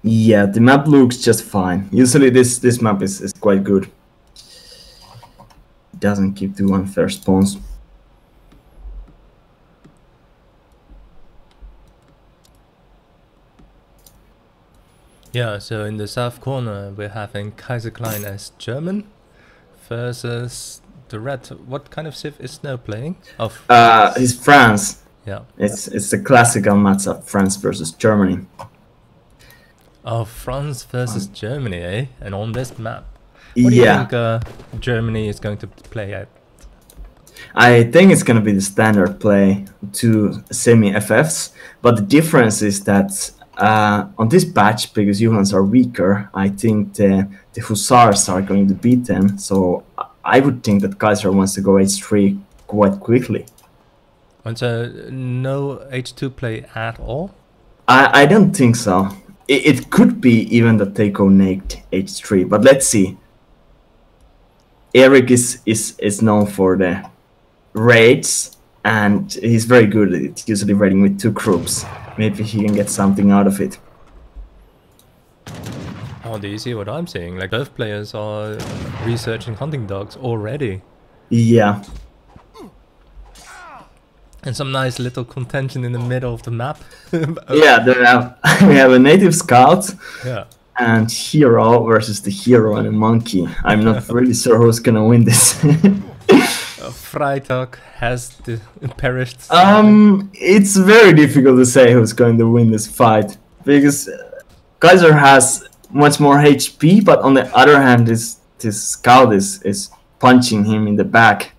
Yeah, the map looks just fine. Usually this map is quite good. It doesn't give too unfair spawns. Yeah, so in the south corner we're having Kaiserklein as German versus the red. What kind of civ is Snow playing? Of It's France. yeah. It's the classical matchup, France versus Germany. Oh, France versus Germany, eh? And on this map. What do you Yeah, think Germany is going to play at? I think it's gonna be the standard play to semi-FFs, but the difference is that on this patch, because humans are weaker, I think the Hussars are going to beat them, so I would think that Kaiser wants to go H3 quite quickly. And so no H2 play at all? I don't think so. It could be even that they go naked H3, but let's see. Eric is known for the raids, and he's very good at it, usually raiding with 2 groups. Maybe he can get something out of it. Oh, do you see what I'm seeing? Like both players are researching hunting dogs already. Yeah. And some nice little contention in the middle of the map. Yeah, we have a native scout Yeah. and hero versus the hero and a monkey. I'm not really sure who's gonna win this. Freitag has perished. It's very difficult to say who's going to win this fight because Kaiser has much more HP, but on the other hand, this scout is punching him in the back.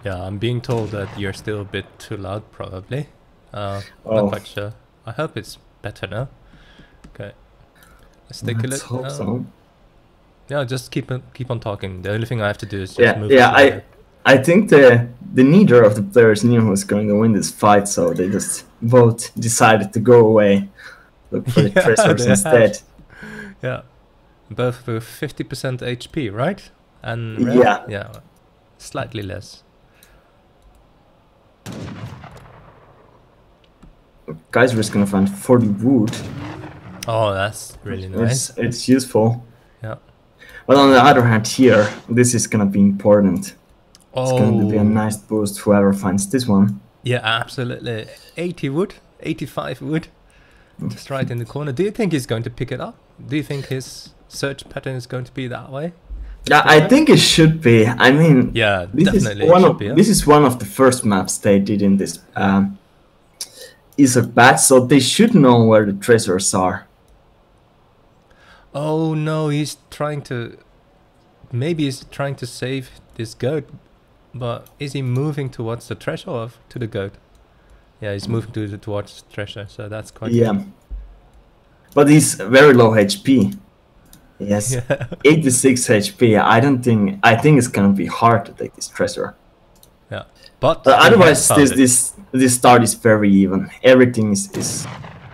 Yeah, I'm being told that you're still a bit too loud, probably. Not quite sure. I hope it's better now. Okay, let's take a Let's look. hope so. Yeah, just keep on talking. The only thing I have to do is just move. I think the neither of the players knew who was going to win this fight, so they just both decided to go away, look for the treasures instead. Yeah, both with 50% HP, right? And yeah, slightly less. Kaiser is gonna find 40 wood. Oh, that's really nice. It's useful. Yeah. But on the other hand, here, this is gonna be important. Oh. It's gonna be a nice boost, whoever finds this one. Yeah, absolutely. 80 wood, 85 wood, just right in the corner. Do you think he's going to pick it up? Do you think his search pattern is going to be that way? Yeah, I think it should be. I mean, yeah, this definitely. This is one of the first maps they did in this ESOC patch, so they should know where the treasures are. Oh no, he's trying to... Maybe he's trying to save this goat, but is he moving towards the treasure or to the goat? Yeah, he's moving towards the treasure, so that's quite good. But he's very low HP. Yes, 86 HP. I think it's gonna be hard to take this treasure. Yeah, but otherwise, this start is very even. Everything is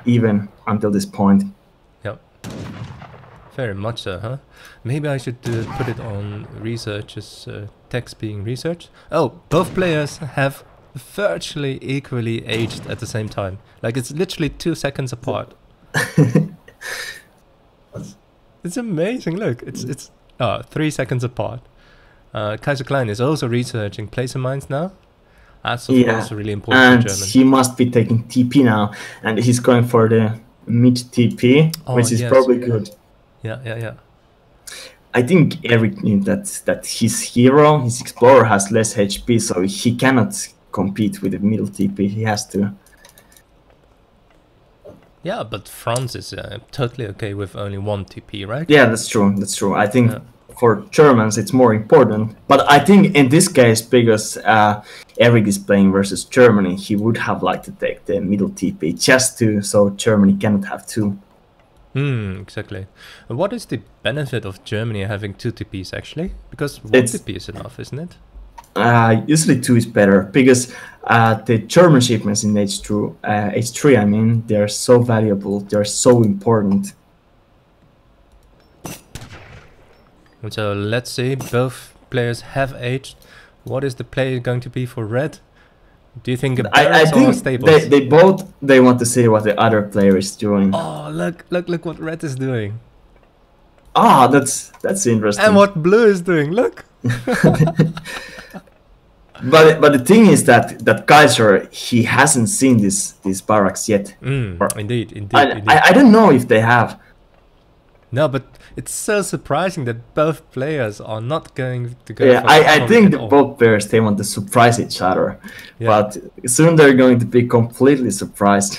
even until this point. Yep, very much so, huh? Maybe I should put it on research as text being researched. Oh, both players have virtually equally aged at the same time. Like it's literally 2 seconds apart. It's amazing. Look, it's 3 seconds apart. Kaiserklein is also researching placer mines now. That's of course really important for German. He must be taking TP now, and he's going for the mid TP, which is probably good. Yeah. I think Eric knew that his hero, his explorer, has less HP, so he cannot compete with the middle TP. He has to. Yeah, but France is totally okay with only 1 TP, right? Yeah, that's true. That's true. I think for Germans it's more important. But I think in this case, because Eric is playing versus Germany, he would have liked to take the middle TP just so Germany cannot have 2. Exactly. What is the benefit of Germany having 2 TPs actually? Because 1 TP is enough, isn't it? Usually 2 is better, because the German shipments in H3, I mean, they're so valuable, they're so important. So let's see, both players have aged. What is the play going to be for red? Do you think a I barracks or think stables? they both want to see what the other player is doing. Oh, look what red is doing. Ah, that's interesting. And what blue is doing, look. But the thing is that Kaiser, he hasn't seen these barracks yet. Indeed. I don't know if they have. No, but it's so surprising that both players are not going to go. Yeah, for I think at all. both players, they want to surprise each other, Yeah. but soon they're going to be completely surprised.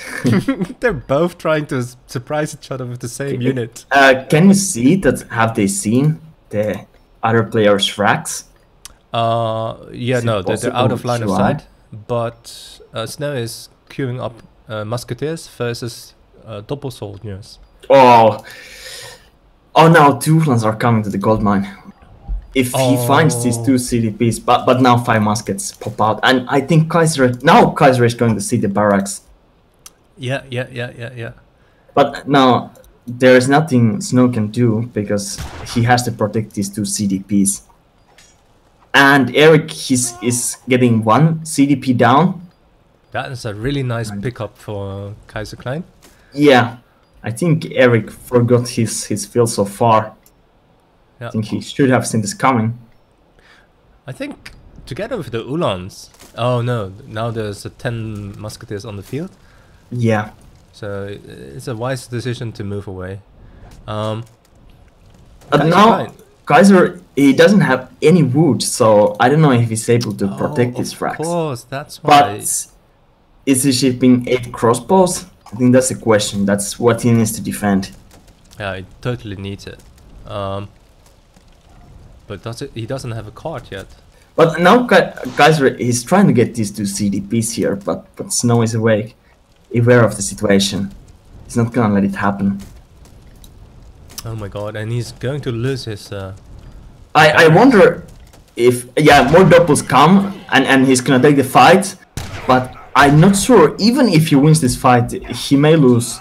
They're both trying to surprise each other with the same unit. Can you see that? Have they seen the other players' racks? Yeah, Is it no, they're out of possible line of to sight. But Snow is queuing up musketeers versus double soldiers. Oh, now 2 Uhlans are coming to the gold mine. If he finds these 2 CDPs, but now 5 muskets pop out, and I think Kaiser is going to see the barracks. Yeah. But now there is nothing Snow can do because he has to protect these 2 CDPs. And Eric is getting 1 CDP down. That is a really nice pickup for Kaiserklein. Yeah, I think Eric forgot his field so far. Yeah. I think he should have seen this coming. I think together with the Uhlans. Oh no, now there's 10 musketeers on the field. Yeah. So it's a wise decision to move away. But now Kaiser, he doesn't have any wood, so I don't know if he's able to protect his racks. Of course, that's why. But is he shipping 8 crossbows? I think that's the question. That's what he needs to defend. Yeah, he totally needs it. But he doesn't have a card yet. But now Kaiser is trying to get these 2 CDPs here, but Snow is aware of the situation. He's not gonna let it happen. Oh my god, and he's going to lose his... I wonder if... Yeah, more doubles come, and he's gonna take the fight, but I'm not sure. Even if he wins this fight, he may lose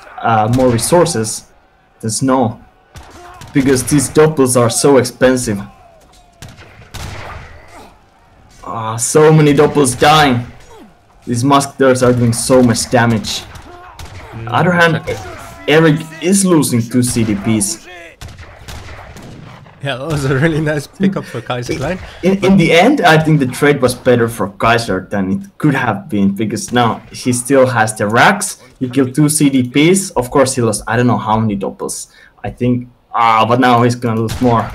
more resources than Snow, because these doubles are so expensive. So many doubles dying. These musketeers are doing so much damage. On the other hand, Eric is losing 2 CDPs. Yeah, that was a really nice pickup for Kaiserklein. In the end, I think the trade was better for Kaiser than it could have been, because now he still has the racks. He killed 2 CDPs. Of course, he lost I don't know how many doubles. I think, but now he's gonna lose more.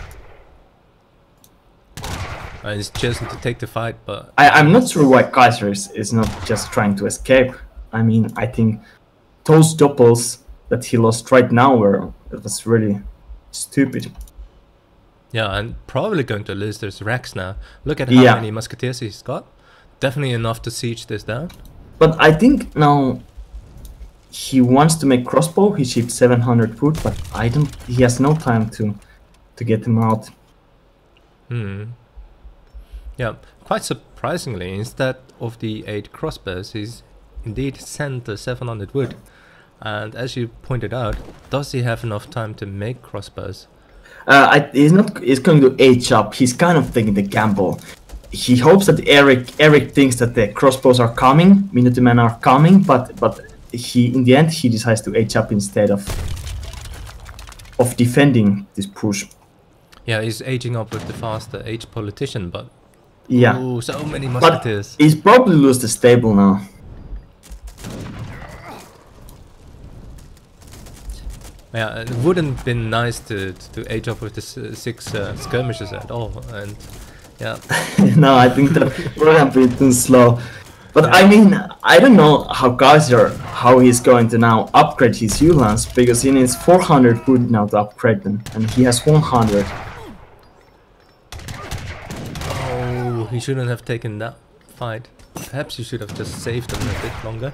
He's chosen to take the fight, but... I'm not sure why Kaiser is not just trying to escape. I mean, I think those doubles that he lost right now it was really stupid. Yeah, and probably going to lose those racks now. Look at how many musketeers he's got. Definitely enough to siege this down. But I think now he wants to make crossbow. He shipped 700 foot, but he has no time to get them out. Yeah, quite surprisingly, instead of the 8 crossbows, he's indeed sent the 700 wood. And as you pointed out, does he have enough time to make crossbows? He's going to age up. He's kind of taking the gamble. He hopes that Eric thinks that the crossbows are coming, Minutemen are coming, but in the end he decides to age up instead of defending this push. Yeah, he's aging up with the faster age politician, but yeah, oh, so many musketeers. But he's probably lose the stable now. Yeah, it wouldn't been nice to age up with the 6 skirmishes at all, and yeah. No, I think that would have been too slow. But yeah. I mean, I don't know how he's going to now upgrade his Uhlans, because he needs 400 wood now to upgrade them, and he has 100. Oh, he shouldn't have taken that fight. Perhaps he should have just saved them a bit longer.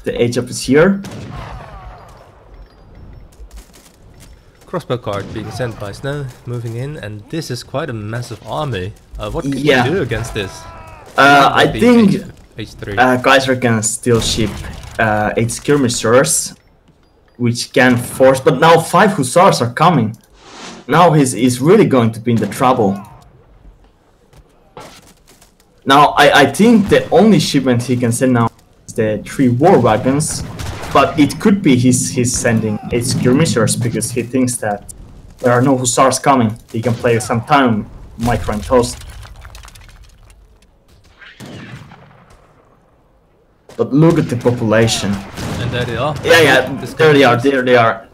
The age up is here. Crossbow card being sent by Snow, moving in, and this is quite a massive army. What can you do against this? I think H3. Kaiser can still ship 8 skirmishers, which can force, but now 5 hussars are coming. Now he's really going to be in the trouble. Now, I think the only shipment he can send now is the 3 war wagons, but it could be he's sending 8 skirmishers because he thinks that there are no hussars coming. He can play some time micro and toast. But look at the population. And there they are. Yeah, there they are.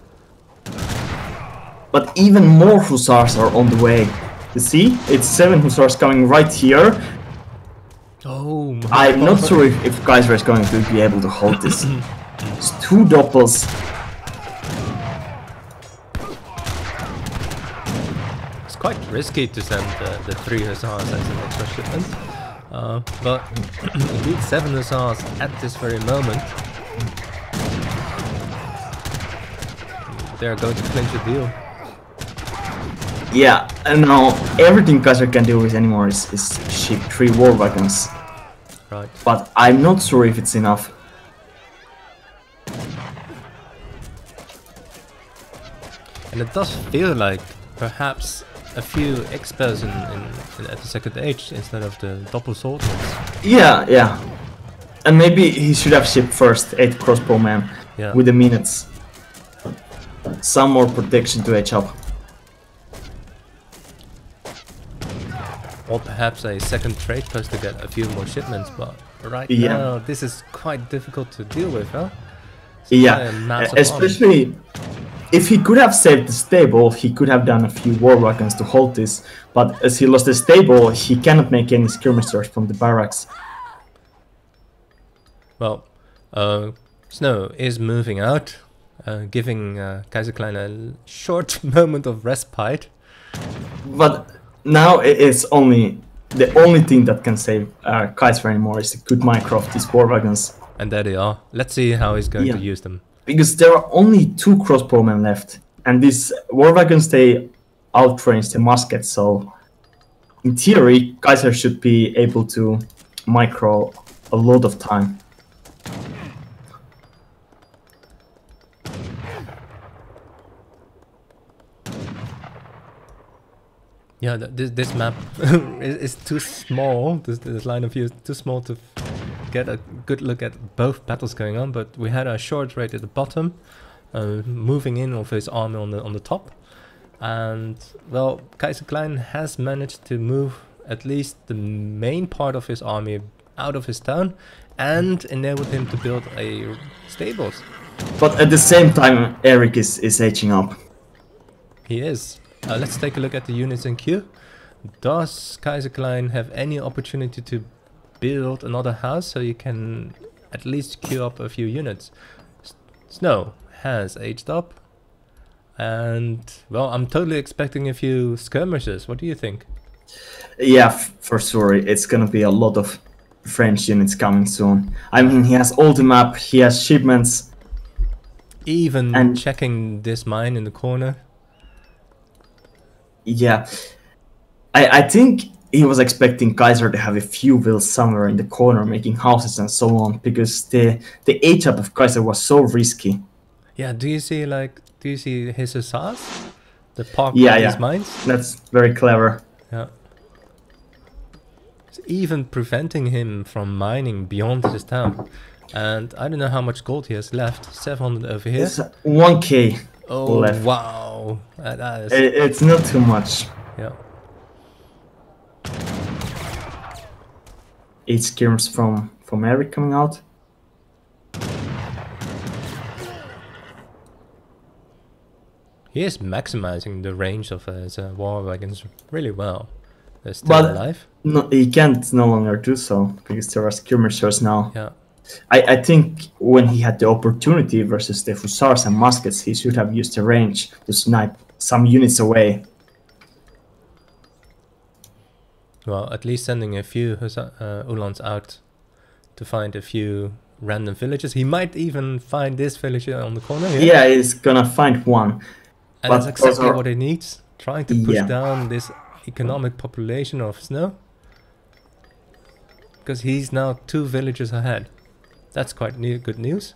But even more hussars are on the way. You see, it's 7 hussars coming right here. Oh my I'm not sure if Kaiser is going to be able to hold this. It's 2 doppels. It's quite risky to send the 3 hussars as an extra shipment. But indeed 7 hussars at this very moment. They're going to clinch the deal. Yeah, and now everything Kaiser can do with anymore is ship 3 war wagons. Right. But I'm not sure if it's enough. And it does feel like perhaps a few experts at the second age instead of the double swordsmen. Yeah. And maybe he should have shipped first 8 crossbowmen with the minutes. Some more protection to edge up. Or perhaps a second trade post to get a few more shipments, but right now this is quite difficult to deal with, huh? Especially if he could have saved the stable, he could have done a few war wagons to hold this, but as he lost the stable, he cannot make any skirmishers from the barracks. Well, Snow is moving out, giving Kaiserklein a short moment of respite. But now it's only the only thing that can save Kaiser anymore is a good micro of these war wagons. And there they are. Let's see how he's going to use them. Because there are only 2 crossbowmen left, and these war wagons, they outrange the musket, so in theory Kaiser should be able to micro a lot of time. Yeah, this map is too small. This line of view is too small to get a good look at both battles going on. But we had a short raid at the bottom, moving in of his army on the top, and well, Kaiserklein has managed to move at least the main part of his army out of his town, and enabled him to build a stables. But at the same time, Eric is aging up. He is. Let's take a look at the units in queue. Does Kaiserklein have any opportunity to build another house so you can at least queue up a few units? Snow has aged up, and well, I'm totally expecting a few skirmishes. What do you think? Yeah, for sure. It's gonna be a lot of French units coming soon. I mean, he has all the map, he has shipments. Even checking this mine in the corner. Yeah, I think he was expecting Kaiser to have a few vills somewhere in the corner making houses and so on, because the age-up of Kaiser was so risky. Yeah, do you see his hussars? The park his mines? That's very clever. Yeah. It's even preventing him from mining beyond his town. And I don't know how much gold he has left. 700 over here. It's 1k. Oh, left. Wow. That is... It's not too much. Yeah. 8 skirms from Eric coming out. He is maximizing the range of his war wagons really well. They're still alive. No, he can't no longer do so because there are skirmishers now. Yeah. I think when he had the opportunity versus the hussars and muskets, he should have used the range to snipe some units away. Well, at least sending a few Uhlans out to find a few random villages. He might even find this villager on the corner here. Yeah, he's gonna find one. And that's exactly what he needs. Trying to push down this economic population of Snow. Because he's now 2 villages ahead. That's quite good news.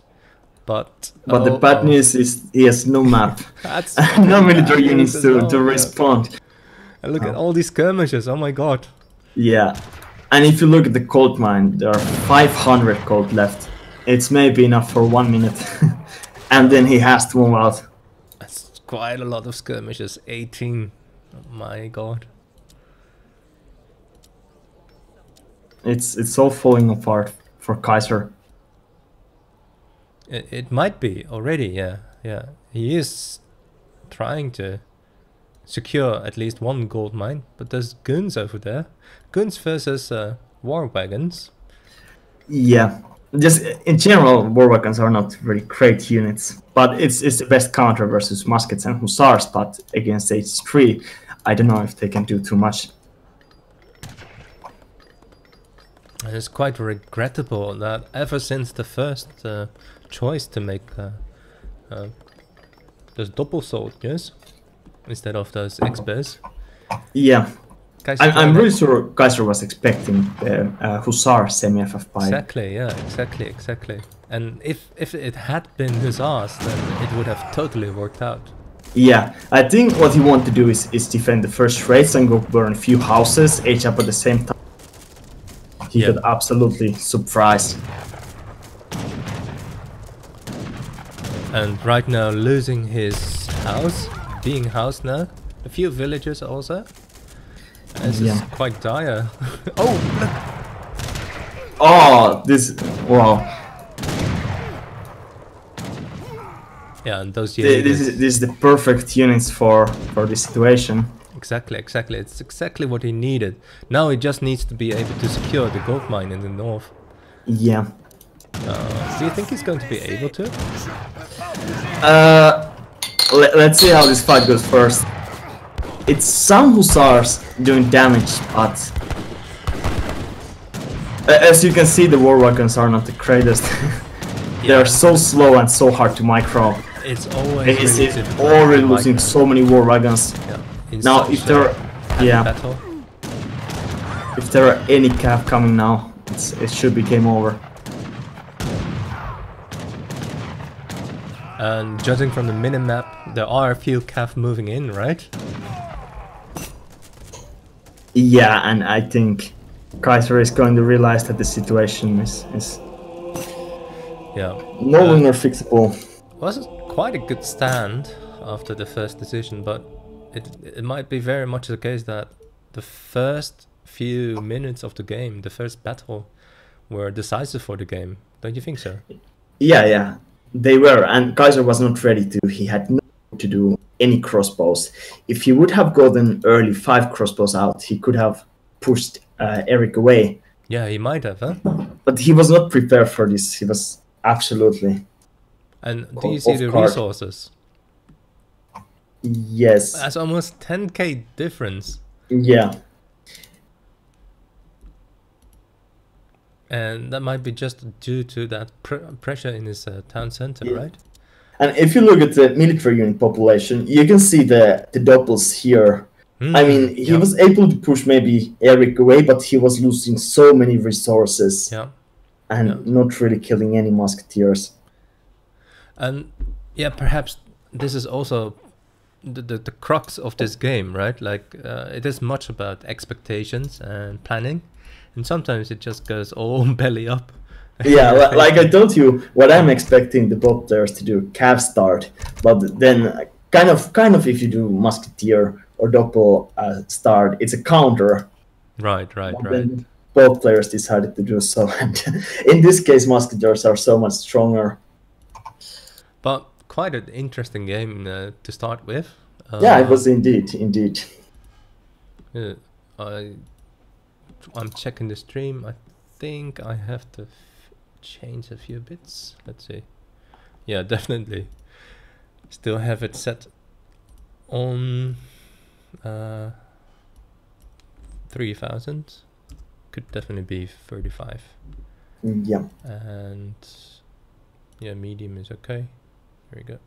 But the bad news is he has no map. That's no military units to respond. And look at all these skirmishes, oh my god. Yeah. And if you look at the gold mine, there are 500 gold left. It's maybe enough for 1 minute. And then he has to move out. That's quite a lot of skirmishes. 18. Oh my god. It's all falling apart for Kaiser. It might be already, yeah. Yeah. He is trying to secure at least one gold mine, but there's guns over there. Guns versus war wagons. Yeah. Just in general, war wagons are not really great units, but it's the best counter versus muskets and hussars. But against H3, I don't know if they can do too much. And it's quite regrettable that ever since the first choice to make those double soldiers instead of those experts. Yeah. I'm really sure Kaiser was expecting the Hussar semi-FF by... Exactly, yeah, exactly. And if it had been Hussars, then it would have totally worked out. Yeah, I think what he wanted to do is defend the first race and go burn a few houses, H up at the same time. He got absolutely surprised. And right now losing his house, being housed now, a few villagers also. This is quite dire. Oh, look! Oh, this... Wow. Yeah, and those units... This is the perfect units for this situation. Exactly. It's exactly what he needed. Now he just needs to be able to secure the gold mine in the north. Yeah. Do you think he's going to be able to? Let's see how this fight goes first. It's some hussars doing damage, but as you can see, the war wagons are not the greatest. They are so slow and so hard to micro. It's always it's already losing so many war wagons. Yeah. Now, if there are any cav coming now, it should be game over. And judging from the minimap, there are a few cav moving in, right? Yeah, and I think Kaiser is going to realize that the situation is no longer fixable. Was quite a good stand after the first decision, but it might be very much the case that the first few minutes of the game, the first battle, were decisive for the game. Don't you think so? Yeah, they were, and Kaiser was not ready to. He had no to do any crossbows. If he would have gotten early 5 crossbows out, he could have pushed Eric away. Yeah, he might have, huh? But he was not prepared for this. He was absolutely... And do you see the resources? Yes. That's almost 10k difference. Yeah. And that might be just due to that pressure in his town center, right? And if you look at the military unit population, you can see the doubles here. I mean, he was able to push maybe Eric away, but he was losing so many resources. Yeah. And not really killing any musketeers. And yeah, perhaps this is also the crux of this game, right? Like it is much about expectations and planning, and sometimes it just goes all belly up. Yeah, like I told you, what I'm expecting the bot players to do, cav start, but then kind of if you do musketeer or doppel start, it's a counter. Right. Then both players decided to do so, and in this case, musketeers are so much stronger. But quite an interesting game to start with. Yeah, it was indeed. I'm checking the stream. I think I have to change a few bits. Let's see. Yeah, definitely. Still have it set on 3000. Could definitely be 35. Yeah. And yeah, medium is okay. There we go.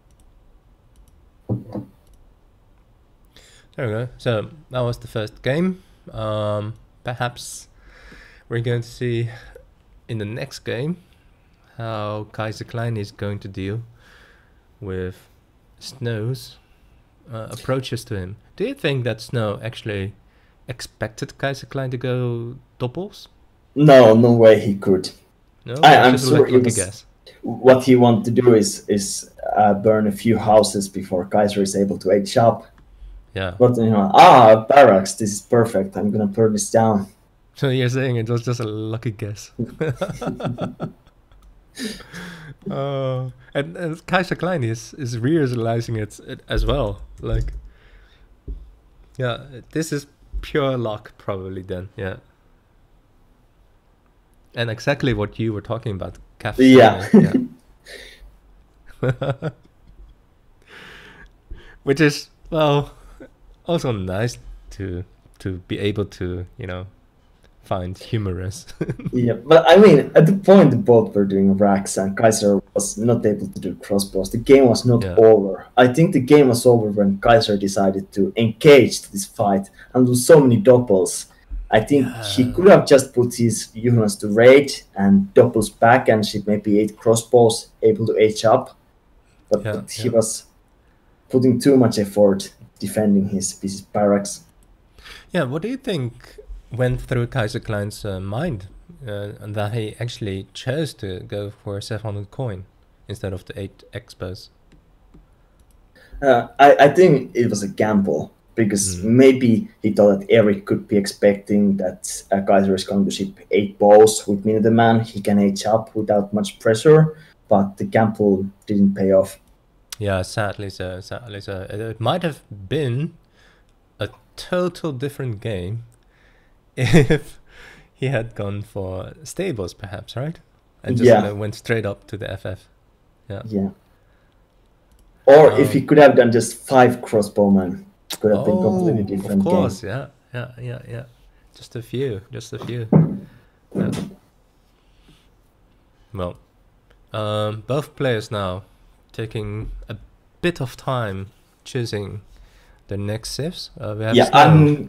There we go. So that was the first game. Perhaps we're going to see in the next game how Kaiserklein is going to deal with Snow's approaches to him. Do you think that Snow actually expected Kaiserklein to go doubles? No, no way he could. No, I'm just a sure lucky guess. what he wanted to do is burn a few houses before Kaiser is able to age up. Yeah. But barracks, this is perfect. I'm gonna burn this down. So you're saying it was just a lucky guess. And Kaiserklein is realizing it as well. Like, yeah, this is pure luck probably then. Yeah. And exactly what you were talking about, cafe. Yeah. Which is, well, also nice to be able to, you know, find humorous. Yeah, but I mean, at the point both were doing racks and Kaiser was not able to do crossbows, the game was not over. I think the game was over when Kaiser decided to engage this fight and do so many doppels. I think he could have just put his units to raid and doppels back and she maybe 8 crossbows able to age up. But he was putting too much effort defending his barracks. Yeah, what do you think went through Kaiserklein's mind and that he actually chose to go for 700 coin instead of the 8 expos? I think it was a gamble because maybe he thought that Eric could be expecting that Kaiser is going to ship 8 bows with Minuteman. He can age up without much pressure, but the gamble didn't pay off. Yeah, sadly so. It might have been a total different game if he had gone for stables, perhaps, right? And just went straight up to the FF. Yeah. Or if he could have done just 5 crossbowmen, it could have been completely different. Of course, game. Yeah. Just a few. Yeah. Well, both players now taking a bit of time choosing the next civs. We have I'll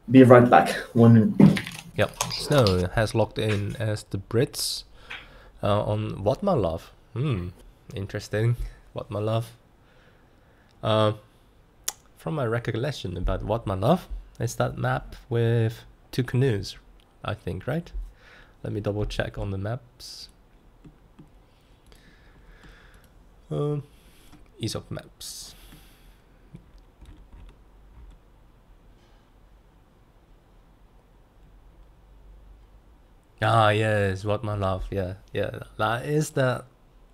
be right back. 1 minute. Yep, Snow has locked in as the Brits on Wadmalaw. Interesting, Wadmalaw. From my recollection about Wadmalaw, it's that map with 2 canoes, I think, right? Let me double check on the maps. ESOC maps. Ah, yes, Wadmalaw. Yeah. That is the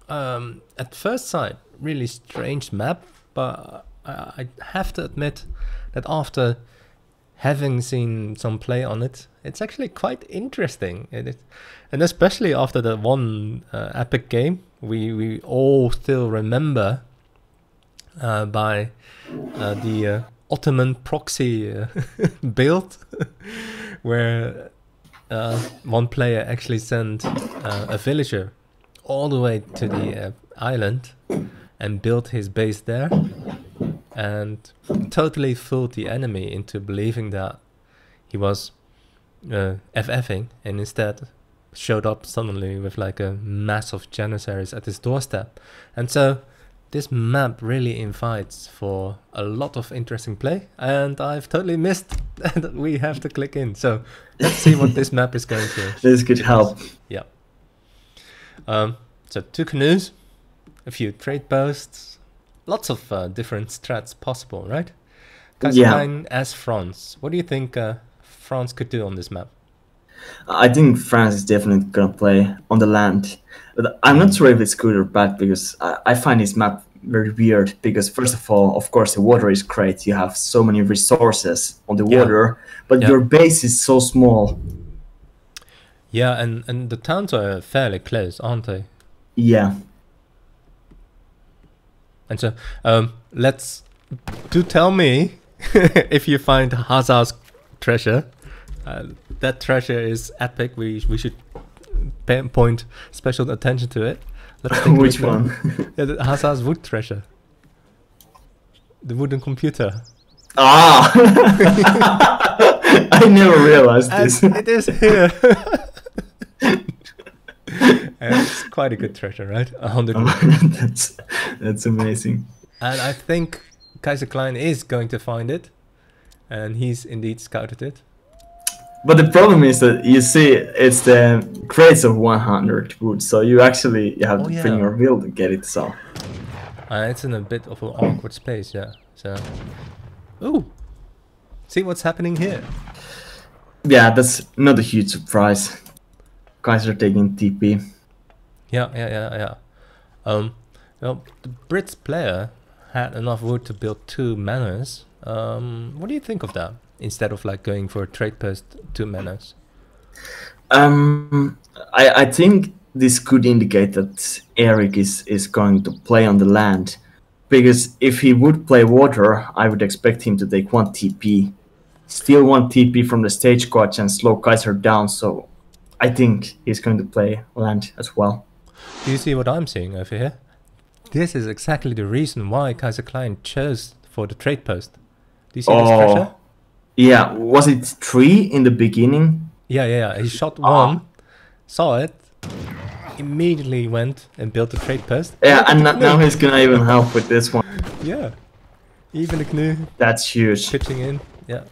at first sight really strange map, but I have to admit that after having seen some play on it, it's actually quite interesting. And especially after the one epic game we all still remember by the Ottoman proxy build, where one player actually sent a villager all the way to the island and built his base there and totally fooled the enemy into believing that he was FFing, and instead showed up suddenly with like a mass of Janissaries at his doorstep. And so this map really invites for a lot of interesting play, and I've totally missed that we have to click in. So let's see what this map is going to. This could help. Yeah. So 2 canoes, a few trade posts, lots of different strats possible, right? Kaiserklein as France. What do you think France could do on this map? I think France is definitely going to play on the land. But I'm not sure if it's good or bad, because I find this map very weird. Because first of all, of course, the water is great. You have so many resources on the water, but your base is so small. Yeah, and the towns are fairly close, aren't they? Yeah. And so, tell me if you find Hazard's treasure. That treasure is epic. We should point special attention to it. Let's think which one? Yeah, the Hazard's wood treasure. The wooden computer. Ah! I never realized this. It is here. And it's quite a good treasure, right? 100. That's amazing. And I think Kaiserklein is going to find it, and he's indeed scouted it. But the problem is that you see it's the crates of 100 wood, so you actually have to bring your wheel to get it. So it's in a bit of an awkward space, yeah. So, ooh, see what's happening here. Yeah, that's not a huge surprise. Guys are taking TP. Yeah. Well, the Brits player had enough wood to build 2 manors. What do you think of that? Instead of like going for a trade post 2 manors. I think this could indicate that Eric is going to play on the land, because if he would play water, I would expect him to take 1 TP, steal 1 TP from the stagecoach and slow Kaiser down. So I think he's going to play land as well. Do you see what I'm seeing over here? This is exactly the reason why Kaiserklein chose for the trade post. Do you see this treasure? Yeah, was it 3 in the beginning? Yeah. He shot 1, saw it, immediately went and built a trade post. Yeah, and now he's gonna even help with this one. Yeah, even the Knu. That's huge. Pitching in, yeah.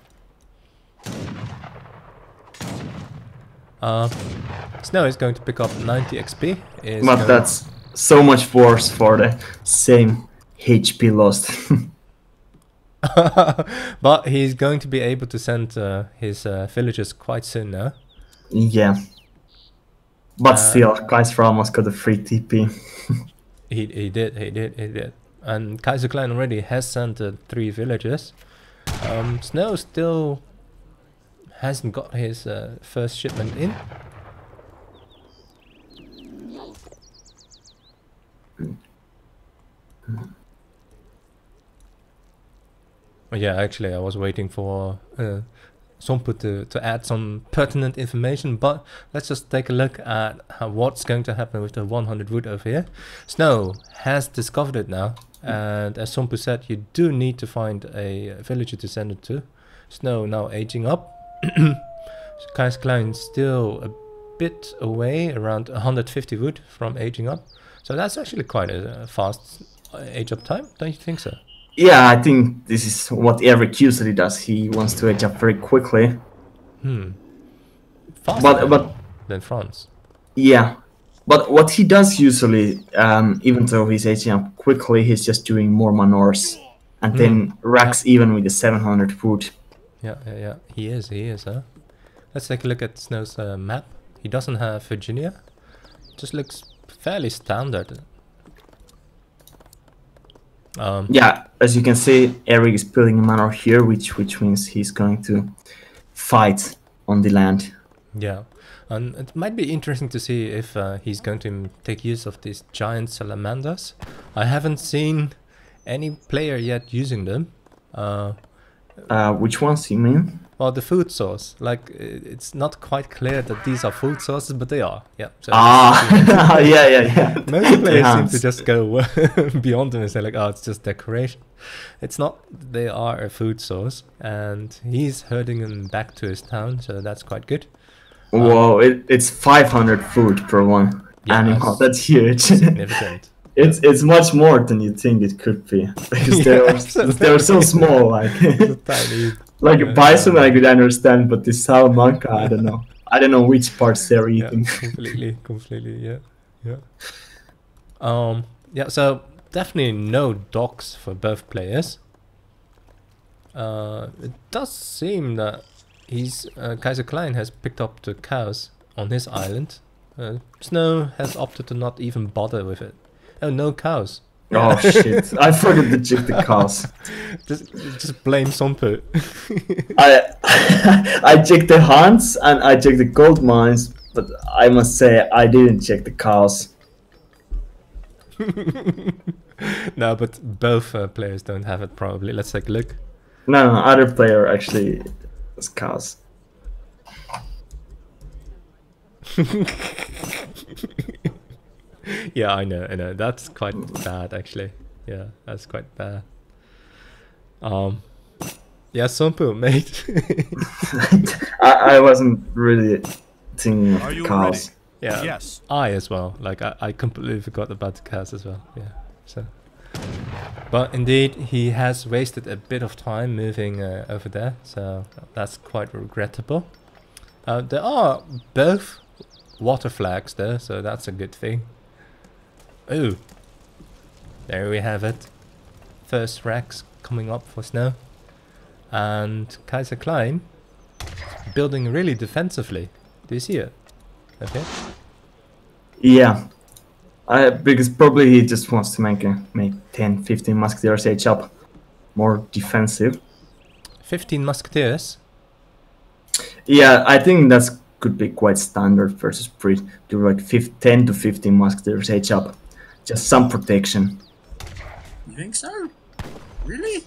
Snow is going to pick up 90 XP. But that's so much force for the same HP lost. But he's going to be able to send his villagers quite soon now. Yeah. But still, Kaiser almost got a free TP. he did. And Kaiserklein already has sent 3 villagers. Snow still hasn't got his first shipment in. Yeah, actually I was waiting for Somppu to add some pertinent information, but let's just take a look at what's going to happen with the 100 wood over here. Snow has discovered it now, and as Somppu said, you do need to find a villager to send it to. Snow now aging up. Kaiserklein still a bit away, around 150 wood from aging up. So that's actually quite a fast age up time, don't you think so? Yeah, I think this is what Eric usually does. He wants to age up very quickly. Faster than France. Yeah, but what he does usually, even though he's aging up quickly, he's just doing more manors, and then racks even with the 700 food. Yeah. He is, huh? Let's take a look at Snow's map. He doesn't have Virginia. Just looks fairly standard. Yeah, as you can see, Eric is building a manor here, which means he's going to fight on the land. Yeah, and it might be interesting to see if he's going to take use of these giant salamanders. I haven't seen any player yet using them. Which ones you mean? Well, the food source. Like, it's not quite clear that these are food sources, but they are. Yeah. So yeah. Most players seem to just go beyond them and say like, oh, it's just decoration. It's not. They are a food source, and he's herding them back to his town, so that's quite good. Whoa! It's 500 food per one animal. That's huge. Significant. It's much more than you think it could be, because they're so small. Like tiny. Like a bison, I could understand, but the salamanca, I don't know. I don't know which parts they're eating. Completely, yeah. So definitely no dogs for both players. It does seem that Kaiserklein has picked up the cows on his island. Snow has opted to not even bother with it. Oh, no cows. Oh shit! I forgot to check the cows. just blame Somppu. I checked the hunts and I checked the gold mines, but I must say I didn't check the cows. No, but both players don't have it probably. Let's take a look. No, other player actually has cows. Yeah, I know. That's quite bad, actually. Yeah, that's quite bad. Yeah, Somppu, mate. I wasn't really thinking of the cows. Yeah, yes. I as well. Like, I completely forgot about the cows as well. Yeah, so. But indeed, he has wasted a bit of time moving over there, so that's quite regrettable. There are both water flags there, so that's a good thing. Oh, there we have it. First racks coming up for Snow. And Kaiserklein building really defensively. Do you see it? Okay. Yeah. Because probably he just wants to make 10, 15 musketeers age up. More defensive. 15 musketeers? Yeah, I think that's could be quite standard versus Brit. Do like 10 to 15 musketeers age up. Just some protection. You think so? Really?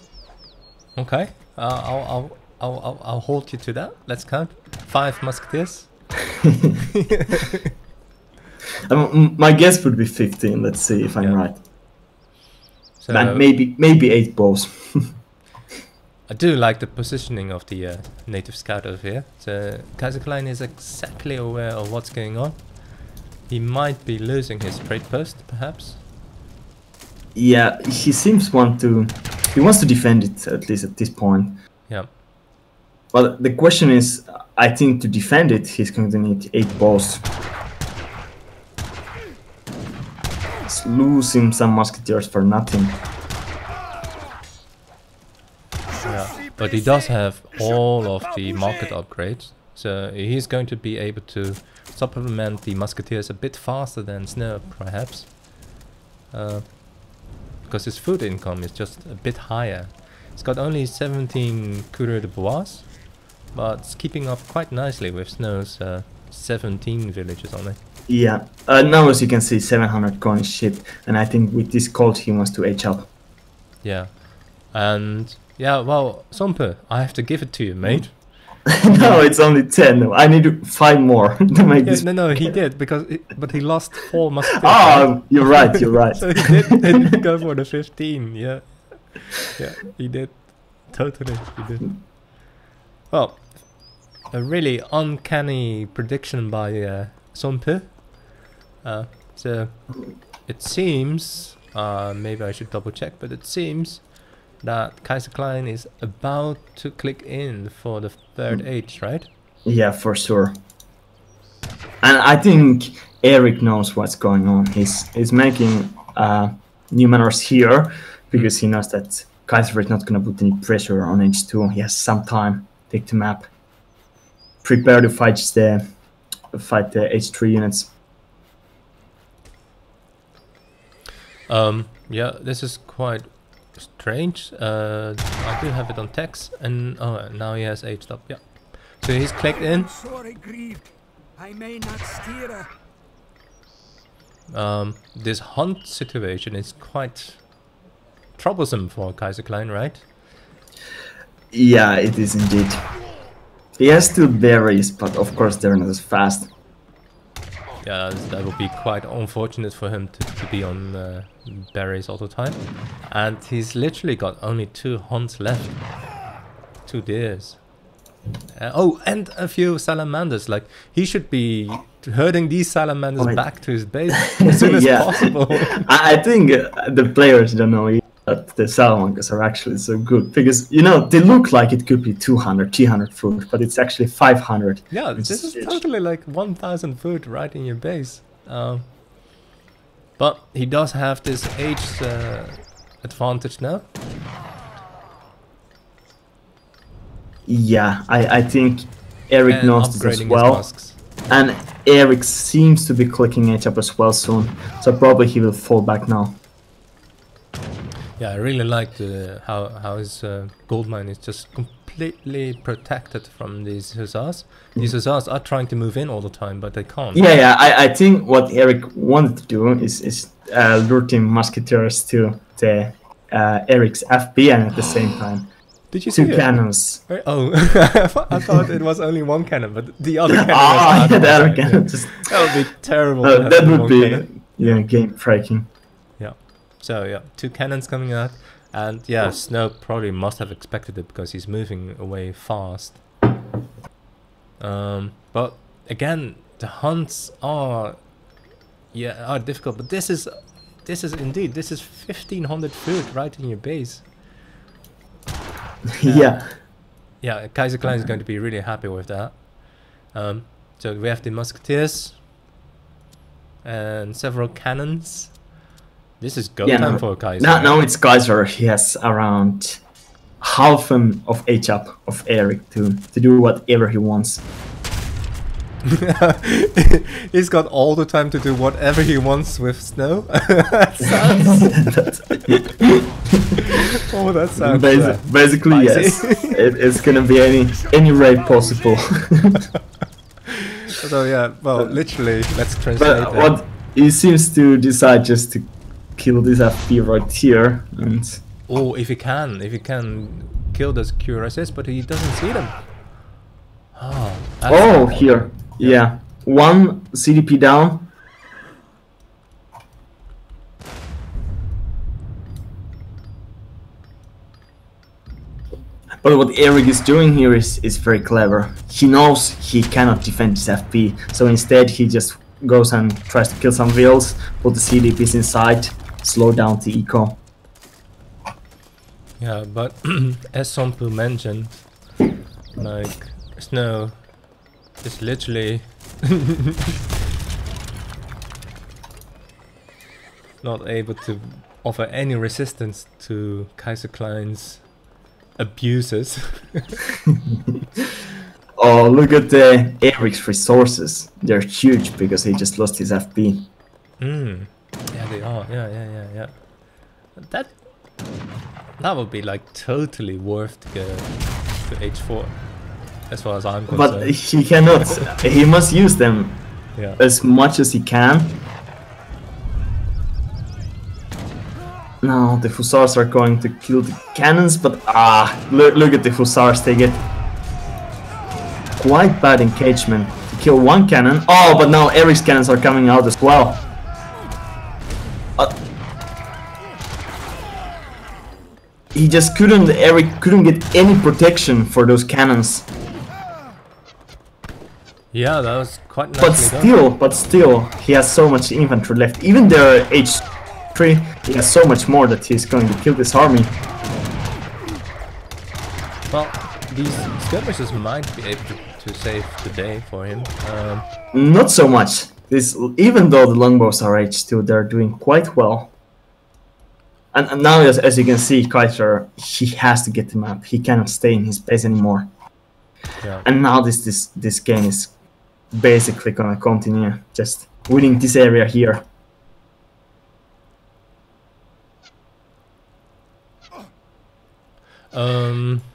Okay. I'll hold you to that. Let's count. 5 musketeers. My guess would be 15. Let's see if I'm right. So And maybe 8 bows. I do like the positioning of the native scout over here. So Kaiserklein is exactly aware of what's going on. He might be losing his trade post, perhaps. Yeah, he seems he wants to defend it, at least at this point. Yeah. But the question is, I think to defend it, he's going to need 8 bows. It's losing some musketeers for nothing. Yeah, but he does have all of the market upgrades, so he's going to be able to supplement the musketeers a bit faster than Snow, perhaps. Because his food income is just a bit higher. He's got only 17 coureurs de bois, but it's keeping up quite nicely with Snow's 17 villages on it. Yeah, now as you can see, 700 coins shipped, and I think with this cult he wants to age up. Yeah, and yeah, well, Somppu, I have to give it to you, mate. No, it's only 10. I need 5 more to make this. No, he did, but he lost 4 musketeers. Oh, you're right, you're right. So he did go for the 15, yeah. Yeah, he did. Totally, he did. Well, a really uncanny prediction by Somppu. So it seems, maybe I should double check, but it seems that Kaiserklein is about to click in for the 3rd age, right? Yeah, for sure. And I think Eric knows what's going on. He's making new manors here because he knows that Kaiser is not going to put any pressure on H2. He has some time. Take the map. Prepare to fight the H3 units. Yeah, this is quite strange. I do have it on text, and oh, now he has aged up. Yeah, so he's clicked in. Sorry, grieved. I may not steer. This hunt situation is quite troublesome for Kaiserklein, right? Yeah, it is indeed. He has 2 berries, but of course they're not as fast. Yeah, that would be quite unfortunate for him to be on berries all the time. And he's literally got only 2 hunts left. 2 deers. Oh, and a few salamanders. Like, he should be herding these salamanders back to his base as soon as possible. I think the players don't know that the salamanders are actually so good. Because, you know, they look like it could be 200, 300 food, but it's actually 500. Yeah, this is totally like 1000 food right in your base. But he does have this age advantage now. Yeah, I think Eric knows this as well. And Eric seems to be clicking age up as well soon. So probably he will fall back now. Yeah, I really like how his gold mine is just completely protected from these hussars. These hussars are trying to move in all the time, but they can't. Yeah, I think what Eric wanted to do is lure team musketeers to the Eric's FP and at the same time. Did you see 2 cannons. Oh, I thought it was only 1 cannon, but the other cannon yeah, was the other cannon. That would be terrible. That would be game breaking. Yeah. So yeah, 2 cannons coming out, and yeah, Snow probably must have expected it because he's moving away fast. But again, the hunts are difficult. But this is 1500 food right in your base. Yeah. Yeah, Kaiserklein is going to be really happy with that. So we have the musketeers and several cannons. This is go time for Kaiser. Now it's Kaiser. He has around half of HP of Eric to do whatever he wants. He's got all the time to do whatever he wants with Snow. Oh, that sounds basically yes. It's gonna be any raid possible. So yeah, well, literally, let's translate. But what he seems to decide just to kill this FP right here, and oh, if he can kill those QRSs, but he doesn't see them. Oh, here, yeah, one CDP down. But what Eric is doing here is very clever. He knows he cannot defend his FP, so instead he just goes and tries to kill some wheels, put the CDPs inside, slow down the eco. Yeah, but as Somppu mentioned, like Snow is literally not able to offer any resistance to Kaiserklein's abuses. Oh, look at Eric's resources. They're huge because he just lost his FP. Yeah, they are. Yeah. That would be like totally worth to go to H4, as far as I'm concerned. But he cannot. He must use them as much as he can. No, the Hussars are going to kill the cannons, but look at the Hussars, they get quite bad engagement to kill one cannon. Oh, but now Eric's cannons are coming out as well. He just Eric couldn't get any protection for those cannons. Yeah, that was quite nicely But still, he has so much infantry left. Even their H3, he has so much more that he's going to kill this army. Well, these skirmishers might be able to save the day for him. Not so much. Even though the longbows are H2, they're doing quite well. And now, as you can see, Kaiser, he has to get the map. He cannot stay in his base anymore. Yeah. And now this game is basically gonna continue, just winning this area here.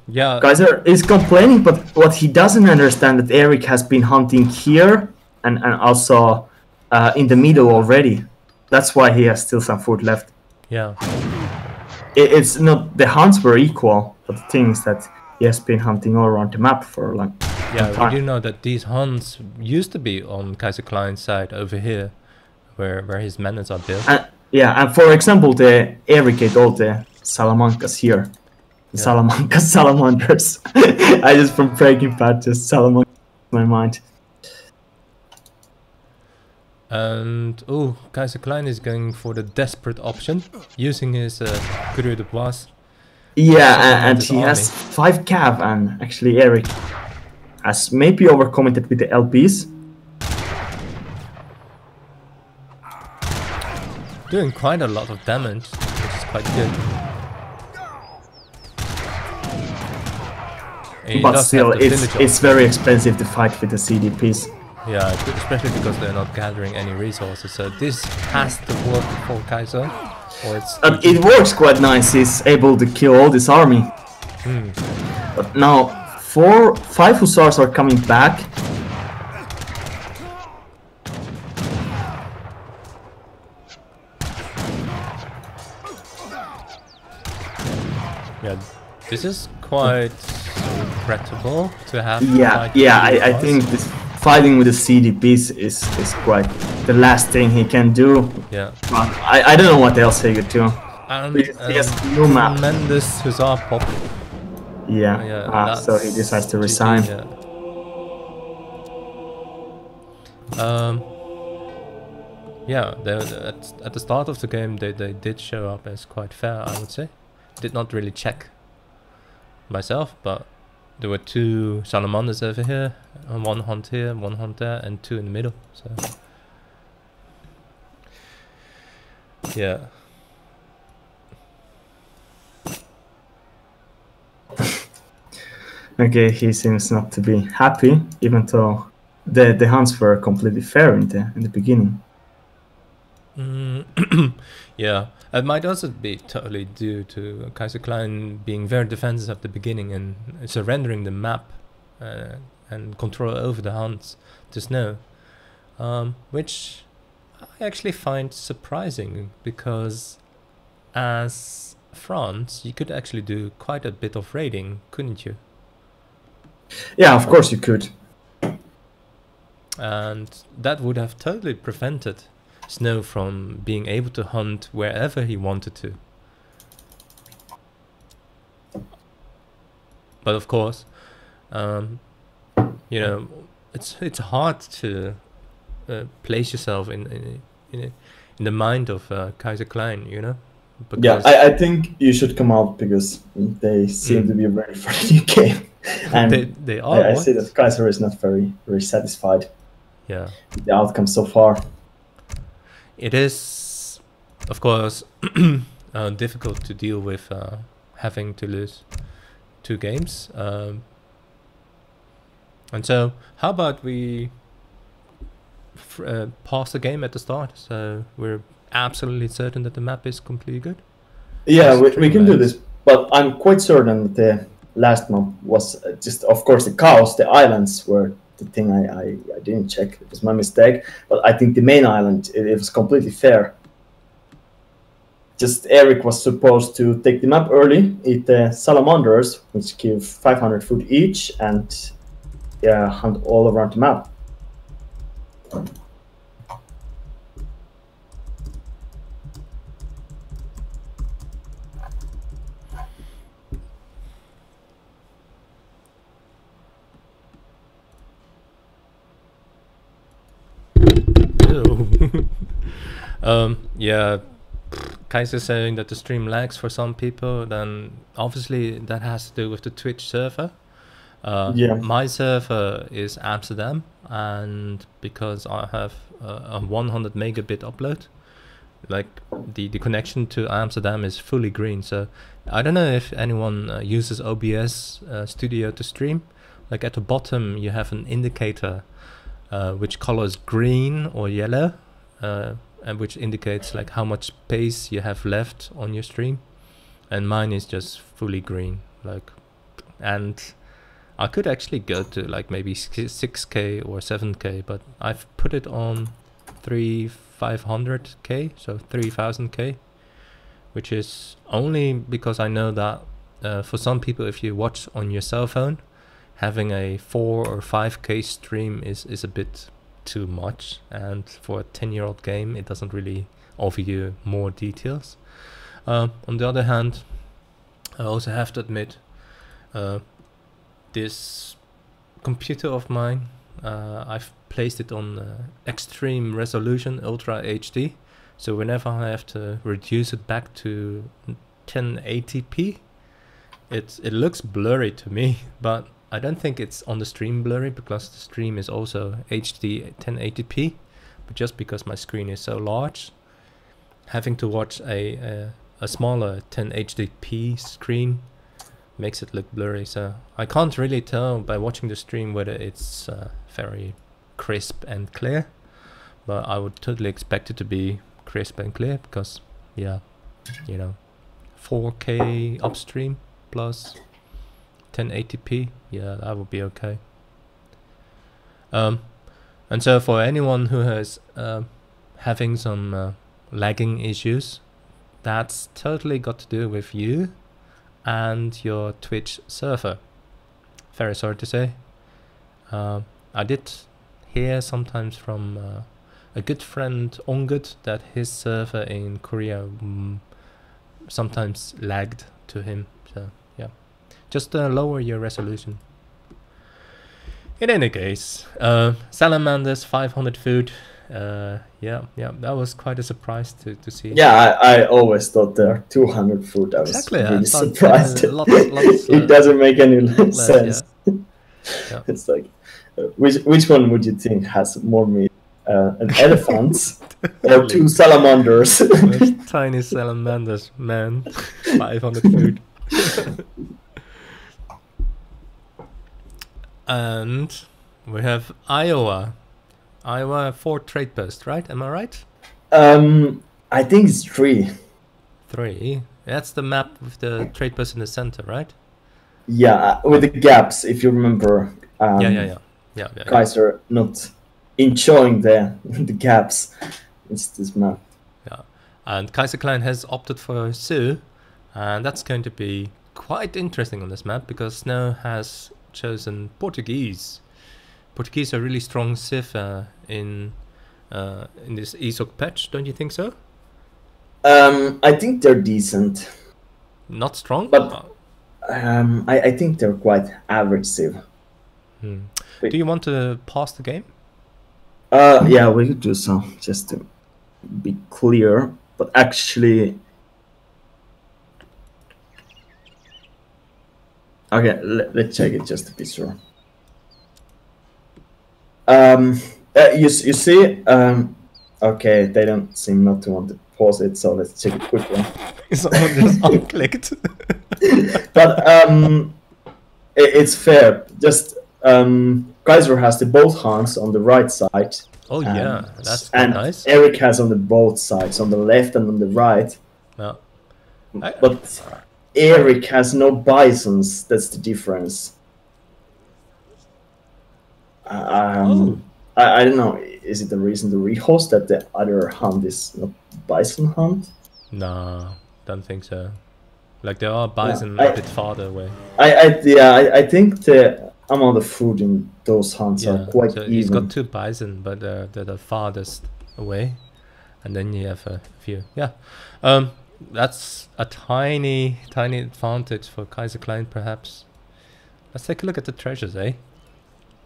Yeah. Kaiser is complaining, but what he doesn't understand that Eric has been hunting here and also in the middle already. That's why he has still some food left. Yeah. It's not the hunts were equal, but the thing is that he has been hunting all around the map for a long time. Yeah, we do know that these hunts used to be on Kaiserklein's side over here, where his manors are built. And for example, the Eric ate all the Salamancas here. Salamanders. I just from Breaking Bad just Salamanca in my mind. And Kaiserklein is going for the desperate option, using his Coureur de Bois. Yeah, and he has 5 cav, and actually Eric has maybe overcommitted with the LPs. Doing quite a lot of damage, which is quite good. But still, it's very expensive to fight with the CDPs. Yeah, especially because they're not gathering any resources. So this has to work for Kaiser, or it's. It works quite nice. He's able to kill all this army. But now 5 hussars are coming back. Yeah, this is quite regrettable to have. I think this fighting with the CDPs is quite the last thing he can do. Yeah. But I don't know what else he could do. And he has no map. Tremendous hussar pop. So he decides to resign. At the start of the game they did show up as quite fair, I would say. Did not really check myself, but there were 2 salamanders over here, One hunt here, one hunt there, and 2 in the middle. So yeah. Okay, he seems not to be happy, even though the hunts were completely fair in the beginning. Yeah, it might also be totally due to Kaiserklein being very defensive at the beginning and surrendering the map and control over the hunts to Snow, which I actually find surprising, because as France you could actually do quite a bit of raiding, couldn't you? Yeah, of course you could. And that would have totally prevented Snow from being able to hunt wherever he wanted to. But of course, you know, it's hard to place yourself in the mind of Kaiserklein, you know. Yeah, I think you should come out, because they seem to be ready for the new game. And they are. I see that Kaiser is not very satisfied. Yeah. With the outcome so far. It is, of course, difficult to deal with having to lose 2 games. And so, how about we pause the game at the start, so we're absolutely certain that the map is completely good? Yeah, we can do this, but I'm quite certain that the last map was just, of course, the chaos. The islands were the thing I didn't check. It was my mistake, but I think the main island, it was completely fair. Just Eric was supposed to take the map early, eat the salamanders, which give 500 food each, and yeah, hunt all around the map. Yeah, Kaiser saying that the stream lags for some people, then obviously that has to do with the Twitch server. Yeah. My server is Amsterdam, and because I have a 100 megabit upload, like the connection to Amsterdam is fully green. So I don't know if anyone uses OBS Studio to stream. Like at the bottom you have an indicator which colors green or yellow, and which indicates like how much space you have left on your stream, and mine is just fully green. Like, and I could actually go to like maybe 6K or 7K, but I've put it on 500K, so 3000K, which is only because I know that for some people, if you watch on your cell phone, having a 4 or 5K stream is a bit too much, and for a 10-year-old game it doesn't really offer you more details. On the other hand, I also have to admit, this computer of mine, I've placed it on extreme resolution, Ultra HD, so whenever I have to reduce it back to 1080p, it looks blurry to me, but I don't think it's on the stream blurry, because the stream is also HD 1080p, but just because my screen is so large, having to watch a smaller 1080p screen makes it look blurry. So I can't really tell by watching the stream whether it's very crisp and clear, but I would totally expect it to be crisp and clear, because yeah, you know, 4K upstream plus 1080p, yeah, that would be okay. And so for anyone who has having some lagging issues, that's totally got to do with you and your Twitch server. Very sorry to say. I did hear sometimes from a good friend Ongut that his server in Korea sometimes lagged to him, so yeah. Just lower your resolution. In any case, salamanders, 500 food. Yeah, that was quite a surprise to see. Yeah, I always thought there are 200 food. I was exactly, really surprised. surprised. It doesn't make any sense. Yeah. It's like, Which one would you think has more meat? An elephant or two salamanders? Those tiny salamanders, man. 500 food. And we have Iowa. Iowa 4 trade posts, right? Am I right? I think it's 3. 3. That's the map with the trade post in the center, right? Yeah, with the gaps, if you remember. Yeah. Kaiser not enjoying the gaps. It's this map. Yeah, and Kaiserklein has opted for Sioux, and that's going to be quite interesting on this map because Snow has chosen Portuguese. Portuguese are really strong civ in this ESOC patch, don't you think so? I think they're decent. Not strong, but I think they're quite average civ. Do you want to pause the game? Yeah, we could do so, just to be clear. But actually, okay, let's check it just to be sure. You see, okay, they don't seem not to want to pause it, so let's check it quickly. Someone just unclicked. But it's fair. Just Kaiser has the both hands on the right side. Oh yeah, that's and nice. Eric has on the both sides, on the left and on the right. Yeah. But Eric has no bisons. That's the difference. I don't know. Is it the reason to rehost that the other hunt is not bison hunt? No, don't think so. Like there are bison a bit farther away. I think the amount of food in those hunts are quite so even. He's got 2 bison, but they're the farthest away, and then you have a few. Yeah, that's a tiny advantage for Kaiserklein, perhaps. Let's take a look at the treasures, eh?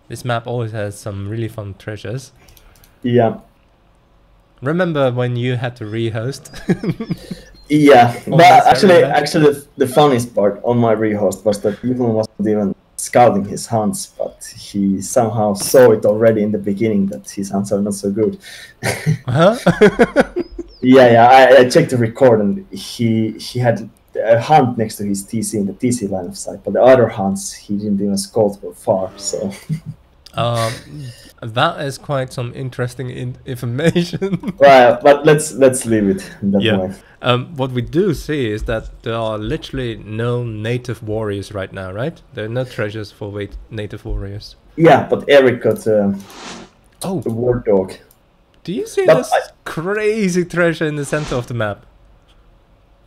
This map always has some really fun treasures. Yeah. Remember when you had to rehost? Yeah, but actually, the funniest part on my rehost was that Evelyn wasn't even scouting his hunts, but he somehow saw it already in the beginning that his hunts are not so good. Huh? Yeah, I checked the record and he had a hunt next to his TC in the TC line of sight, but the other hunts he didn't even scout for far. So that is quite some interesting information. Right, but let's leave it that way. What we do see is that there are literally no native warriors right now, right? There are no treasures for native warriors. Yeah, but Eric got a war dog. Do you see this crazy treasure in the center of the map?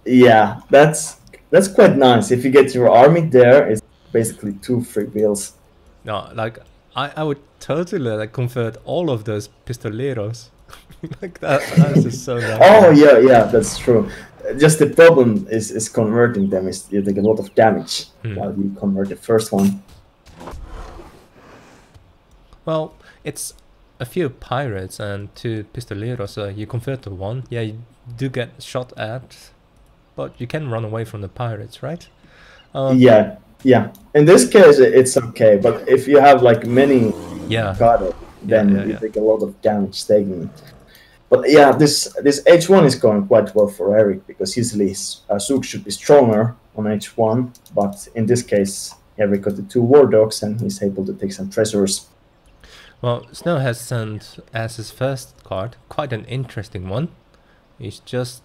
Yeah, that's quite nice. If you get your army there, it's basically 2 free wheels. No, like I would totally like convert all of those pistoleros. Like that is just so nice. Oh yeah, that's true. Just the problem is converting them. Is you take a lot of damage while you convert the first one. Well, it's a few pirates and 2 pistoleros. So you convert to 1. Yeah, you do get shot at, but you can run away from the pirates, right? Yeah. In this case, it's okay. But if you have like many guarded, then you take a lot of damage taking. But yeah, this H1 is going quite well for Eric because usually Sioux should be stronger on H1. But in this case, Eric got the 2 war dogs and he's able to take some treasures. Well, Snow has sent as his first card quite an interesting one. He's just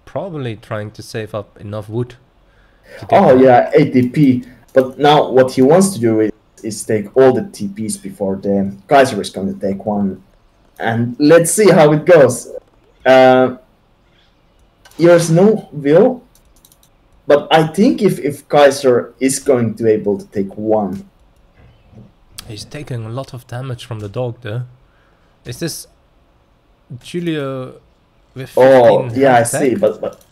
probably trying to save up enough wood. Yeah, ATP. But now what he wants to do is take all the TPs before the Kaiser is going to take one. And let's see how it goes. Your Snowww. But I think if Kaiser is going to be able to take 1. He's taking a lot of damage from the dog though. Is this Julio with 15 yeah, I attack? see, but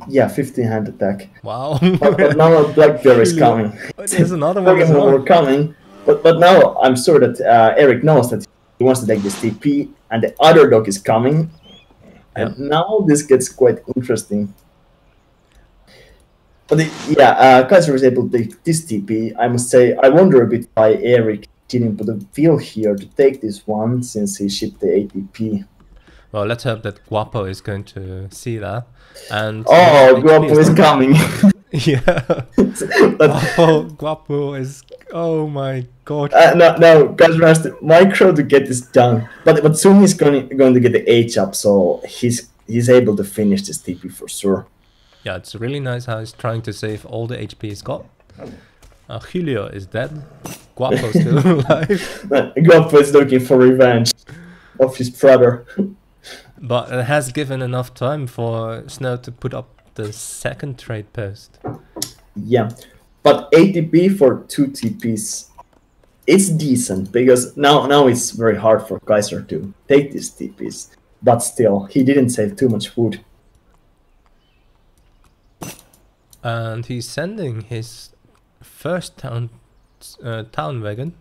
yeah, 15-hand attack. Wow. but now a Blackbear is coming. There's another one as well. Coming. But now I'm sure that Eric knows that he wants to take this TP and the other dog is coming. And now this gets quite interesting. But Kaiser is able to take this TP. I must say, I wonder a bit why Eric didn't put a wheel here to take this one since he shipped the ATP. Well, let's hope that Guapo is going to see that. And oh, Guapo is coming. Yeah. Guapo is. Oh my god. No, Kaiser has to micro to get this done. But soon he's going to get the H up, so he's able to finish this TP for sure. Yeah, it's really nice how he's trying to save all the HP he's got. Julio is dead. Guapo still alive. Guapo is looking for revenge of his brother. But it has given enough time for Snow to put up the second trade post. Yeah, but ATP for 2 TPs, it's decent because now it's very hard for Kaiser to take these TPs. But still, he didn't save too much food. And he's sending his first town wagon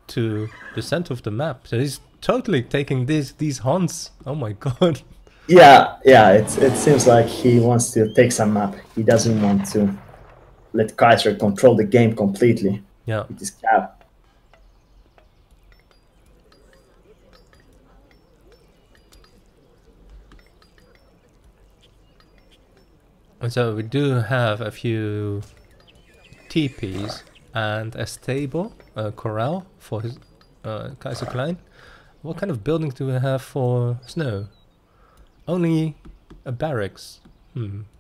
to the center of the map. So he's totally taking these hunts. Oh my god. Yeah, it seems like he wants to take some map. He doesn't want to let Kaiser control the game completely. Yeah. With his cap. And so we do have a few TPs and a stable, a corral for his Kaiserklein. What kind of buildings do we have for Snow? Only a barracks.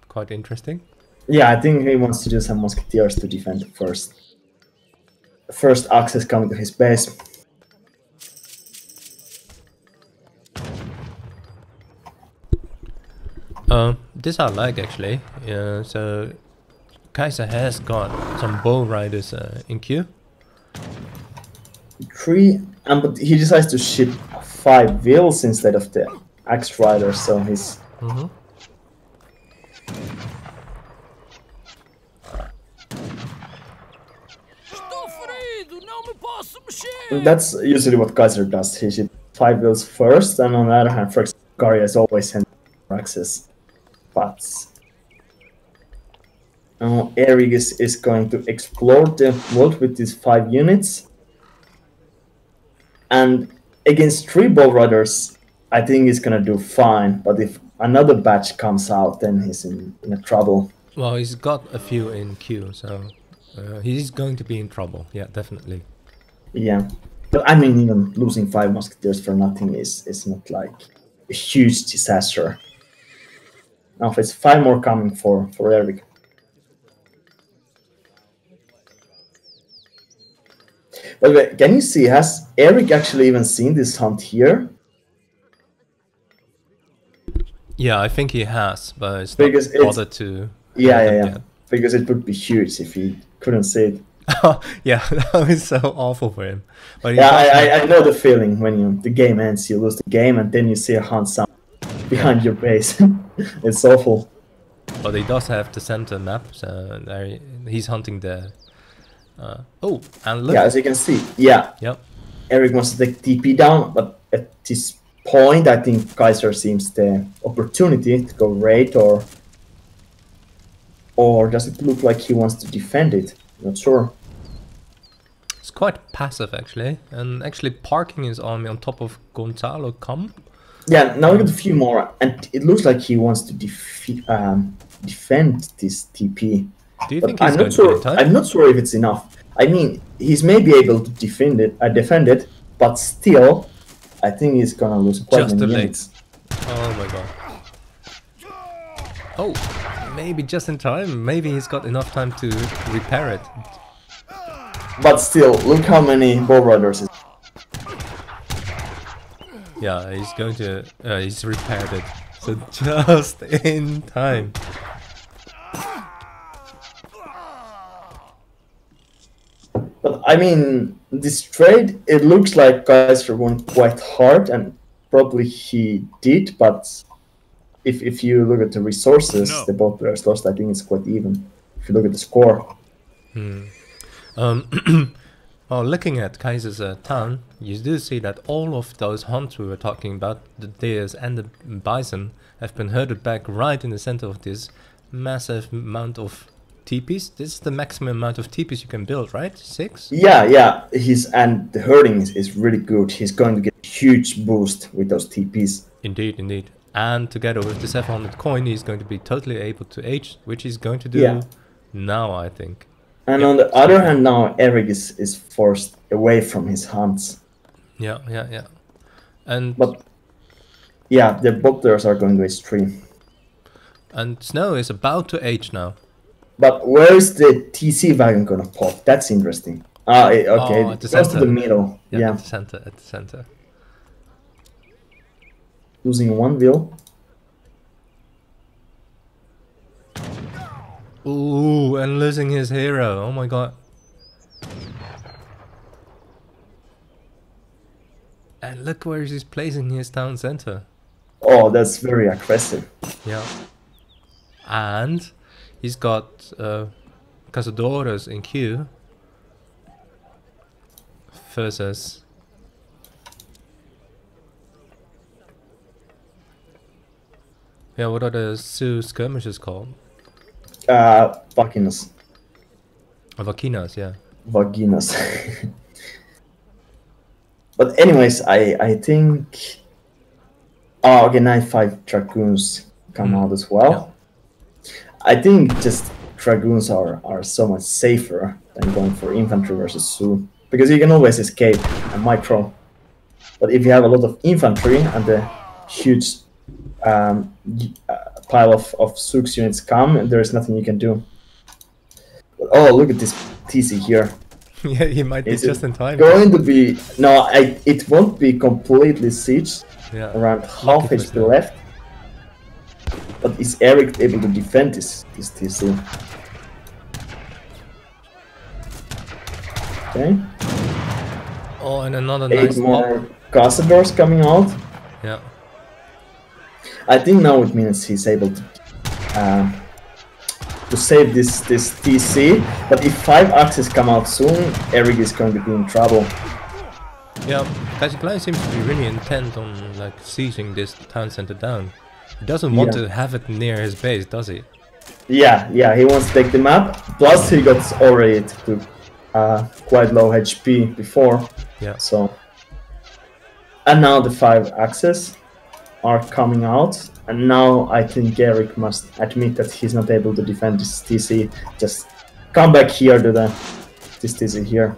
Quite interesting. Yeah, I think he wants to do some musketeers to defend first. First access coming to his base. This I like actually. So Kaiser has got some bow riders in queue. 3, but he decides to ship 5 wheels instead of the axe riders, so he's... That's usually what Kaiser does. He ships 5 wheels first, and on the other hand, first Garia is always sending access paths. Now Eric is going to explore the world with these 5 units. And against 3 bow riders, I think he's gonna do fine. But if another batch comes out, then he's in a trouble. Well, he's got a few in queue, so he's going to be in trouble. Yeah, definitely. Yeah, but I mean, even losing 5 musketeers for nothing is not like a huge disaster. Now, if it's 5 more coming for Eric. By the way, can you see, has Eric actually even seen this hunt here? Yeah, I think he has, but it's because not bothered to... Yeah. Because it would be huge if he couldn't see it. Yeah, that was so awful for him. But yeah, I know the feeling when the game ends, you lose the game, and then you see a hunt sound behind your base. It's awful. But he does have the center map, so there he's hunting there. Oh, and look. Yeah, as you can see, yeah. Yep. Eric wants to take TP down, but at this point, I think Kaiser seems the opportunity to go raid, or does it look like he wants to defend it? Not sure. It's quite passive actually, and actually parking his army on top of Gonzalo Camp. Yeah, now we got a few more, and it looks like he wants to defend this TP. Do you think he's going to win time? I'm not sure if it's enough. I mean, he's maybe able to defend it, but still, I think he's gonna lose quite many units. Oh my god. Oh, maybe just in time. Maybe he's got enough time to repair it. But still, look how many bow riders. Yeah, he's going to. He's repaired it. So just in time. But I mean, this trade, it looks like Kaiser won quite hard, and probably he did, but if you look at the resources, the both players lost. I think it's quite even, if you look at the score. Well, looking at Kaiser's town, you do see that all of those hunts we were talking about, the deers and the bison, have been herded back right in the center of this massive amount of TPs. This is the maximum amount of TPs you can build, right? 6? Yeah. And the herding is really good. He's going to get a huge boost with those TPs. Indeed. And together with the 700 coin, he's going to be totally able to age, which he's going to do now, I think. And on the other hand, now Eric is forced away from his hunts. Yeah. And the bottlers are going to H3. And Snow is about to age now. But where is the TC wagon gonna pop? That's interesting. Okay, at the goes to center. the middle. Yeah. At the center. Losing one wheel. Ooh, and losing his hero. Oh my god. And look where he's placing his town center. Oh, that's very aggressive. Yeah. And he's got Cazadores in queue versus what are the Sioux skirmishes called? Vaginas. Vaquinas, yeah. Vaginas. But anyways, I think... Oh, okay, 9-5 Dragoons come out as well. Yeah. I think just Dragoons are so much safer than going for infantry versus Sioux. Because you can always escape a micro. But if you have a lot of infantry and a huge pile of Sioux units come, there is nothing you can do. But, oh, look at this TC here. Yeah, he might be just in time. Going to be... No, it won't be completely sieged. Yeah. Around half HP left. But is Eric able to defend this TC? Okay. Oh, and another 8 nice more Cazadores coming out. Yeah. I think now it means he's able to save this TC. But if 5 axes come out soon, Eric is going to be in trouble. Yeah, Kaiserklein seems to be really intent on like sieging this town center down. He doesn't want to have it near his base, does he? Yeah, he wants to take the map. Plus he got already to quite low HP before. Yeah. So, and now the 5 axes are coming out, and now I think Eric must admit that he's not able to defend this TC. Just come back here to this TC here.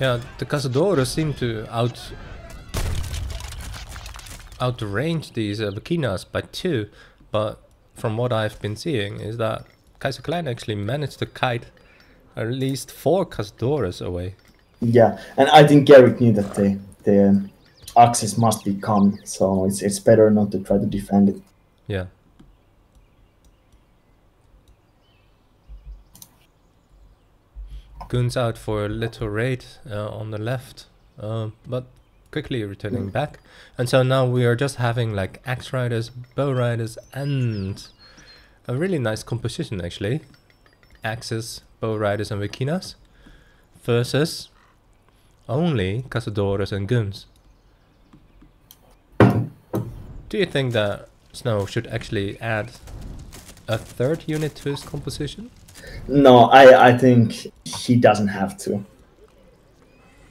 Yeah, the Cazadores seem to outrange these Vaquinas by 2, but from what I've been seeing is that Kaiserklein actually managed to kite at least 4 Cazadores away. Yeah, and I think Eric knew that the axis must be coming, so it's better not to try to defend it. Yeah. Goons out for a little raid on the left, but quickly returning back. And so now we are just having like axe riders, bow riders, and a really nice composition actually. Axes, bow riders, and Vaquinas versus only Cazadores and goons. Do you think that Snow should actually add a 3rd unit to his composition? No, I think he doesn't have to.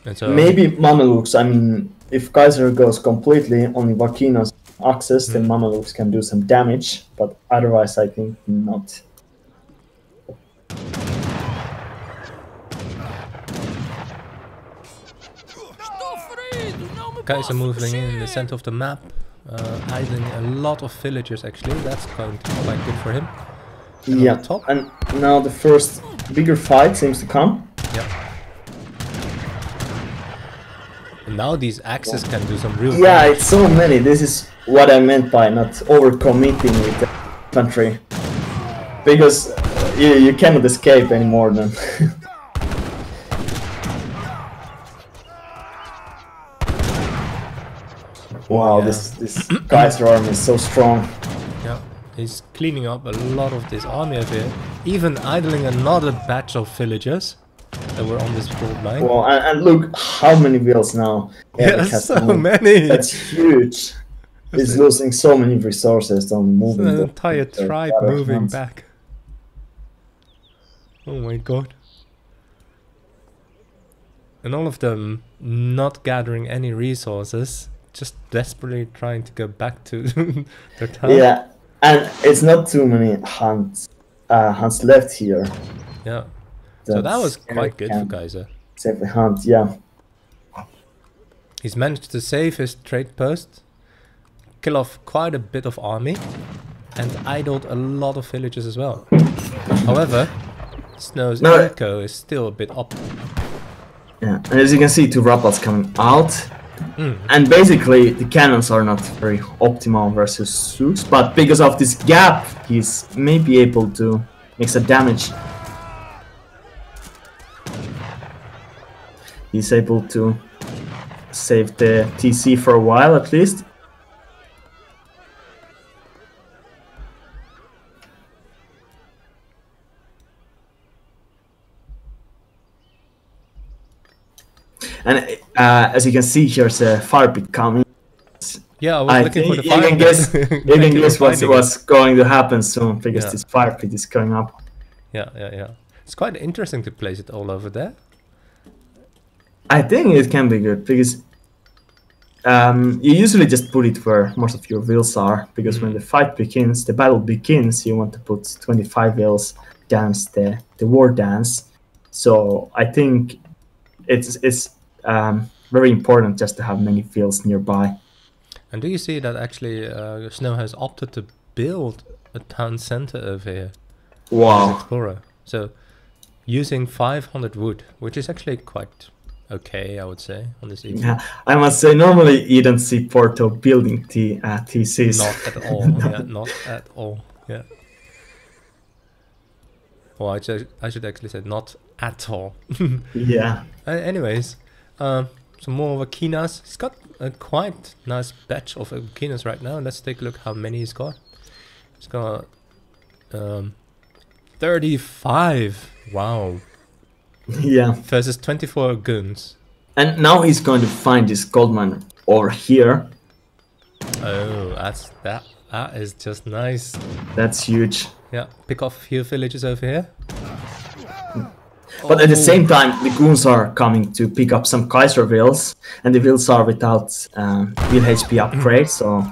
And so maybe Mamelukes. I mean, if Kaiser goes completely on Vaquinas axis, then Mamelukes can do some damage, but otherwise I think not. Kaiser moving in the center of the map, hiding a lot of villagers actually. That's quite good for him. And yeah, on top. And now the first bigger fight seems to come. Yeah. And now these axes can do some real Yeah, damage. it's so many. This is what I meant by not overcommitting with the infantry. Because you cannot escape anymore then. Wow, yeah. this Kaiser army is so strong. Yeah, he's cleaning up a lot of this army over here. Even idling another batch of villagers that were on this gold line. Well, and look how many wheels now. Yeah, so many. That's huge. He's losing so many resources on moving. An entire tribe moving back. Oh my god. And all of them not gathering any resources, just desperately trying to go back to their town. Yeah, and it's not too many hunts left here. Yeah. So that was quite good for Kaiser. Save the hunt, yeah. He's managed to save his trade post, kill off quite a bit of army, and idled a lot of villages as well. However, Snow's echo is still a bit up. Yeah, and as you can see, 2 rappels coming out. And basically, the cannons are not very optimal versus Sioux, but because of this gap, he's maybe able to make some damage. He's able to save the TC for a while at least. And as you can see, here's a fire pit coming. Yeah, I was looking for the fire pit. You can guess what's going to happen soon, because this fire pit is going up. Yeah. It's quite interesting to place it all over there. I think it can be good, because you usually just put it where most of your wheels are, because when the fight begins, the battle begins, you want to put 25 wheels dance the war dance. So I think it's very important just to have many fields nearby. And do you see that actually Snow has opted to build a town center over here? Wow. Explorer. So using 500 wood, which is actually quite okay, I would say, on this evening. Yeah, I must say, normally you don't see Porto building TCs. Not at all. Yeah, not at all. Yeah. Well, I should actually say not at all. Yeah. Anyways, some more Wakinas. He's got a quite nice batch of Wakinas right now. Let's take a look how many he's got. He's got 35. Wow. Yeah. Versus 24 goons. And now he's going to find this gold mine over here. Oh, that is just nice. That's huge. Yeah, pick off a few villages over here. But at the same time, the goons are coming to pick up some Kaiser wheels, and the wheels are without wheel HP upgrade, so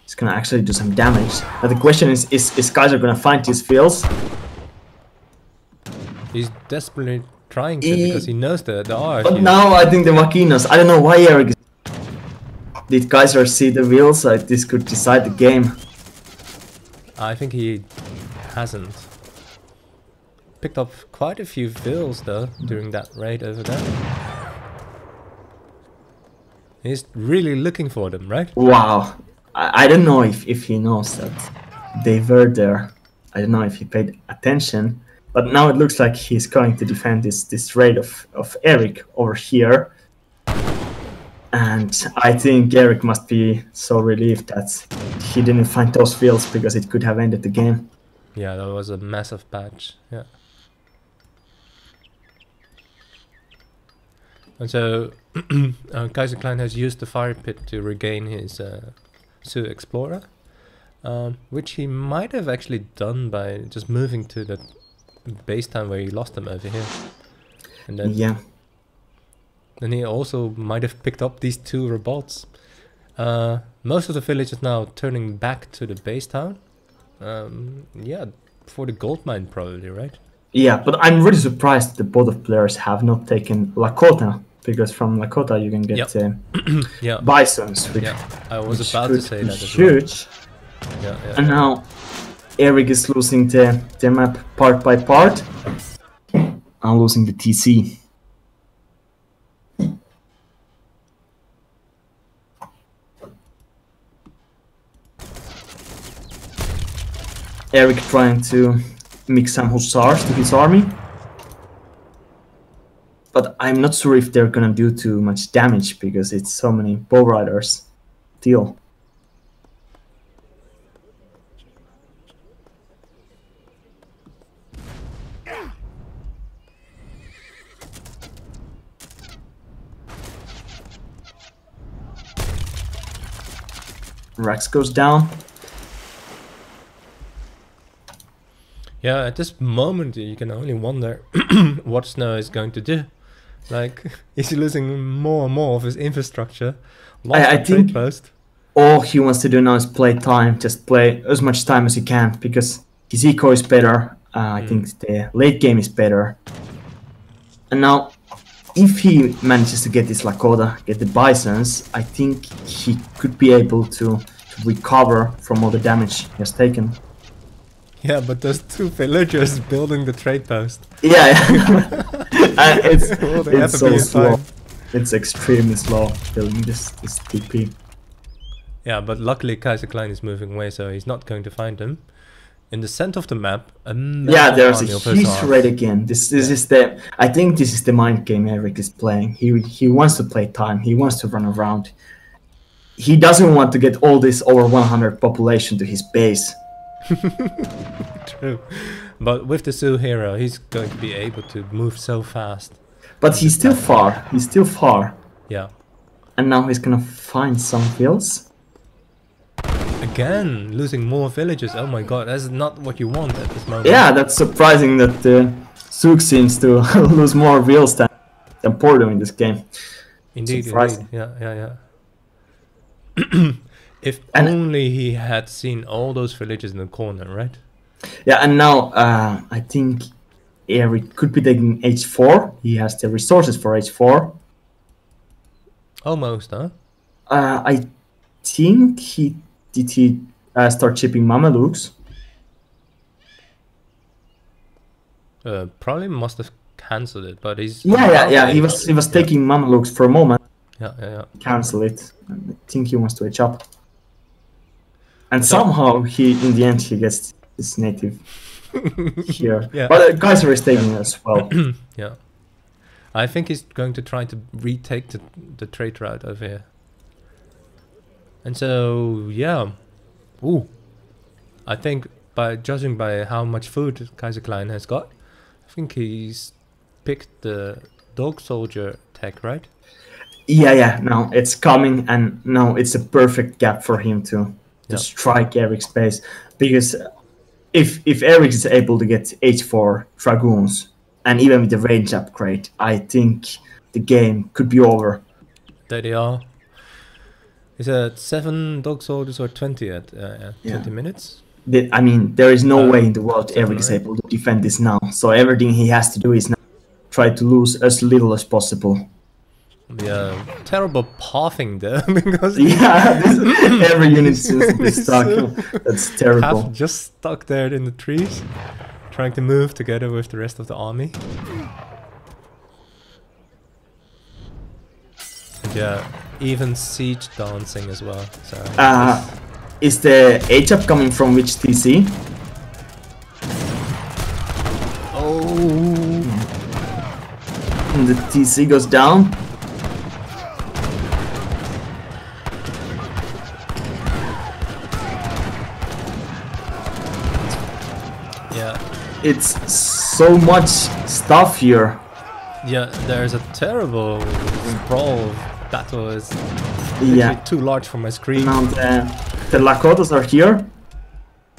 it's gonna actually do some damage. But the question is Kaiser gonna find these wheels? He's desperately trying to, because he knows there are. But now I think the Wakinas, I don't know why Eric. Did Kaiser see the wheels? Like this could decide the game. I think he hasn't. Picked up quite a few vills though during that raid over there. He's really looking for them, right? Wow. I don't know if he knows that they were there. I don't know if he paid attention. But now it looks like he's going to defend this raid of Eric over here. And I think Eric must be so relieved that he didn't find those fields, because it could have ended the game. Yeah, that was a massive patch. Yeah. And so Kaiserklein has used the fire pit to regain his Sioux Explorer, which he might have actually done by just moving to the base town where he lost them over here. And then, yeah. Then he also might have picked up these 2 revolts. Most of the village is now turning back to the base town. Yeah, for the gold mine probably, right? Yeah, but I'm really surprised that both of players have not taken Lakota, because from Lakota you can get bisons. Which, I was about to say that as huge. Well. Yeah. And now Eric is losing the map part by part. I'm losing the TC. Eric trying to mix some hussars to his army. But I'm not sure if they're gonna do too much damage, because it's so many bow riders still. Rex goes down. Yeah, at this moment you can only wonder what Snow is going to do. Like, is he losing more and more of his infrastructure? I think all he wants to do now is play time, just play as much time as he can, because his eco is better. I think the late game is better. And now, if he manages to get this Lakota, get the Bisons, I think he could be able to recover from all the damage he has taken. Yeah, but those 2 villagers building the trade post. Yeah, it's so slow. Time. It's extremely slow building this TP. Yeah, but luckily Kaiserklein is moving away, so he's not going to find him. In the center of the map, there's a huge raid again. This is the. I think this is the mind game Eric is playing. He wants to play time. He wants to run around. He doesn't want to get all this over 100 population to his base. True, but with the Sioux hero, he's going to be able to move so fast. But he's still far. He's still far. Yeah. And now he's gonna find some fields. Again, losing more villages. Oh my god, that's not what you want at this moment. Yeah, that's surprising that Sioux seems to lose more vills than Porto in this game. Indeed, surprising. Yeah. If only he had seen all those villages in the corner, right? Yeah, and now I think Eric could be taking H4. He has the resources for H4. Almost, huh? I think he start shipping Mamelukes. Probably must have cancelled it, but he's... Yeah. He was taking Mamelukes for a moment. Yeah. Cancel it. I think he wants to H up. And somehow in the end he gets this native here. Yeah. But Kaiser is taking it as well. Yeah. I think he's going to try to retake the trade route over here. And so, yeah. Ooh. I think judging by how much food Kaiserklein has got, I think he's picked the dog soldier tech, right? Yeah. Now it's coming, and now it's a perfect gap for him to strike Eric's base. Because if Eric is able to get H4 Dragoons, and even with the range upgrade, I think the game could be over. There they are. Is it 7 dog soldiers or 20 at 20 minutes? I mean, there is no way in the world Eric is able to defend this now. So everything he has to do is now try to lose as little as possible. Yeah, terrible pathing there because every unit seems to be stuck. That's terrible. Half just stuck there in the trees, trying to move together with the rest of the army. And yeah, even siege dancing as well. So is the H-up coming from which TC? Oh, and the TC goes down. It's so much stuff here. Yeah, there's a terrible sprawl battle. Is too large for my screen. Now the Lakotas are here.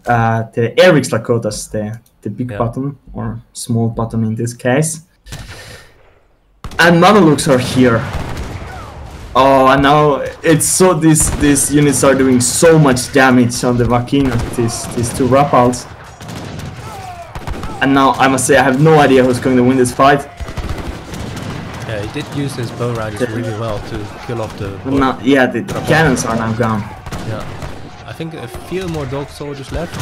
The Eric's Lakotas, the big button or small button in this case. And Mamelukes are here. Oh, and now it's so these units are doing so much damage on the Vakina. These two Rapals. And now I must say I have no idea who's going to win this fight. Yeah, he did use his bow riders really well to kill off the... the cannons are now gone. Yeah, I think a few more dog soldiers left.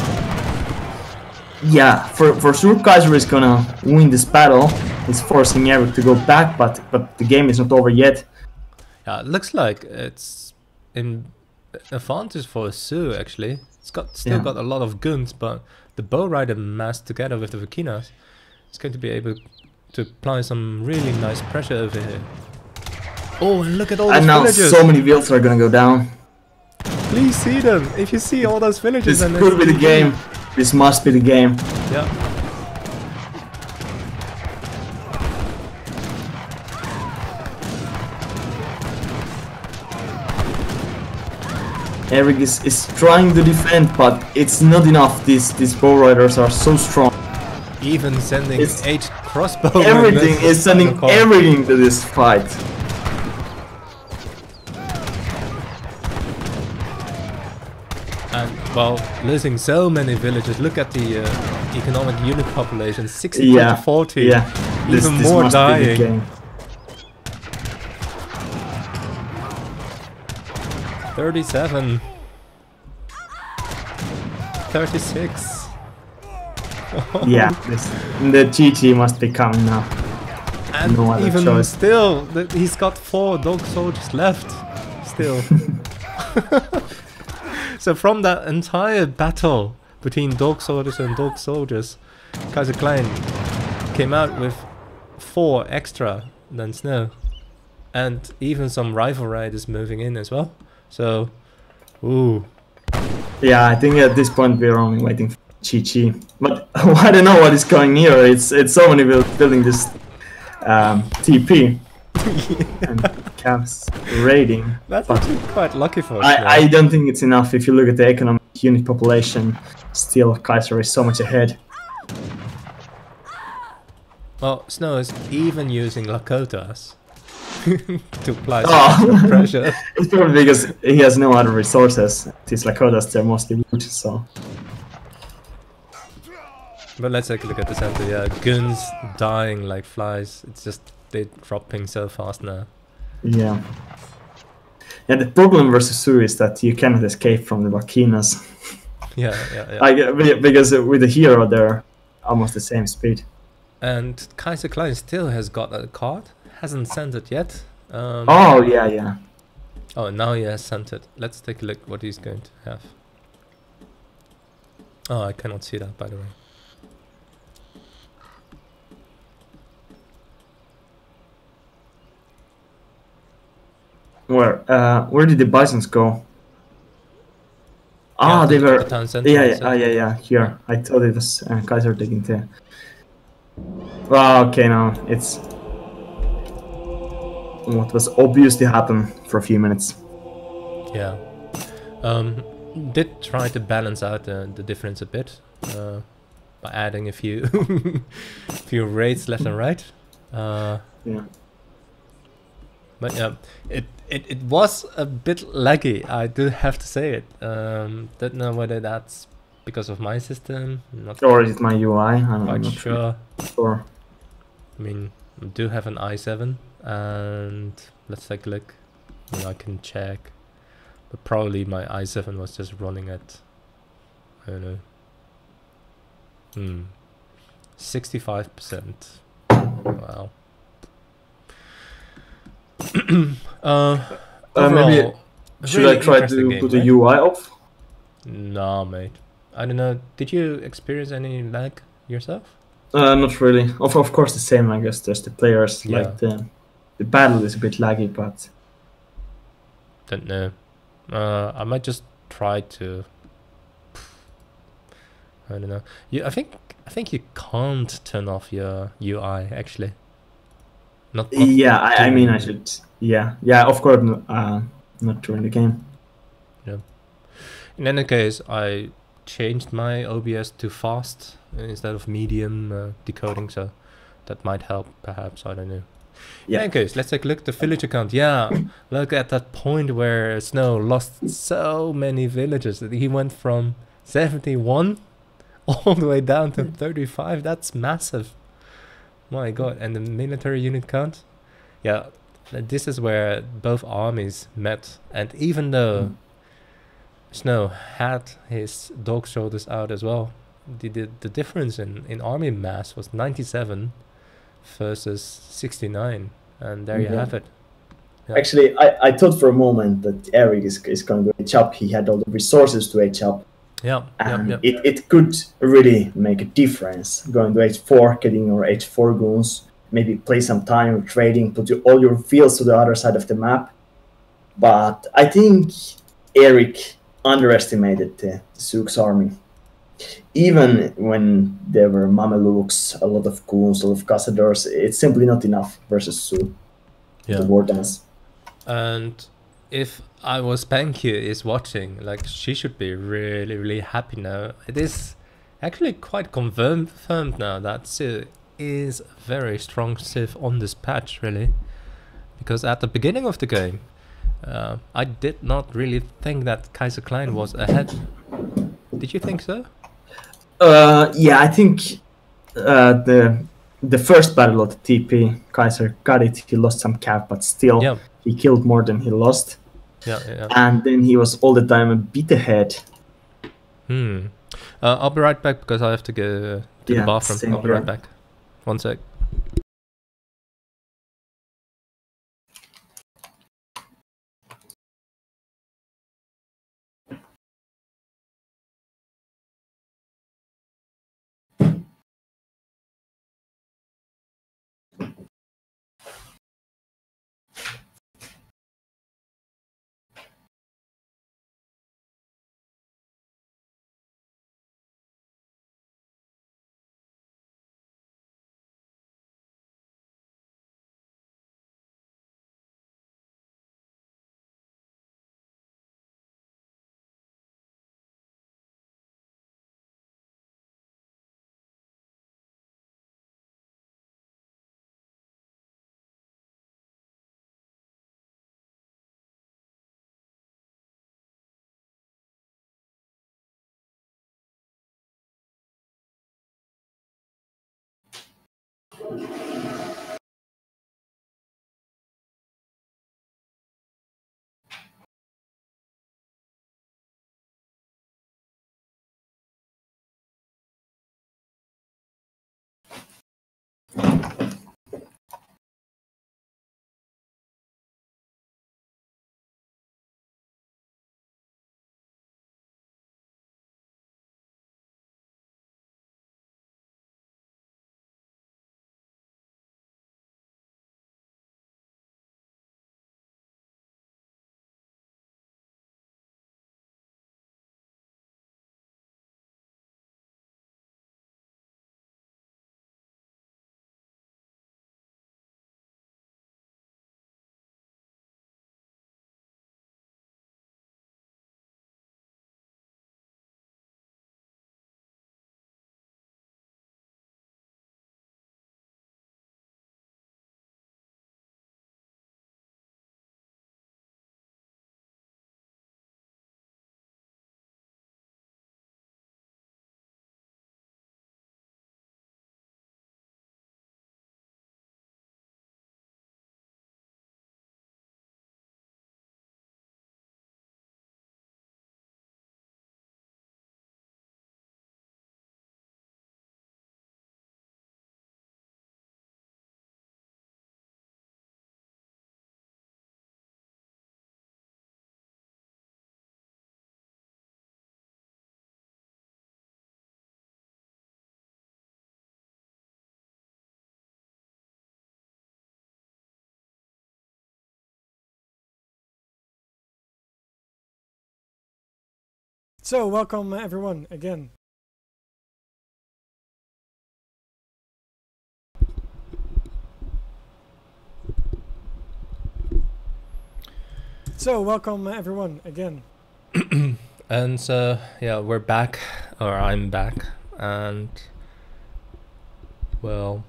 Yeah, for sure Kaiser is gonna win this battle. He's forcing Eric to go back, but the game is not over yet. Yeah, it looks like it's in advantage for Sioux actually. It's still got a lot of guns, but the bow rider massed together with the Vakinas is going to be able to apply some really nice pressure over here. Oh, and look at all those villagers! And now so many vills are gonna go down. Please see them! If you see all those villagers... This could be the game. This must be the game. Yeah. Eric is trying to defend, but it's not enough. These bow riders are so strong. Even sending It's 8 crossbowmen. everything is sending everything to this fight. And, well, losing so many villages. Look at the economic unit population, 60 to 40. Yeah, Even this more must be the dying. game. 37. 36. Yeah, the GG must be coming now. And No other even choice. still, he's got 4 dog soldiers left. Still. So from that entire battle between dog soldiers and dog soldiers, Kaiserklein came out with 4 extra than Snow. And even some rival riders moving in as well. So, ooh. Yeah, I think at this point we're only waiting for GG. But I don't know what is going here. It's so many building this TP and camps raiding. That's actually quite lucky for us. I don't think it's enough. If you look at the economic unit population, still Kaiser is so much ahead. Well, Snow is even using Lakotas to apply some pressure. It's probably because he has no other resources. These Lakotas, they're mostly wood, so... But let's take a look at the center. Yeah, guns dying like flies. It's just they're dropping so fast now. Yeah. Yeah, the problem versus Sioux is that you cannot escape from the volcanoes. Yeah. Because with the hero, they're almost the same speed. And Kaiserklein still has got a card. Hasn't sent it yet. Oh, yeah. Oh, now he has sent it. Let's take a look what he's going to have. Oh, I cannot see that, by the way. Where did the bisons go? Ah, they were. The town center. Yeah. Here, I thought it was Kaiser taking the. Well, okay, now it's what was obviously happened for a few minutes. Yeah. Did try to balance out the difference a bit by adding a few few raids left and right. Yeah. But yeah, it was a bit laggy, I do have to say it. Don't know whether that's because of my system, not Or is it my UI? I'm quite not sure. sure. I mean, I do have an i7, and let's take a look. I mean, I can check, but probably my i7 was just running at, I don't know, 65%. Wow. Maybe should really I try interesting to game, put the right? UI off? No, mate. I don't know. Did you experience any lag yourself? Not really. Of course, the same. I guess there's the players. Yeah. Like the battle is a bit laggy, but Don't know. I might just try to. I don't know. I think you can't turn off your UI actually. Not yeah. I mean, I during- should. Yeah. Of course, not during the game. Yeah. In any case, I changed my OBS to fast instead of medium decoding, so that might help, perhaps. I don't know. Yeah. In any case, let's take a look at the village account. Yeah, look at that point where Snow lost so many villages that he went from 71 all the way down to 35. That's massive. My god. And the military unit count? Yeah, this is where both armies met. And even though Snow had his dog shoulders out as well, the difference in army mass was 97 versus 69, and there you have it. Yeah. Actually, I thought for a moment that Eric is going to H up. He had all the resources to H up. Yeah, And it could really make a difference going to H4, getting your H4 goons, maybe play some time trading, put all your fields to the other side of the map. But I think Eric underestimated the Sioux army. Even when there were Mamelukes, a lot of goons, a lot of cazadors, it's simply not enough versus Sioux. The war dance. And if I was Panky is watching, like, she should be really happy now. It is Actually quite confirmed now that Sioux is a very strong civ on this patch, really. Because at the beginning of the game, I did not really think that Kaiserklein was ahead. Did you think so? Yeah, I think the first battle of the TP, Kaiser got it. He lost some cap, but still, Yeah. he killed more than he lost. Yeah. And then he was all the time a bit ahead. I'll be right back because I have to go to the bathroom. same I'll be here. right back. One sec. So, welcome everyone again. So, welcome everyone again. And so, yeah, we're back, or I'm back, and well,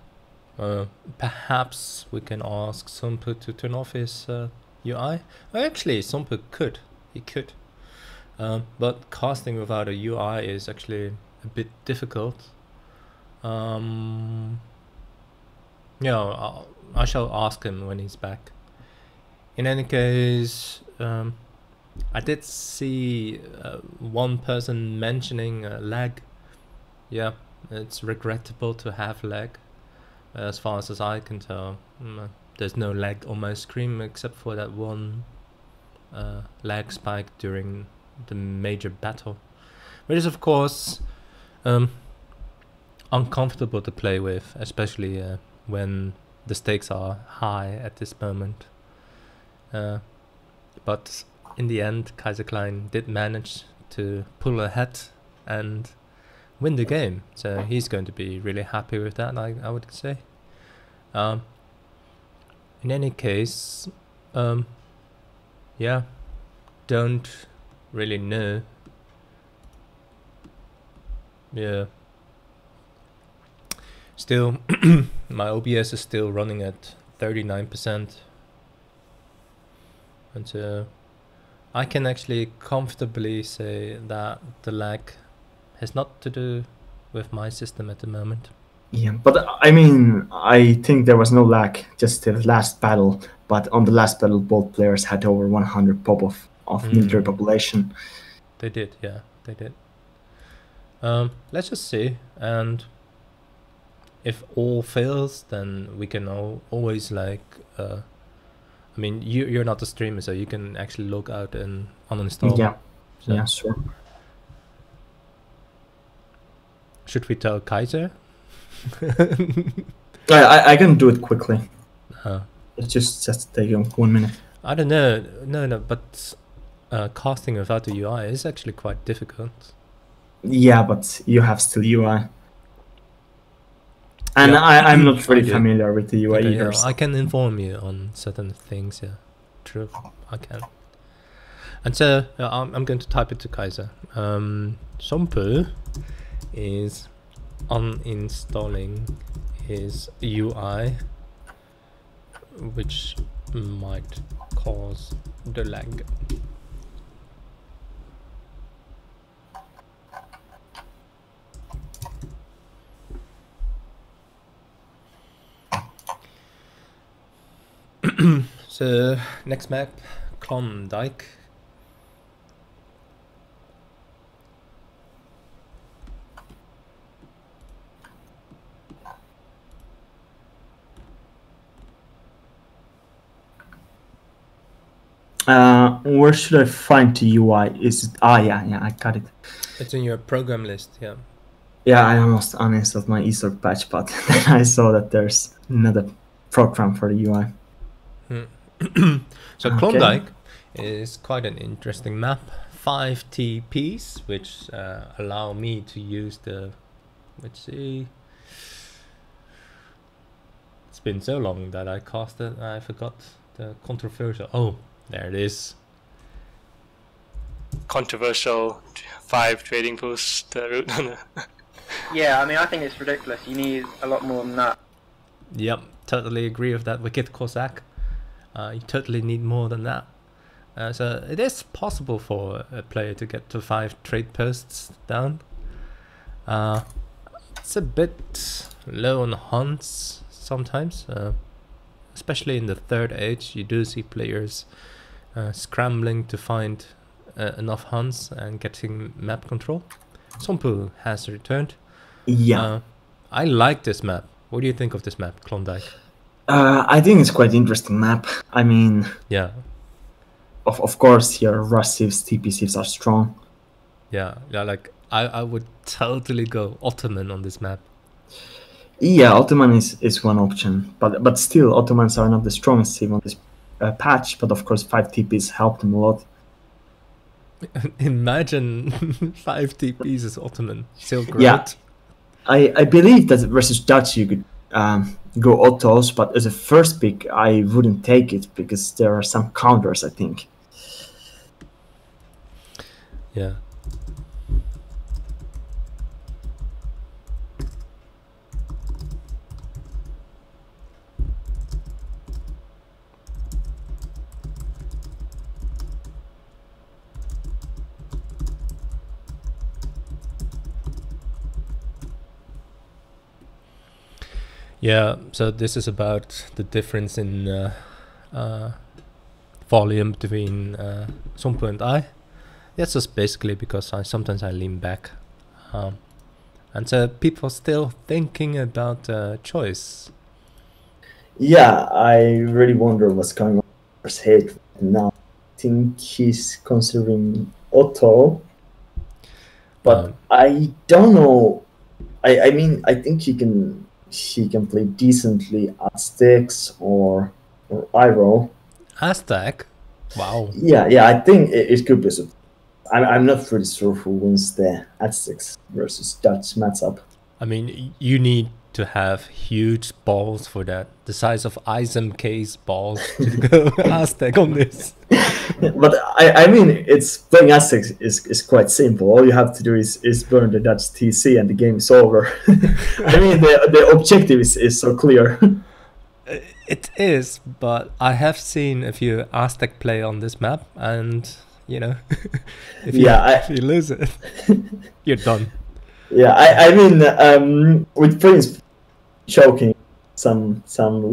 perhaps we can ask Somppu to turn off his UI. Well, actually, Somppu could. He could. But casting without a UI is actually a bit difficult. Yeah, I shall ask him when he's back. In any case, I did see one person mentioning lag. Yeah, it's regrettable to have lag. As far as I can tell, there's no lag on my screen except for that one lag spike during the major battle, which is of course uncomfortable to play with, especially when the stakes are high at this moment. But in the end, Kaiserklein did manage to pull ahead and win the game, so he's going to be really happy with that, I would say. In any case, yeah, don't really know. Yeah, Still, my OBS is still running at 39%. And I can actually comfortably say that the lag has not to do with my system at the moment. Yeah, but I mean, I think there was no lag just the last battle. But on the last battle, both players had over 100 pop of military population. They did, yeah, they did. Let's just see, and if all fails, then we can always like. I mean, you're not a streamer, so you can actually log out and uninstall. Yeah, so. Yeah, sure. Should we tell Kaiser? I can do it quickly. Uh, It's just take 1 minute. I don't know, no, but casting without the UI is actually quite difficult. Yeah, but you have still UI. And Yeah, I'm not really I do. familiar with the UI Okay, either. yeah, So. I can inform you on certain things, yeah. True, I can. And so I'm going to type it to Kaiser. Somppu is uninstalling his UI, which might cause the lag. So next map, Klondike. Where should I find the UI? Is it? Yeah, I got it. It's in your program list, yeah. Yeah, I almost uninstalled my ESOC patch, but then I saw that there's another program for the UI. So Okay. Klondike is quite an interesting map. 5 TPs, which allow me to use the. Let's see. It's been so long that I cast it. I forgot the controversial. Oh, there it is. Controversial 5 trading post route. Yeah, I mean, I think it's ridiculous. You need a lot more than that. Yep, totally agree with that. Wicked Cossack. You totally need more than that. So it is possible for a player to get to 5 trade posts down. It's a bit low on hunts sometimes, especially in the third age. You do see players scrambling to find enough hunts and getting map control. Somppu has returned. Yeah. I like this map. What do you think of this map, Klondike? I think it's quite interesting map. I mean, Yeah, of course, here Rush Civs, TP Civs are strong. yeah, like I would totally go Ottoman on this map. Yeah, Ottoman is one option, but still, Ottomans are not the strongest civ on this patch. But of course, 5 TPs help them a lot. Imagine 5 TPs as Ottoman. Silk Road. Yeah. I believe that versus Dutch you could go Ottos, but as a first pick I wouldn't take it because there are some counters, I think. Yeah. Yeah, so this is about the difference in volume between Somppu and I. That's just basically because sometimes I lean back. And so people are still thinking about choice. Yeah, I really wonder what's going on in his head now. I think he's considering Otto, but I don't know. I mean, I think he can play decently Aztecs or Iroh. Aztec? Wow. Yeah, I think it could be. I'm not pretty sure who wins the Aztecs versus Dutch matchup. I mean, you need to have huge balls for that, the size of ISM case balls to go Aztec on this. But I mean, it's playing Aztecs is quite simple. All you have to do is burn the Dutch TC and the game is over. I mean, the objective is so clear. It is, but I have seen a few Aztec play on this map, and you know, if you lose it, you're done. Yeah, I mean, with Prince choking, some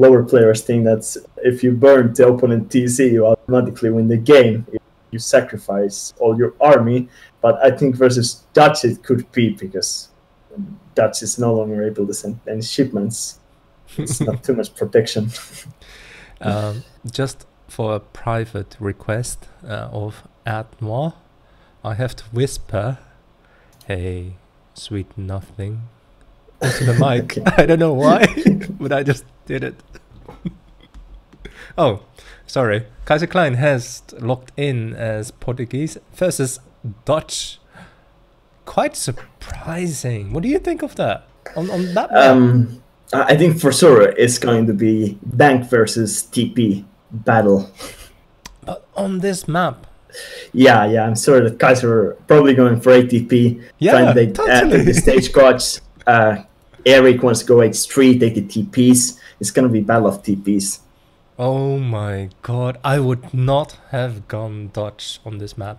lower players think that if you burn the opponent TC, you automatically win the game. If you sacrifice all your army, but I think versus Dutch it could be, because Dutch is no longer able to send any shipments. It's not too much protection. Just for a private request of Wadmalaw, I have to whisper, "Hey, sweet nothing," into the mic. I don't know why, but I just did it. Oh, sorry. Kaiserklein has locked in as Portuguese versus Dutch. Quite surprising. What do you think of that? On that map? I think for sure it's going to be Bank versus TP battle. But on this map? Yeah, I'm sure that Kaiser probably going for ATP. Yeah, take the stagecoach. Eric wants to go H3, take the TPs. It's going to be battle of TPs. Oh my god, I would not have gone Dutch on this map.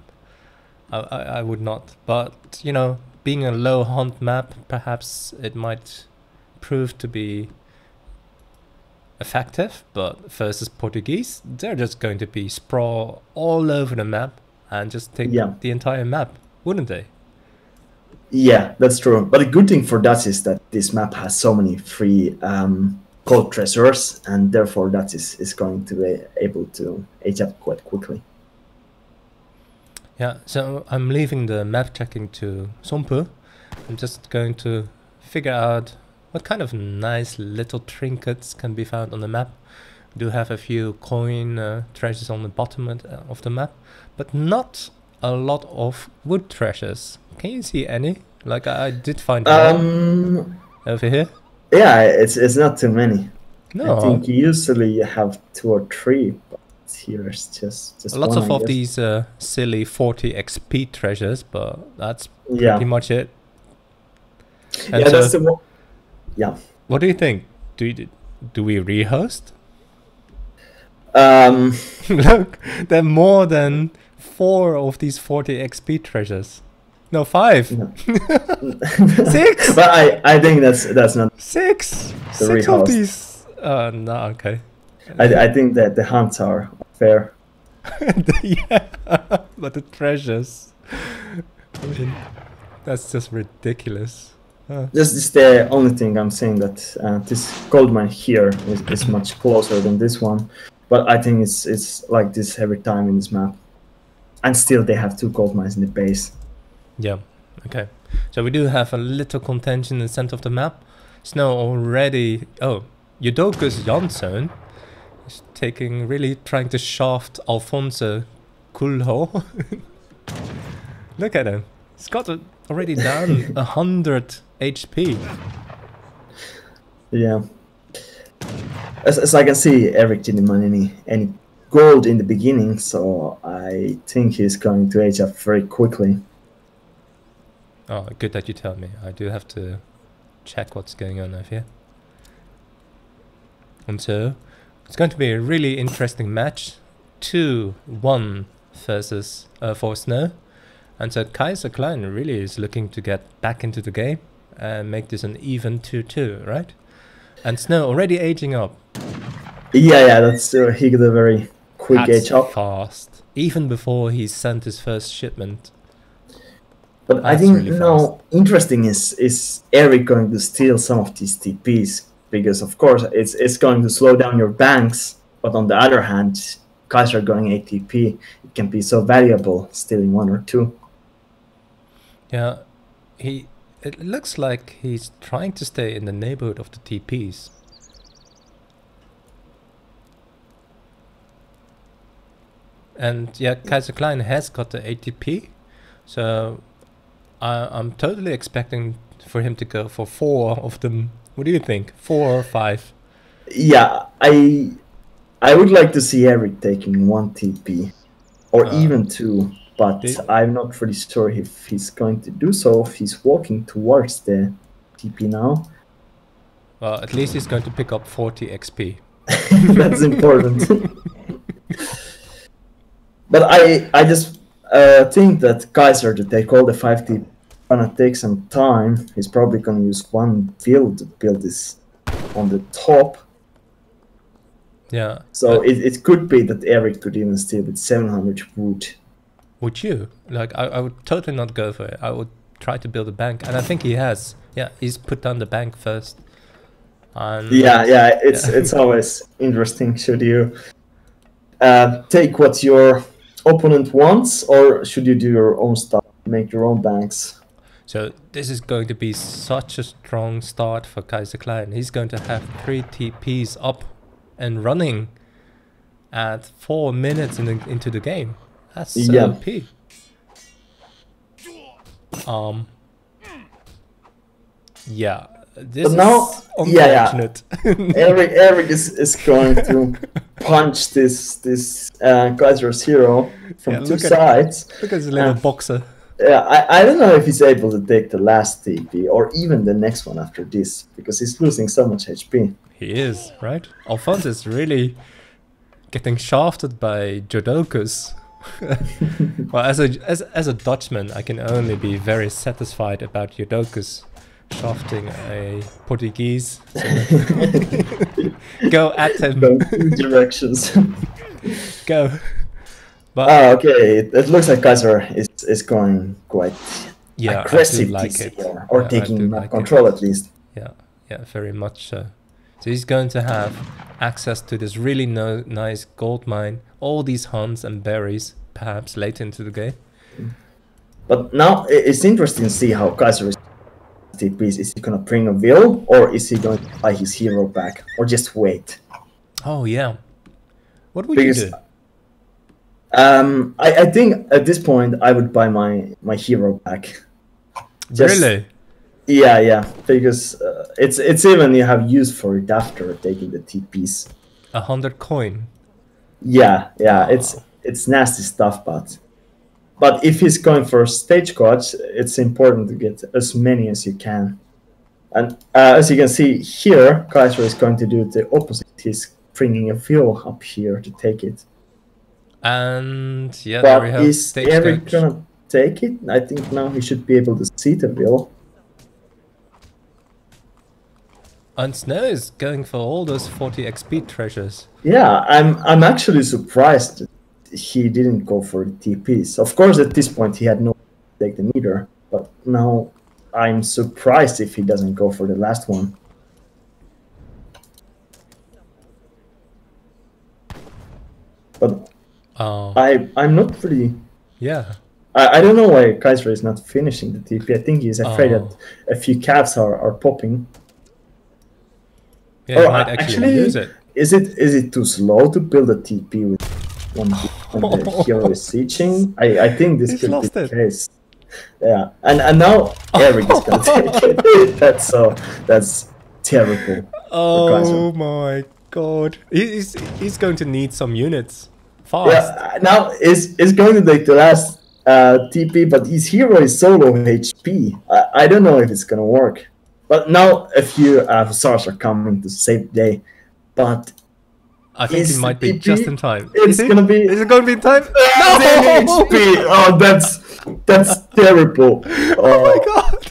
I would not. But, you know, being a low hunt map, perhaps it might prove to be effective, but versus Portuguese, they're just going to be sprawl all over the map and just take the entire map, wouldn't they? Yeah, that's true. But the good thing for Dutch is that this map has so many free gold treasures, and therefore Dutch is going to be able to age up quite quickly. Yeah, so I'm leaving the map checking to Somppu. I'm just going to figure out what kind of nice little trinkets can be found on the map. We do have a few coin treasures on the bottom of the map, but not a lot of wood treasures. Can you see any? Like I did find one over here. Yeah, it's not too many. No, I think usually you have 2 or 3, but here it's just lots one, of these silly 40 XP treasures, but that's pretty much it. And yeah, that's the one. Yeah. What do you think? Do we rehost? Look, there are more than 4 of these 40 XP treasures. No, 5. No. 6. But I think that's not 6. the 6 of rehost. these. No, okay. I think that the hunts are fair. Yeah, but the treasures. I mean, that's just ridiculous. This is the only thing I'm saying, that this gold mine here is much closer than this one, but I think it's like this every time in this map, and still they have 2 gold mines in the base. Yeah, okay. So we do have a little contention in the center of the map. Snow already. Oh, Yudoku's Jansson is trying to shaft Alfonso Kulho. Look at him. He's got already down 100 HP. Yeah. As I can see, Eric didn't mine any gold in the beginning, so I think he's going to age up very quickly. Oh, good that you tell me. I do have to check what's going on over here. And so, it's going to be a really interesting match. 2-1 versus for Snow. And so Kaiserklein really is looking to get back into the game and make this an even 2-2, right? And Snow already aging up. Yeah, that's he got a very quick age up. Fast, even before he sent his first shipment. But I think interesting is Eric going to steal some of these TPs, because of course it's going to slow down your banks. But on the other hand, Kaiser going ATP, it can be so valuable stealing 1 or 2. Yeah, it looks like he's trying to stay in the neighborhood of the TPs. And yeah, Kaiserklein has got the ATP, so I'm totally expecting for him to go for 4 of them What do you think? 4 or 5? Yeah, I would like to see Eric taking 1 TP, or even 2, but I'm not really sure if he's going to do so. If he's walking towards the TP now. Well, at least he's going to pick up 40 XP. That's important. But I just think that Kaiser, to take all the 5 TP, gonna take some time. He's probably gonna use 1 build to build this on the top. Yeah. So it could be that Eric could even steal with 700 wood. Would you? Like, I would totally not go for it. I would try to build a bank, and I think he has. Yeah, he's put down the bank first. Yeah, it's always interesting. Should you take what your opponent wants, or should you do your own stuff, make your own banks? So this is going to be such a strong start for Kaiserklein. He's going to have 3 TPs up and running at 4 minutes into the game. That's so OP. Yeah. This but now, is unfortunate. Eric is going to punch this Kaiser's hero from 2 sides. Look at his little boxer. Yeah, I don't know if he's able to take the last TP or even the next one after this, because he's losing so much HP. He is, right? Alphonse is really getting shafted by Jodokus. Well, as a Dutchman, I can only be very satisfied about Jodokus shafting a Portuguese. Go at him. Go 2 directions. Go. But okay. It looks like Kaiser is going quite aggressive here, or taking map control at least. Yeah, very much so. So he's going to have access to this really nice gold mine, all these hunts and berries, perhaps later into the game. But now it's interesting to see how Kaiser is TPs. Is he going to bring a will, or is he going to buy his hero back, or just wait? Oh yeah. What would you do? I think at this point I would buy my hero back. Really? Yeah, because it's even you have use for it after taking the TPs. 100 coin. Yeah, it's nasty stuff, but if he's going for stagecoach, it's important to get as many as you can. And as you can see here, Kaiser is going to do the opposite. He's bringing a fill up here to take it. And yeah, but there we have is Eric gonna take it? I think now he should be able to see the will. And Snow is going for all those 40 XP treasures. Yeah, I'm actually surprised he didn't go for the TPs. Of course, at this point he had no take the meter, but now I'm surprised if he doesn't go for the last one. But I'm not really. Yeah. I don't know why Kaiser is not finishing the TP. I think he's afraid that a few calves are popping. Yeah, he might actually use it. Is it too slow to build a TP with when the hero is sieging? I think this could be the case. Yeah, and now Eric is gonna take it. That's terrible. Oh my god, he's going to need some units fast. Yeah, now is going to take the last TP, but his hero is so low HP. I don't know if it's gonna work. But now a few Hussars are coming to save the day. But I think he might be just in time. Is it going to be in time? No! 10 HP! Oh, that's terrible. Oh my god!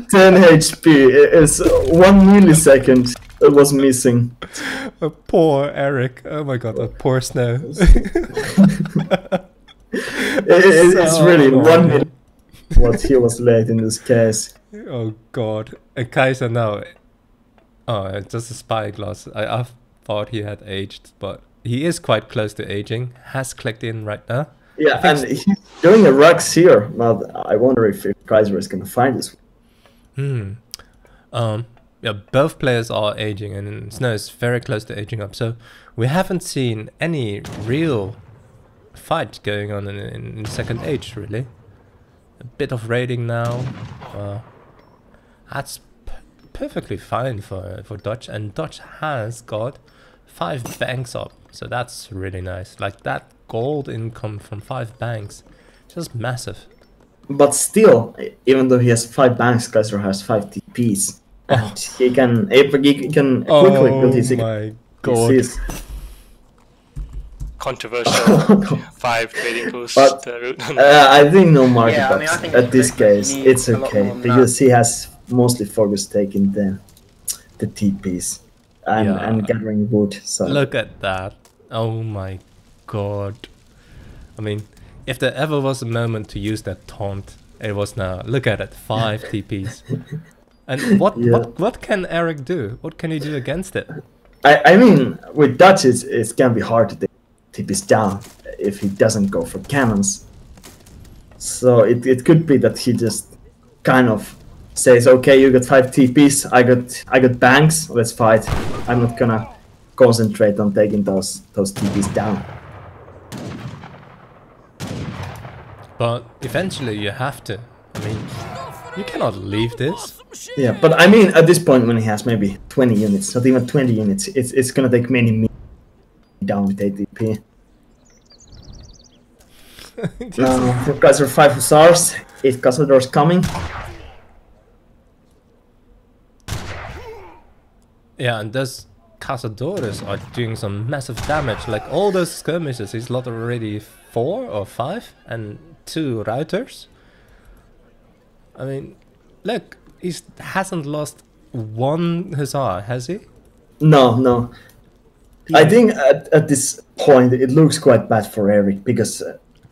10 HP. It's 1 millisecond that was missing. Poor Eric. Oh my god, poor Snow. It's really 1 minute what he was late in this case. Oh god. And Kaiser now. Oh, just a spyglass. I thought he had aged, but he is quite close to aging. Has clicked in right now. Yeah, and he's doing a rugs here. Now I wonder if Kaiser is going to find this. Yeah, both players are aging, and Snow is very close to aging up. So we haven't seen any real fight going on in second age, really. A bit of raiding now. That's perfectly fine for Dutch, and Dutch has got 5 banks up, so that's really nice. Like that gold income from 5 banks, just massive. But still, even though he has 5 banks, Kaiser has 5 TPs. And he can quickly build his... Oh my god. his- Controversial 5 trading posts But, route. I think no market Yeah, I mean, I box think at it's this ridiculous. case. You need It's a lot okay more than because he has mostly focused taking the TPs and gathering wood. So Look at that. Oh my god. I mean, if there ever was a moment to use that taunt, it was now. Look at it, 5 TPs. And what can Eric do? What can he do against it? I mean, with Dutch, it's gonna be hard to take TPs down if he doesn't go for cannons. So it could be that he just kind of says, okay, you got 5 TPs, I got banks, let's fight. I'm not gonna concentrate on taking those TPs down. But eventually you have to. I mean, you cannot leave this. Yeah, but I mean, at this point when he has maybe 20 units, not even 20 units, it's gonna take many minutes down with ATP. You guys are 5 hussars, 8 castadors coming. Yeah, and those cazadores are doing some massive damage. Like all those skirmishes, he's got already 4 or 5 and 2 routers. I mean, look, he hasn't lost 1 hussar, has he? No. I think at this point it looks quite bad for Eric because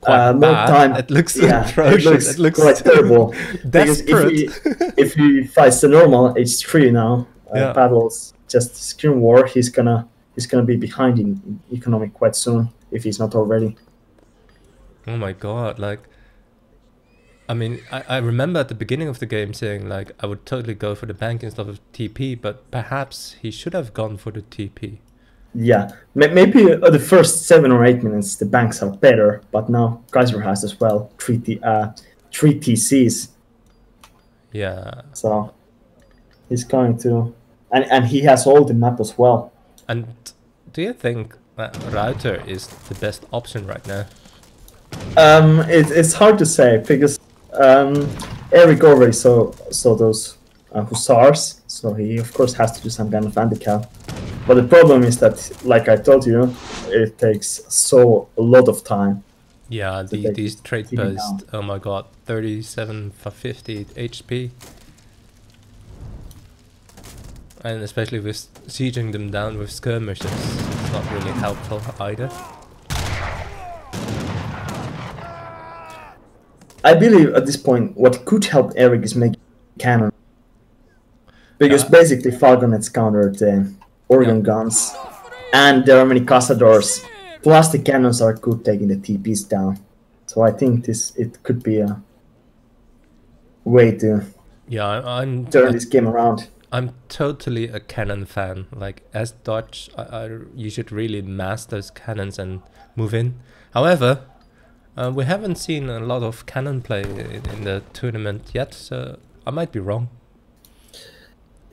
Quite more bad. time. It looks Yeah, atrocious. it looks quite terrible. Because Desperate. if he fights the normal H3 now, Yeah. battles just Scream War, he's gonna be behind in economic quite soon if he's not already. Oh my god, like, I mean, I remember at the beginning of the game saying, like, I would totally go for the bank instead of TP, but perhaps he should have gone for the TP. Yeah, maybe the first 7 or 8 minutes the banks are better, but now Kaiser has as well 3 TCs. Yeah. So he's going to, and he has all the map as well. And do you think that router is the best option right now? It's hard to say because Eric already saw those hussars, so he of course has to do some kind of handicap. But the problem is that, like I told you, it takes a lot of time. Yeah, these trade posts, oh my god, 37 for 50 HP. And especially with sieging them down with skirmishes, it's not really helpful either. I believe at this point what could help Eric is making cannon. Because basically Falconets counter the organ guns, and there are many castadors, plus the cannons are good taking the TPs down. So I think it could be a way to turn this game around. I'm totally a cannon fan. Like, as Dutch, you should really mass those cannons and move in. However, we haven't seen a lot of cannon play in the tournament yet, so I might be wrong.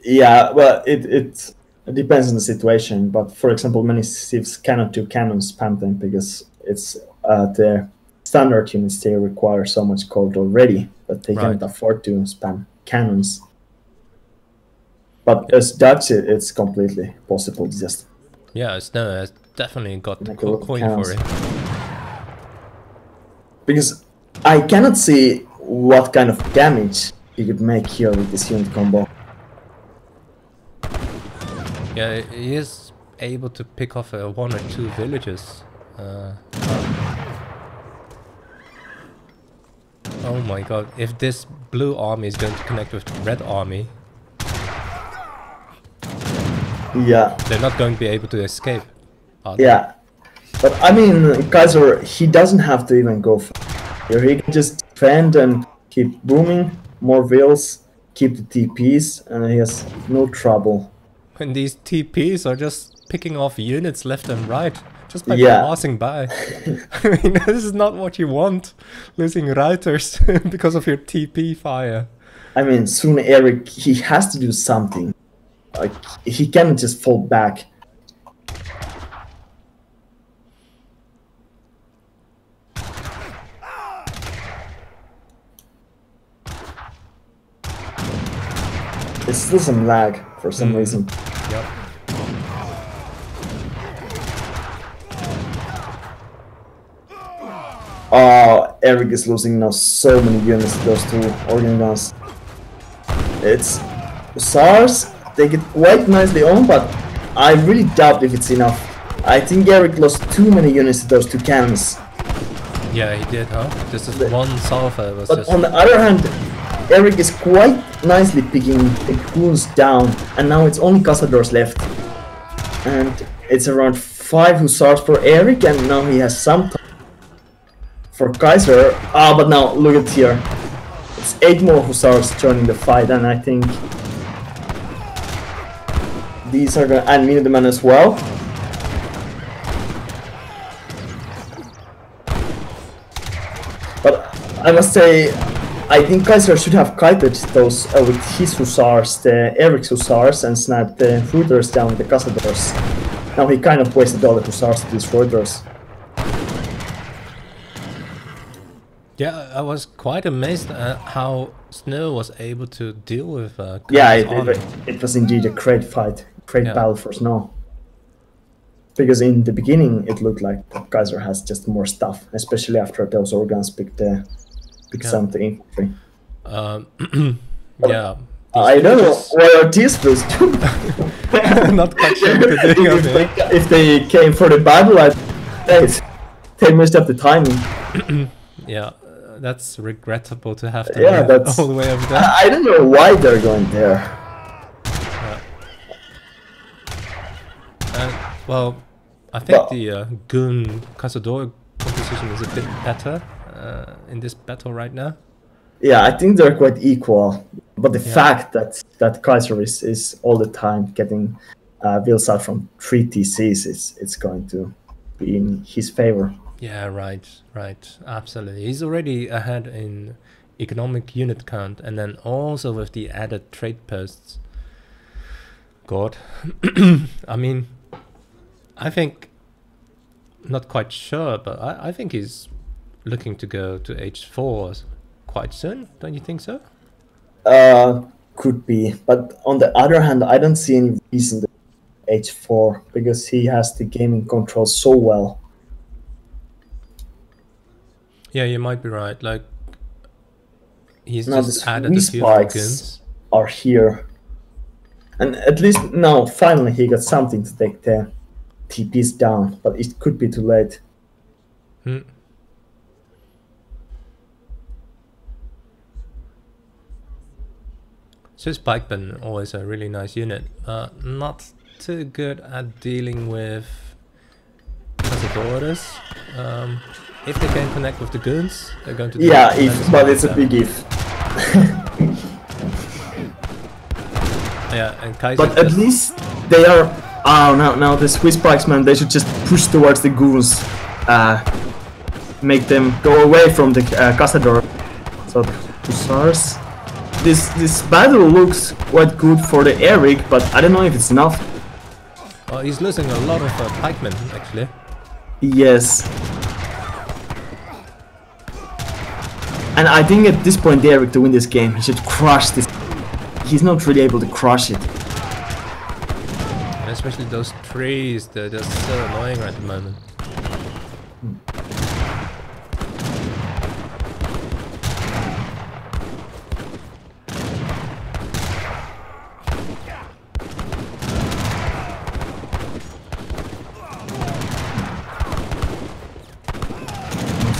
Yeah, well, it depends on the situation, but for example, many civs cannot do cannon spam them because it's their standard units, they require so much gold already that they can't afford to spam cannons. But as Dutch, it's completely possible to just... Yeah, Snow has definitely got the coin for it. Because I cannot see what kind of damage he could make here with this unit combo. Yeah, he is able to pick off 1 or 2 villages. Oh my god, if this blue army is going to connect with the red army... Yeah. They're not going to be able to escape. Yeah. But I mean, Kaiser, he doesn't have to even go for here. He can just defend and keep booming, more vills, keep the TPs, and he has no trouble. And these TPs are just picking off units left and right, just by passing by. I mean, this is not what you want, losing routers because of your TP fire. I mean, soon Eric, he has to do something. Like, he cannot just fall back. There's still some lag for some reason. Yep. Oh, Eric is losing now so many units to those two organ guns. It's SARS, they get quite nicely on, but I really doubt if it's enough. I think Eric lost too many units to those two cannons. Yeah, he did, huh? This is one sulfur was But just... on the other hand, Eric is quite nicely picking the goons down, and now it's only Cazadors left. And it's around 5 Hussars for Eric, and now he has some time for Kaiser. Ah, but now look at here. It's 8 more Hussars joining the fight, and I think these are gonna add Minutemen as well. But I must say, I think Kaiser should have kited those with his Hussars, the Eric's Hussars, and sniped the Reuters down with the Cazadors. Now he kind of wasted all the Hussars to these Reuters. Yeah, I was quite amazed at how Snow was able to deal with Yeah, Kaiser's army. it was indeed a great fight, great Yeah. battle for Snow. Because in the beginning it looked like Kaiser has just more stuff, especially after those organs picked some of the infantry. Yeah. I don't know what are these fools doing. Not quite sure what they're doing over here. If they came for the battle, they messed up the timing. Yeah, that's regrettable to have to Yeah, move that's all the way over there. I don't know why they're going there. Well, I think Well- the Goon Cazador composition is a bit better in this battle right now. Yeah, I think they're quite equal. But the Yeah. fact that Kaiser is all the time getting wheels out from 3 TCs, it's going to be in his favor. Yeah, right, absolutely. He's already ahead in economic unit count, and then also with the added trade posts. God, I mean, I think, not quite sure, but I think he's looking to go to H4 quite soon, don't you think so? Could be, but on the other hand, I don't see any reason to H4 because he has the gaming control so well. Yeah, you might be right. Like, he's Now just the added a few spikes guns. are here, and at least now finally he got something to take the TPs down, but it could be too late. Swiss Pikemen, always a really nice unit. Not too good at dealing with Cazadores. If they can connect with the goons, they're going to do Yeah, tremendous if, but amount it's a of big if. Yeah, and Kaiser But at just- least they are. Oh, now the Swiss Pikesmen, they should just push towards the goons, make them go away from the Cazador. So the Hussars. This battle looks quite good for the Eric, but I don't know if it's enough. Oh, he's losing a lot of pikemen, actually. Yes. And I think at this point, Eric, to win this game, he should crush this. He's not really able to crush it. And especially those trees, they're just so annoying right at the moment.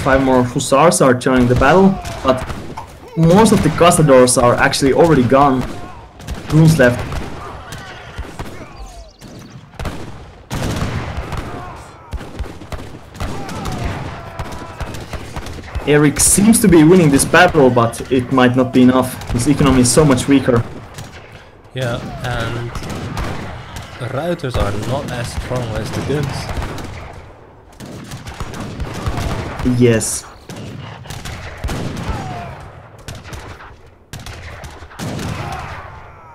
Five more Hussars are joining the battle, but most of the Cazadors are actually already gone. Goons left. Eric seems to be winning this battle, but it might not be enough. His economy is so much weaker. Yeah, and the routers are not as strong as the guns. Yes.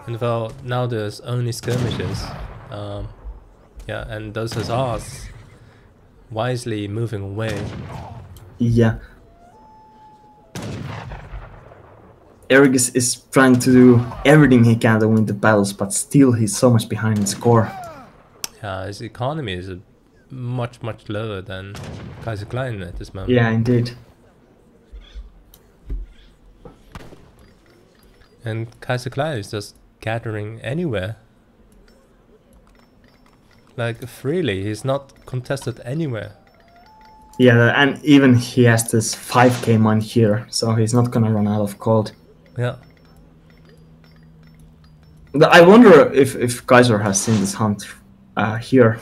And well, now there's only skirmishes. Yeah, and those hussars wisely moving away. Yeah. Eric is trying to do everything he can to win the battles, but still he's so much behind in score. Yeah, his economy is much lower than Kaiserklein at this moment. Yeah, indeed. And Kaiserklein is just gathering anywhere. Like freely, he's not contested anywhere. Yeah, and even he has this 5k mine here, so he's not gonna run out of gold. Yeah. But I wonder if Kaiser has seen this hunt here.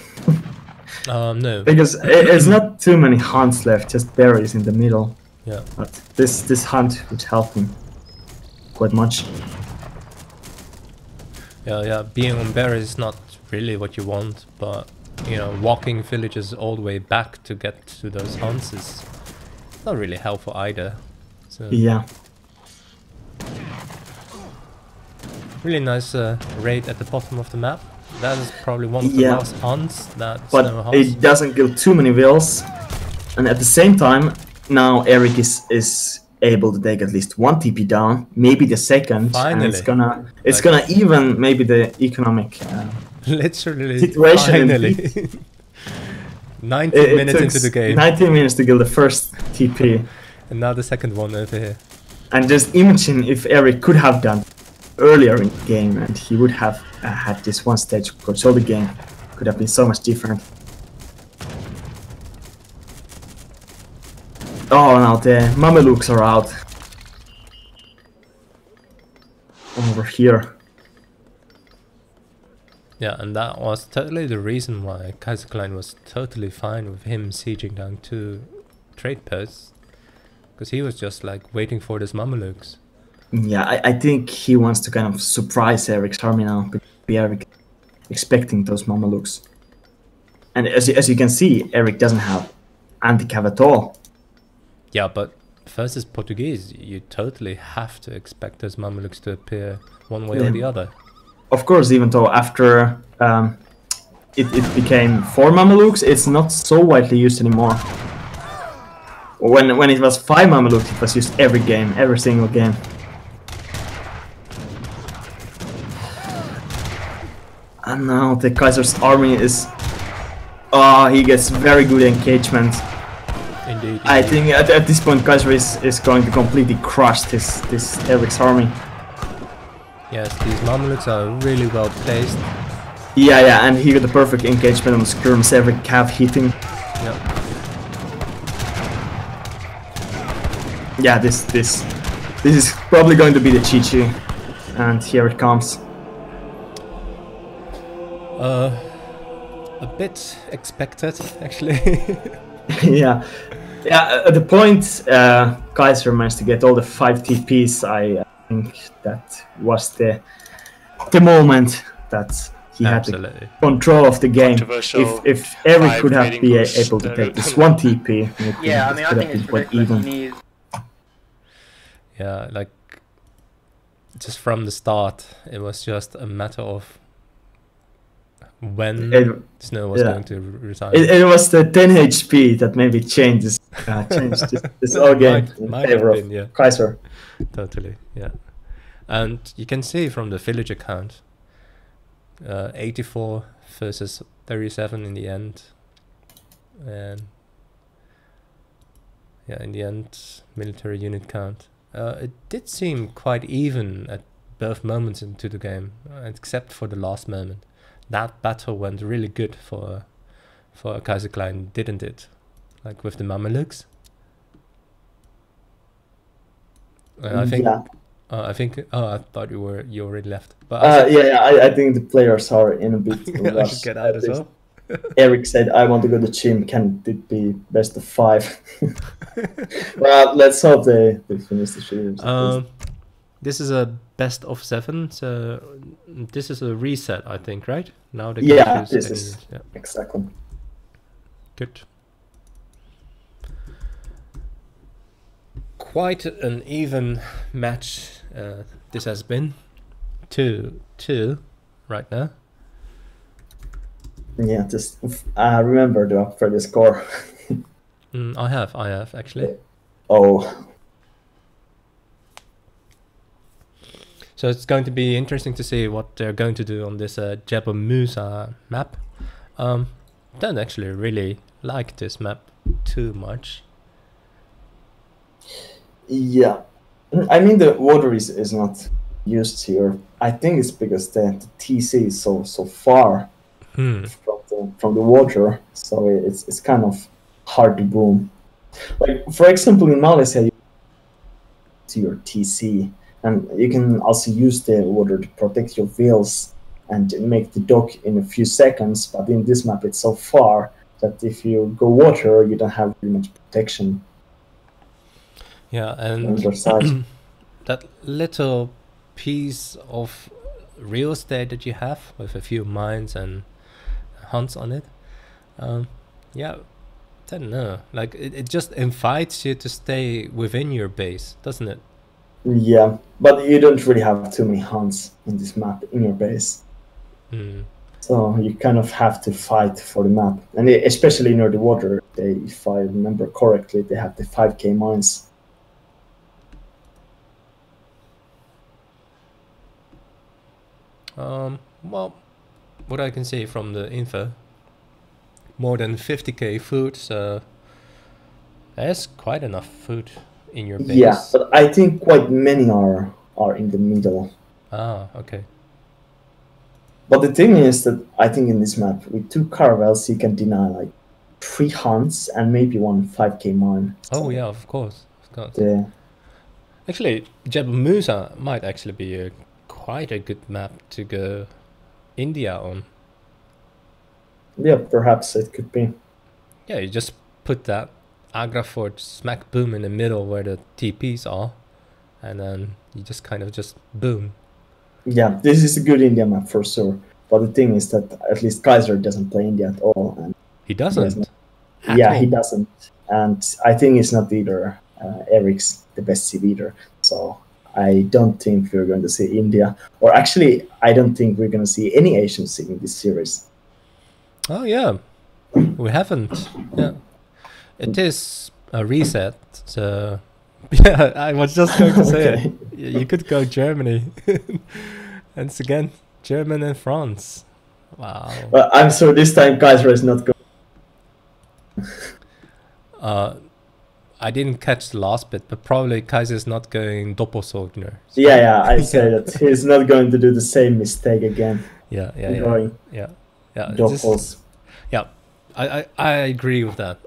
No. Because it's not too many hunts left, just berries in the middle. Yeah. But this hunt would help him quite much. Yeah, being on berries is not really what you want, but you know, walking villages all the way back to get to those hunts is not really helpful either. So Yeah. really nice raid at the bottom of the map. That is probably one of the Yeah. last hunts that But Snowww hunts. it doesn't kill too many whales. And at the same time, now Eric is able to take at least one TP down, maybe the second. Finally. And it's gonna even maybe the economic Literally, situation. finally. 19 minutes took into the game, 19 minutes to kill the first TP. and now the second one over here. And just imagine if Eric could have done earlier in the game, and he would have had this one stage control the game. Could have been so much different. Oh, now the Mamelukes are out. Over here. Yeah, and that was totally the reason why Kaiserklein was totally fine with him sieging down 2 trade posts. Because he was just like waiting for these Mamelukes. Yeah, I think he wants to kind of surprise Eric's army now. But Eric expecting those Mamelukes. And as you can see, Eric doesn't have anti-cav at all. Yeah, but versus Portuguese, you totally have to expect those Mamelukes to appear one way or the other. Of course, even though after it became 4 Mamelukes, it's not so widely used anymore. When it was 5 Mamelukes, it was used every game, every single game. And now the Kaiser's army is... Oh, he gets very good engagement. Indeed. I think at this point Kaiser is going to completely crush this Eric's army. Yes, these Mamelukes are really well placed. Yeah, and he got the perfect engagement on the skirms, every cav hitting. Yeah. Yeah, this is probably going to be the GG. And here it comes. A bit expected, actually. Yeah, at the point Kaiser managed to get all the 5 TPs, I think that was the moment that he had the control of the game. If Eric could have been able to take this 1 TP, yeah, I mean, I think it's ridiculous. You need... Yeah, like just from the start, it was just a matter of when Snowww was going to resign. It was the 10 HP that maybe changed this whole game in favor of Kaiser. Totally, yeah. And you can see from the village account, 84 versus 37 in the end. And yeah, in the end, military unit count. It did seem quite even at both moments into the game, except for the last moment. That battle went really good for Kaiserklein, didn't it? Like with the Mamelukes. I think. Oh, I thought you already left. But I think the players are in a bit. I should get out as well. Eric said, "I want to go to the gym. Can it be best of 5?" Well, let's hope they finish the series. This is a best of 7, so this is a reset, I think, right? Now they can choose exactly good. Quite an even match this has been. 2-2 right now. Yeah, just remember the previous score. I have actually. Oh. So it's going to be interesting to see what they're going to do on this Jebel Musa map. Don't actually really like this map too much. Yeah, I mean the water is not used here. I think it's because the TC is so far from the water, so it's kind of hard to boom. Like for example, in Malaysia, you to your TC, and you can also use the water to protect your wheels and make the dock in a few seconds. But in this map, it's so far that if you go water, you don't have really much protection. Yeah, and that little piece of real estate that you have with a few mines and hunts on it, yeah, I don't know. Like it just invites you to stay within your base, doesn't it? Yeah, but you don't really have too many hunts in this map in your base. So you kind of have to fight for the map, and especially near the water. If I remember correctly, they have the 5K mines. Well, what I can see from the info, more than 50k food, so there's quite enough food in your base. Yeah, but I think quite many are in the middle. Ah, okay. But the thing is that I think in this map, with 2 caravels, you can deny like 3 hunts and maybe 1 5K mine. So oh yeah, of course. yeah. Actually, Jebel Musa might actually be quite a good map to go India on. Yeah, perhaps it could be. Yeah, you just put that Agra fort smack boom in the middle where the TPs are, and then you just kind of just boom. Yeah, this is a good India map for sure. But the thing is that at least Kaiser doesn't play India at all. And he doesn't? He doesn't. And I think it's not either Eric's the best seed either. So I don't think we're going to see India. Or actually, I don't think we're going to see any Asian seed in this series. Oh yeah, we haven't. Yeah, it is a reset. So yeah, I was just going to say it. You could go Germany, and it's again German and France. Wow. Well, I'm sure this time Kaiser is not going. I didn't catch the last bit, but probably Kaiser is not going Doppelsoldner. So yeah, I say that he's not going to do the same mistake again. Yeah. Doppels. Yeah, I agree with that.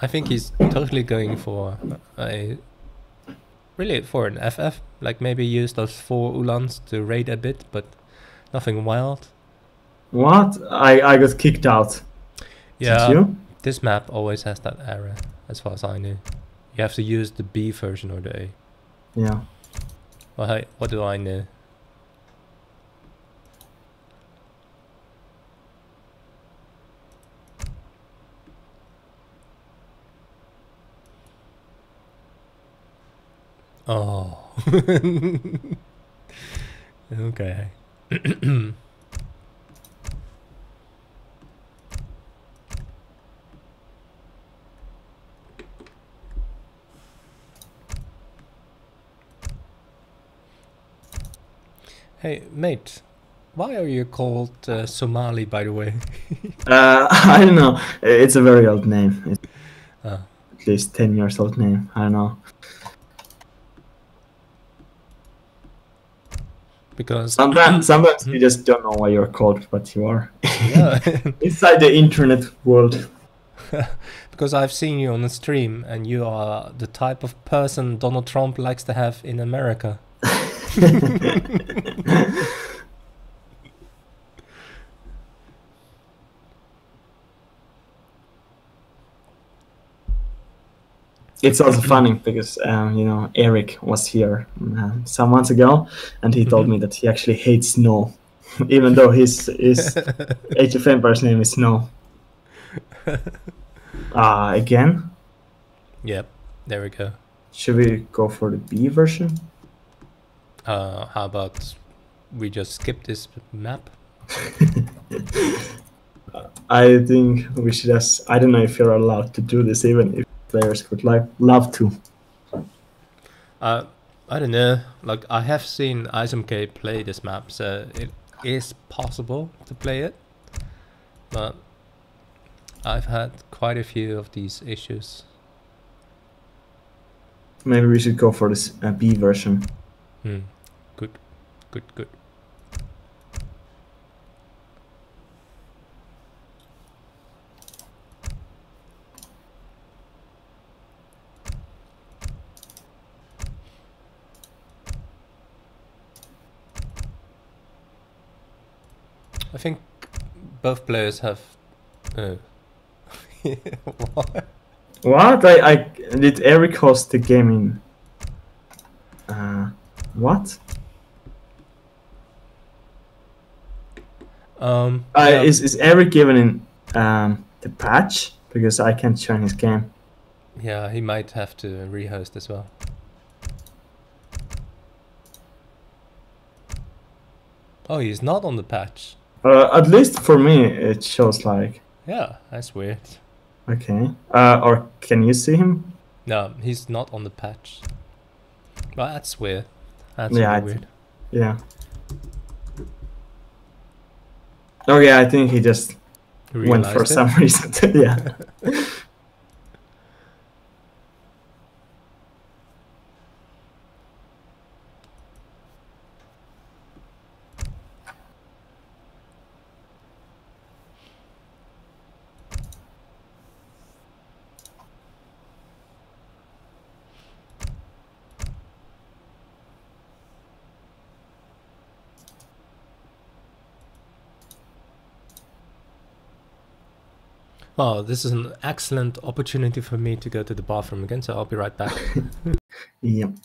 I think he's totally going for an FF, like maybe use those 4 Ulans to raid a bit, but nothing wild. What? I got kicked out. Yeah, Did you? This map always has that error, as far as I knew. You have to use the B version or the A. Yeah. Well, hey, what do I know? Oh. Okay. Hey, mate, why are you called Somali, by the way? I don't know. It's a very old name. It's at least 10 years old name. I don't know. Because sometimes you just don't know why you're called what you are. Yeah. Inside the internet world. Because I've seen you on the stream, and you are the type of person Donald Trump likes to have in America. It's also funny because Eric was here some months ago, and he told me that he actually hates snow, even though his Age of Empires name is Snow. Again? Yep, there we go. Should we go for the B version? How about we just skip this map? I think we should just. I don't know if you're allowed to do this, even if players would love to. I don't know. Like, I have seen ISMK play this map, so it is possible to play it. But I've had quite a few of these issues. Maybe we should go for this B version. Good, good, good. I think both players have. What? What? I did Eric host the game in. What? Yeah. Is Eric given in the patch? Because I can't join his game. Yeah, he might have to rehost as well. Oh, he's not on the patch. At least for me, it shows like. Yeah, that's weird. Okay. Or can you see him? No, he's not on the patch. Well, that's weird. That's Yeah, really weird. Yeah. Oh yeah, I think he just went for Realized it? some reason. Yeah. Oh, this is an excellent opportunity for me to go to the bathroom again, so I'll be right back. Yep.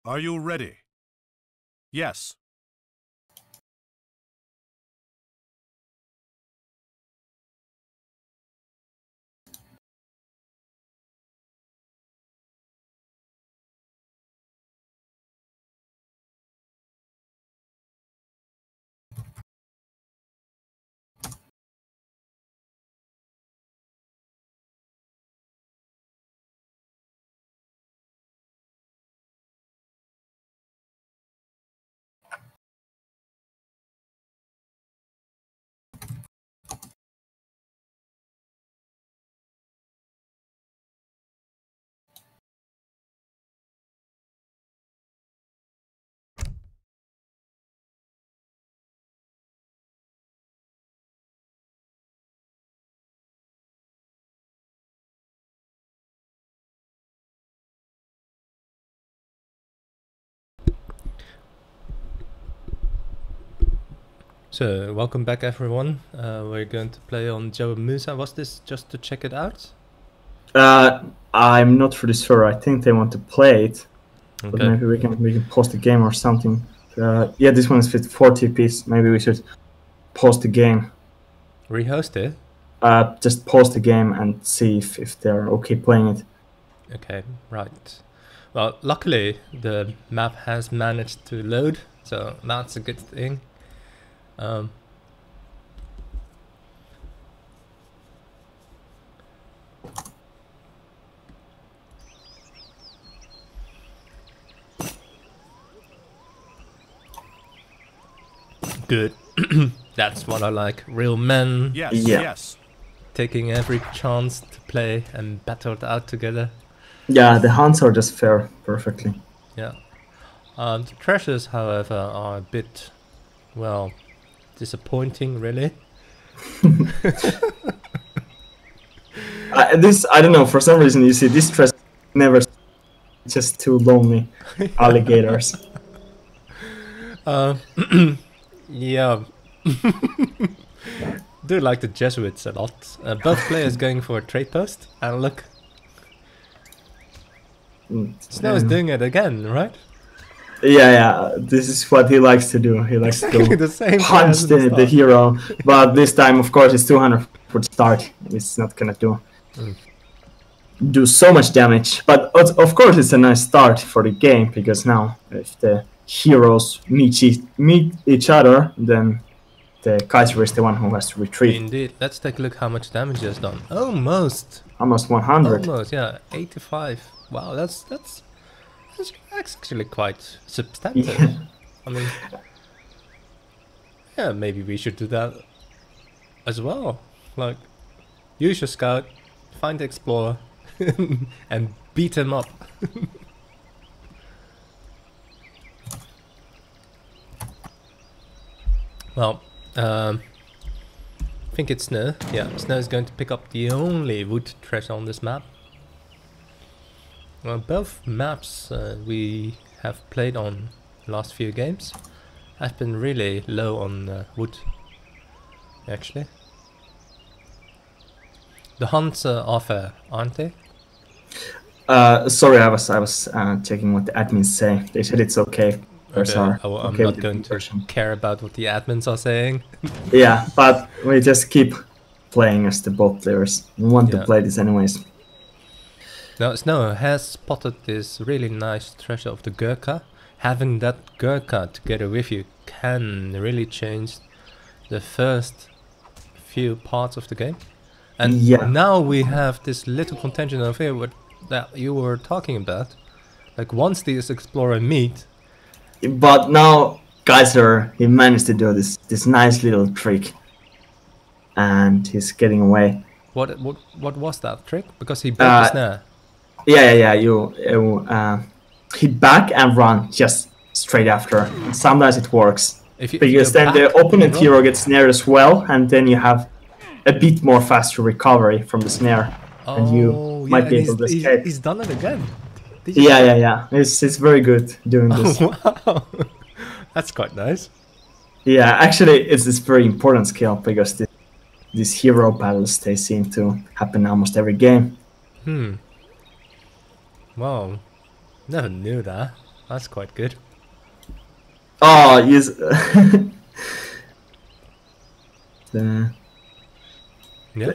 Are you ready? Yes. So, welcome back everyone. We're going to play on Jebel Musa. Was this just to check it out? I'm not really sure. I think they want to play it. Okay. But maybe we can post a game or something. Yeah, this one is with 40 piece. Maybe we should post the game. Rehost it? Just post the game and see if they're okay playing it. Okay, right. Well, luckily the map has managed to load, so that's a good thing. Good. That's what I like. Real men. Yes, Yeah. yes. Taking every chance to play and battle it out together. Yeah, the hunts are just fair perfectly. Yeah. The treasures, however, are a bit, well, disappointing, really. I don't know, for some reason you see this dress never, just two lonely alligators. Yeah. Do like the Jesuits a lot. Both players going for a trade post, and look, Snow is doing it again, right? Yeah, this is what he likes to do. He likes Exactly to the same punch as the the start. hero, but this time, of course, it's 200 for the start. It's not gonna do so much damage, but of course, it's a nice start for the game because now if the heroes meet each other, then the Kaiser is the one who has to retreat. Indeed. Let's take a look how much damage he has done. Almost, 100. almost, yeah, 85. Wow, that's actually quite substantive. Yeah. I mean, yeah, maybe we should do that as well. Like, use your scout, find the explorer, and beat him up. Well, I think it's Snow. Yeah, Snow is going to pick up the only wood treasure on this map. Well, both maps we have played on the last few games have been really low on wood, actually. The hunts are fair, aren't they? Sorry, I was checking what the admins say. They said it's okay. Okay, I'm Okay not with the going to conversion. care about what the admins are saying. Yeah, but we just keep playing as the bot players. We want to Yeah. play this anyways. Now, Snow has spotted this really nice treasure of the Gurkha. Having that Gurkha together with you can really change the first few parts of the game. And Yeah. now we have this little contention over here that you were talking about. Like, once these explorer meet, But now Kaiser, he managed to do this nice little trick, and he's getting away. what was that trick? Because he broke the snare. Yeah. You hit back and run just straight after. Sometimes it works If you because go then the back opponent and run- hero gets snared as well, and then you have a bit more faster recovery from the snare, and you might be able to escape. He's done it again. Did you Yeah. It's very good doing this. Wow, that's quite nice. Yeah, actually, it's this very important skill because these hero battles, they seem to happen almost every game. Wow, never knew that. That's quite good. Oh, yes. Yeah.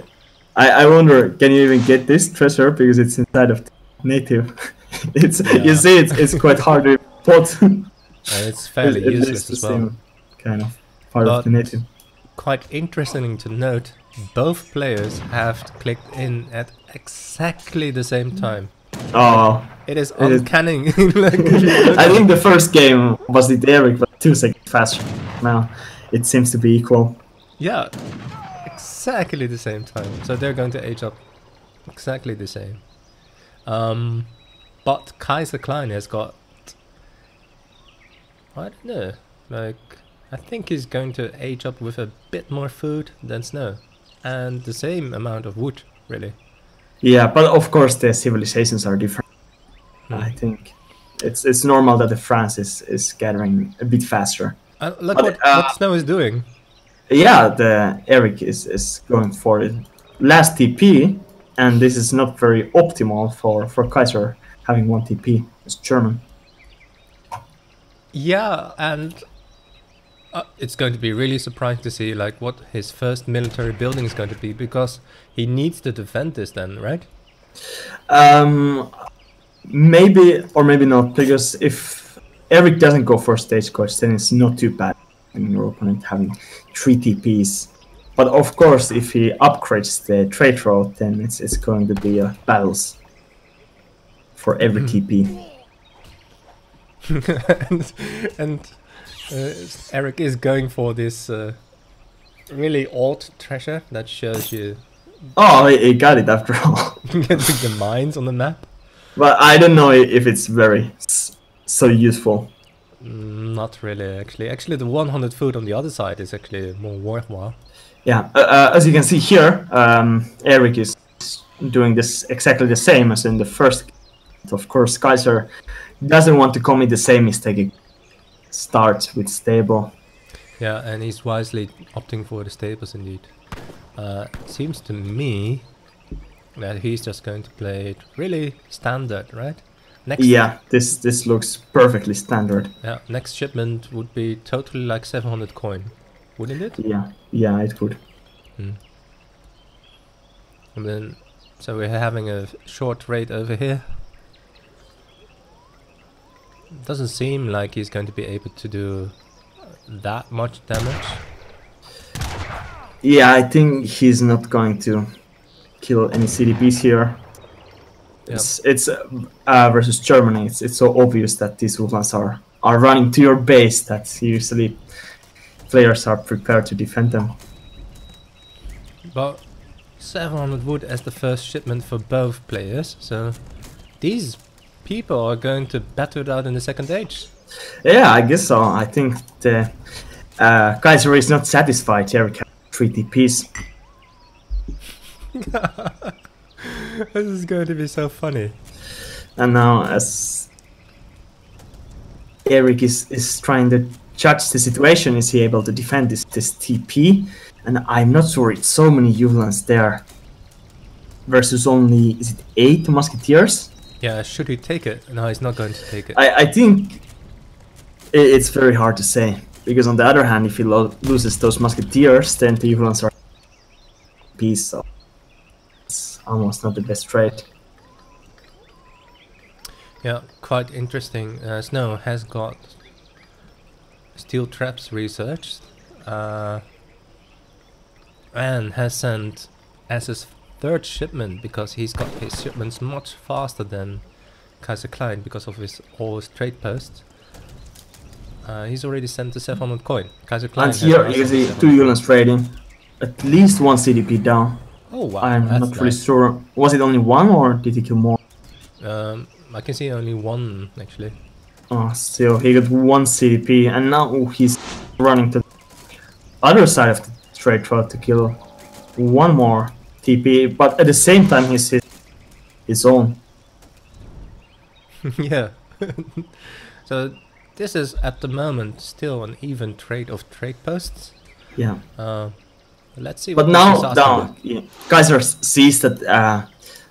I wonder, can you even get this treasure because it's inside of the native? You see, it's quite hard to pot. It's fairly It useless is the as well. same kind of part of the native. Quite interesting to note, both players have clicked in at exactly the same time. Oh, It is It is- uncanny. Like, I think the first game was it Eric, but 2 seconds faster. Now it seems to be equal. yeah, exactly the same time. So they're going to age up exactly the same. But Kaiserklein has got, I don't know, like, I think he's going to age up with a bit more food than Snow. And the same amount of wood, really. Yeah, but of course the civilizations are different. I think it's normal that the France is gathering a bit faster. Look But, what Snow is doing. Yeah, the Eric is going for it. Last TP, and this is not very optimal for Kaiser having 1 TP. It's German. Yeah, and it's going to be really surprising to see like what his first military building is going to be, because he needs to defend this then, right? Maybe or maybe not, because if Eric doesn't go for stagecoach, then it's not too bad in your opponent having 3 TPs. But of course, if he upgrades the trade route, then it's going to be battles for every TP. and Eric is going for this really old treasure that shows you Oh, he got it after all. getting the mines on the map. But I don't know if it's very so useful. Not really, actually. Actually, the 100 food on the other side is actually more worthwhile. Yeah, as you can see here, Eric is doing this exactly the same as in the first. Of course, Kaiser doesn't want to commit the same mistake. He starts with stable. Yeah, and he's wisely opting for the stables indeed. Seems to me that he's just going to play it really standard, right? Next, Yeah, this looks perfectly standard. yeah, next shipment would be totally like 700 coin, wouldn't it? Yeah, it would. And then, so we're having a short raid over here. Doesn't seem like he's going to be able to do that much damage. Yeah, I think he's not going to kill any CDPs here. Yep. It's versus Germany. It's so obvious that these Woodlands are running to your base that usually players are prepared to defend them. But 700 wood as the first shipment for both players, so these people are going to battle it out in the second age. Yeah, I guess so. I think the Kaiser is not satisfied. Eric has 3 TPs. This is going to be so funny. And now as Eric is trying to judge the situation, is he able to defend this TP? And I'm not sure, it's so many Uhlans there versus only, is it 8 Musketeers? Yeah, should he take it? No, he's not going to take it. I think it's very hard to say, because on the other hand, if he loses those Musketeers, then the Uhlans are peace, so it's almost not the best trade. Yeah, quite interesting. Snow has got steel traps researched and has sent as his third shipment, because he's got his shipments much faster than Kaiserklein because of all his trade posts. He's already sent the 700 coin. Kaiserklein. And here you can see 2 Uhlans trading, at least 1 CDP down. Oh wow! I'm that's not really nice. sure. Was it only 1 or did he kill more? I can see only 1 actually. Oh, still he got 1 CDP, and now he's running to the other side of the trade route to kill 1 more TP, but at the same time he's his own. Yeah. So this is at the moment still an even trade of trade posts. Yeah. Let's see. But what now, this is asking. yeah, Kaiser sees that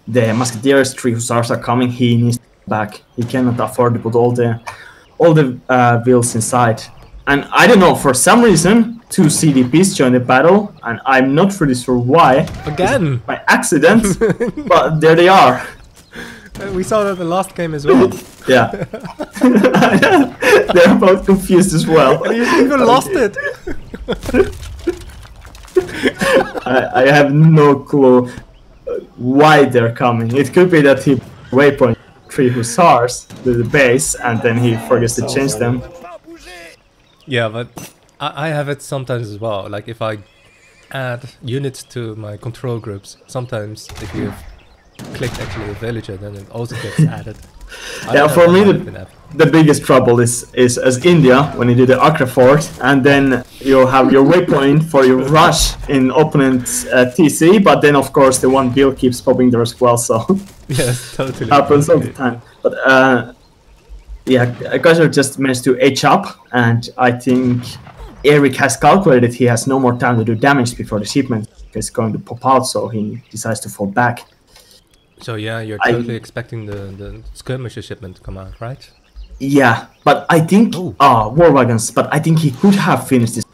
the Musketeers 3 Hussars are coming. He needs to go back. He cannot afford to put all the wheels inside. And I don't know, for some reason, 2 CDPs joined the battle, and I'm not really sure why. Again! By accident, but there they are. We saw that the last game as well. Yeah. They're both confused as well. And you even lost it! I have no clue why they're coming. It could be that he waypoint 3 Hussars to the base and then he forgets to change them. Yeah, but I have it sometimes as well. Like if I add units to my control groups, sometimes if you click actually a villager, then it also gets added. Yeah, for me the biggest trouble is as India, when you do the Accra Fort, and then you have your waypoint for your rush in opponent's TC, but then of course the one bill keeps popping there as well, so yes, totally happens all the time. But yeah, Kaiser just managed to edge up, and I think Eric has calculated he has no more time to do damage before the shipment is going to pop out, so he decides to fall back. So yeah, you're totally expecting the skirmisher shipment to come out, right? Yeah, but I think war wagons. But I think he could have finished this.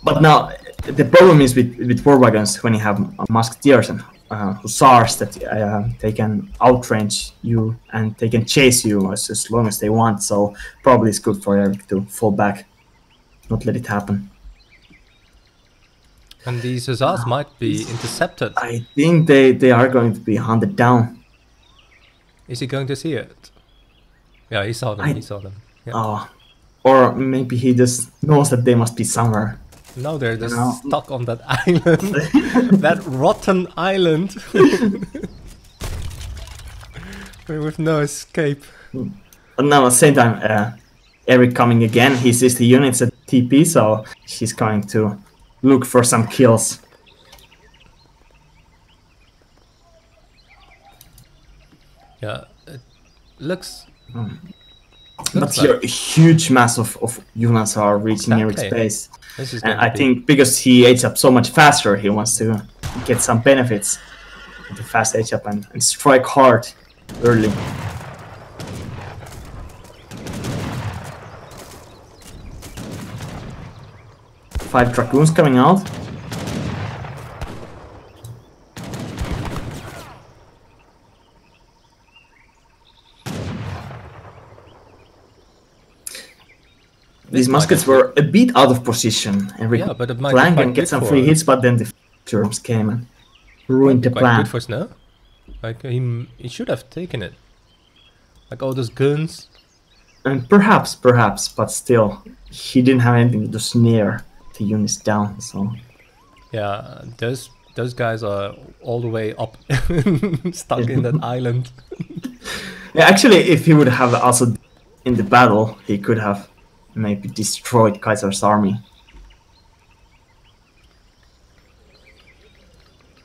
But now the problem is with war wagons when you have musketeers and hussars that they can outrange you and they can chase you as long as they want. So probably it's good for Eric to fall back, not let it happen. And these hussars might be intercepted. I think they are going to be hunted down. Is he going to see it? Yeah, he saw them. He saw them. Yeah. Or maybe he just knows that they must be somewhere. No, they're just stuck on that island. That rotten island. With no escape. But now at the same time, Eric coming again, he sees the units at TP, so he's going to look for some kills. Yeah, it looks... But here a huge mass of units are reaching Eric's base. And I think because he age up so much faster, he wants to get some benefits with the fast age up and strike hard early. Five dragoons coming out. These muskets were a bit out of position, and we plan and get some free hits, but then the Germs came and ruined the plan. Good for Snow. Like he should have taken it. Like all those guns. And perhaps, but still, he didn't have anything to snare the units down. So yeah, those guys are all the way up, stuck in that island. Yeah, actually, if he would have also in the battle, he could have maybe destroyed Kaiser's army.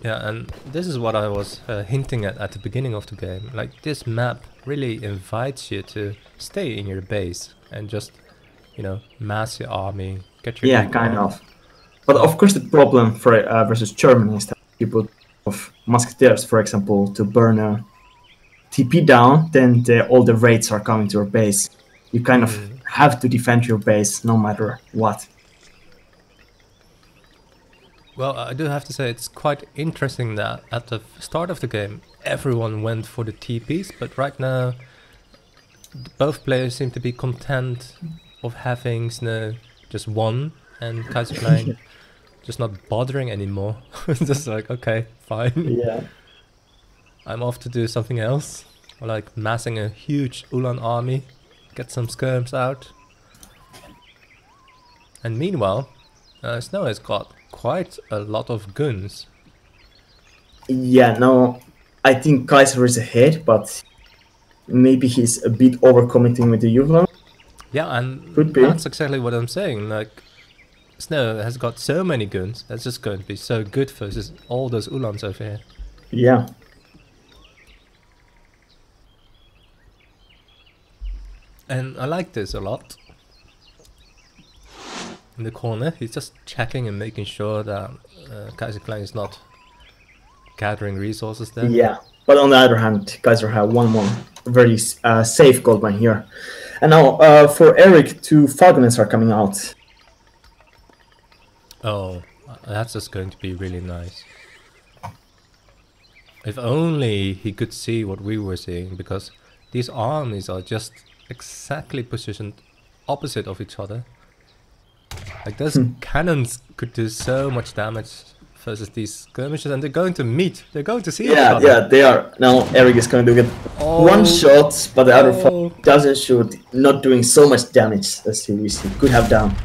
Yeah, and this is what I was hinting at the beginning of the game. Like, this map really invites you to stay in your base and just, you know, mass your army, get your... Yeah, kind of. But of course the problem for versus Germany is that people of musketeers, for example, to burn a TP down, then all the raids are coming to your base. You kind of have to defend your base no matter what. Well, I do have to say it's quite interesting that at the start of the game everyone went for the TPs, but right now both players seem to be content of having Snow just one and Kaiserklein just not bothering anymore. Just like, okay, fine. Yeah. I'm off to do something else. Or like massing a huge Ulan army, get some skirms out. And meanwhile, Snow has got quite a lot of guns. Yeah, no, I think Kaiser is ahead, but maybe he's a bit overcommitting with the Ulan. Yeah, and Could be. That's exactly what I'm saying. Like, Snow has got so many guns, that's just going to be so good versus all those Ulans over here. Yeah. And I like this a lot. In the corner, he's just checking and making sure that Kaiserklein is not gathering resources there. Yeah, but on the other hand, Kaiser have one more very safe gold mine here. And now for Eric, 2 Falconets are coming out. Oh, that's just going to be really nice. If only he could see what we were seeing, because these armies are just exactly positioned opposite of each other. Like, those cannons could do so much damage versus these skirmishes, and they're going to meet. They're going to see each other. Yeah, they are. Now Eric is going to get one shot, but the other doesn't shoot, not doing so much damage as he could have done.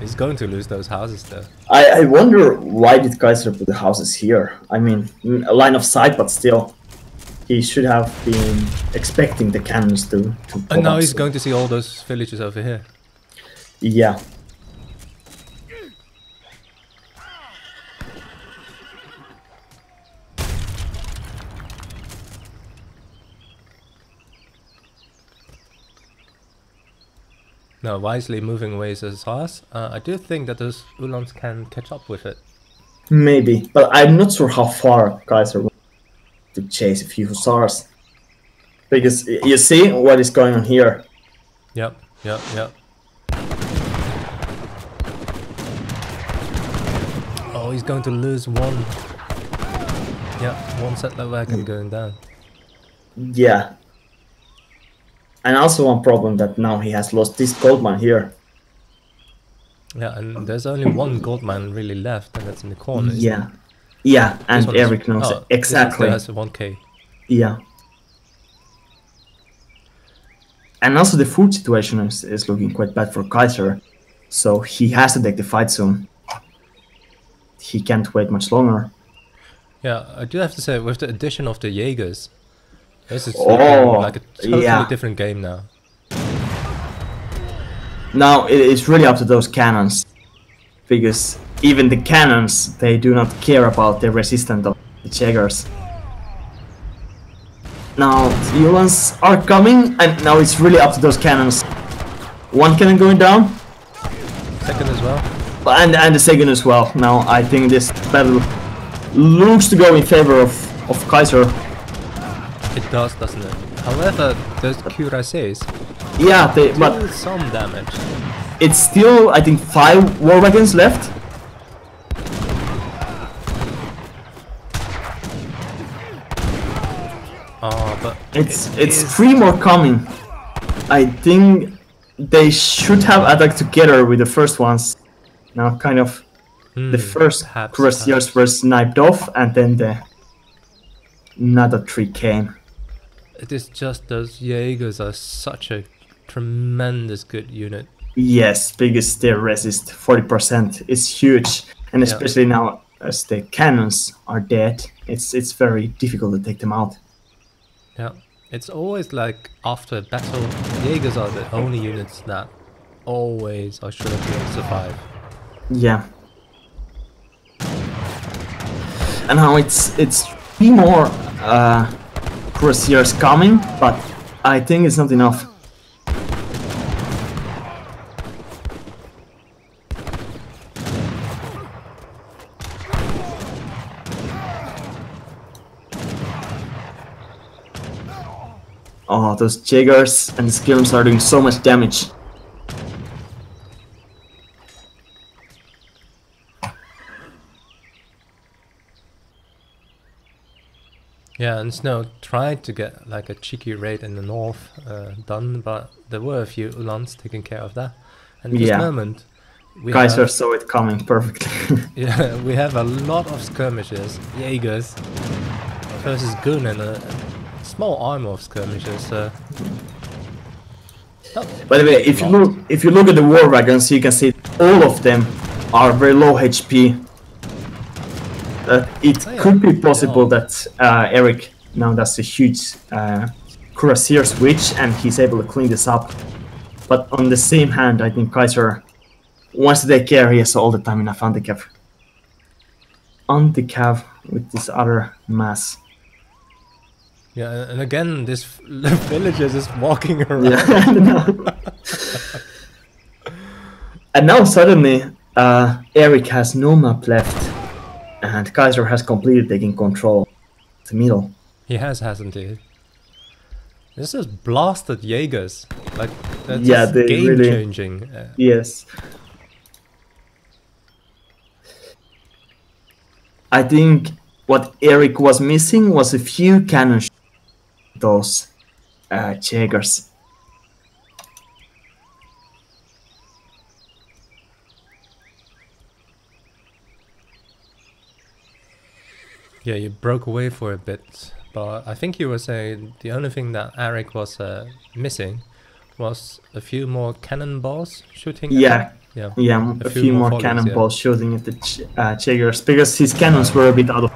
He's going to lose those houses though. I wonder why did Kaiser put the houses here? I mean, a line of sight, but still. He should have been expecting the cannons to and now he's going to see all those villages over here. Yeah. Now, wisely moving away as fast, I do think that those Ulans can catch up with it. Maybe, but I'm not sure how far Kaiser will to chase a few hussars. Because you see what is going on here. Yep. Oh, he's going to lose one. Yeah, one settler wagon going down. Yeah. And also one problem that now he has lost this gold mine here. Yeah, and there's only one gold mine really left, and that's in the corner. Yeah. Yeah, and Eric knows it. Exactly. This has 1k. Yeah. And also the food situation is looking quite bad for Kaiser. So he has to take the fight soon. He can't wait much longer. Yeah, I do have to say, with the addition of the Jaegers, this is like a totally different game now. Now it is really up to those cannons. Because even the cannons, they do not care about the resistance of the Jaegers. Now the Ulans are coming, and now it's really up to those cannons. One cannon going down. Second as well. And the second as well. Now I think this battle looks to go in favor of Kaiser. It does, doesn't it? However, those cuirassiers but some damage. It's still, I think, 5 war wagons left. Oh, but it's 3 more coming. I think they should have attacked together with the first ones. Now, kind of, the first cuirassiers were sniped off, and then the another 3 came. It is just those Jaegers are such a tremendous good unit. Yes, because their resist 40% is huge, and especially now as the cannons are dead, it's very difficult to take them out. Yeah, it's always like after a battle, Jaegers are the only units that always are sure to survive. Yeah. And now it's 3 more cuirassiers coming, but I think it's not enough. Oh, those Jaegers and the skills are doing so much damage. Yeah, and Snow tried to get like a cheeky raid in the north done, but there were a few Ulans taking care of that. And at this moment, Kaiser saw it coming perfectly. Yeah, we have a lot of skirmishes, Jaegers versus Gun, and a small army of skirmishes. By the way, if you look at the war wagons, you can see all of them are very low HP. It could be possible that Eric now does a huge cuirassier switch and he's able to clean this up. But on the same hand, I think Kaiser wants to take care. He has all the time enough anti-cav. Anti-cav with this other mass. Yeah, and again, this village is just walking around. Yeah, and now suddenly, Eric has no map left. And Kaiser has completely taken control of the middle. He has, hasn't he? This is blasted Jaegers. Like, that's game really changing. Yes. I think what Eric was missing was a few cannon shots. Those Jaegers. Yeah, you broke away for a bit, but I think you were saying the only thing that Eric was missing was a few more cannonballs shooting. Yeah, a few more cannonballs shooting at the Jaegers, because his cannons were a bit out of.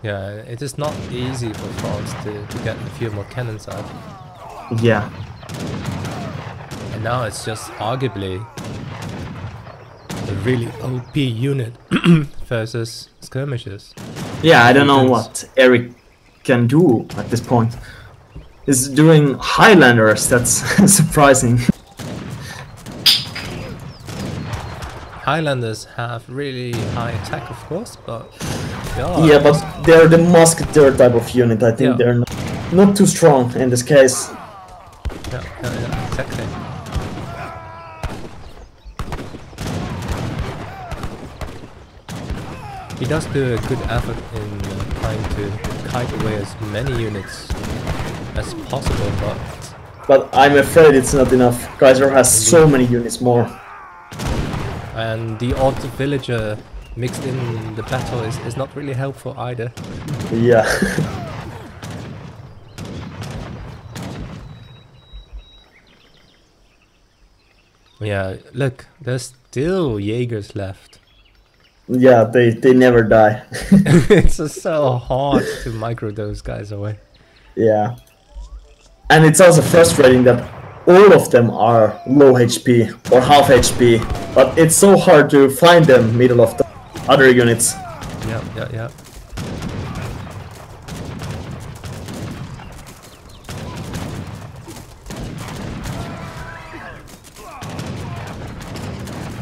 Yeah, it is not easy for France to get a few more cannons out. Yeah. And now it's just arguably a really OP unit versus skirmishes. Yeah, I don't know what Eric can do at this point. is doing Highlanders. That's surprising. Highlanders have really high attack, of course, but Yeah, but they're the musketeer type of unit. I think Yeah. they're not too strong in this case. yeah, exactly. He does do a good effort in trying to kite away as many units as possible, But I'm afraid it's not enough. Kaiser has so many units more. and the odd villager mixed in the battle is not really helpful either. Yeah. Yeah, look, there's still Jaegers left. Yeah, they never die. It's just so hard to micro those guys away. Yeah. And it's also frustrating that all of them are low HP or half HP, but it's so hard to find them middle of the other units. Yeah.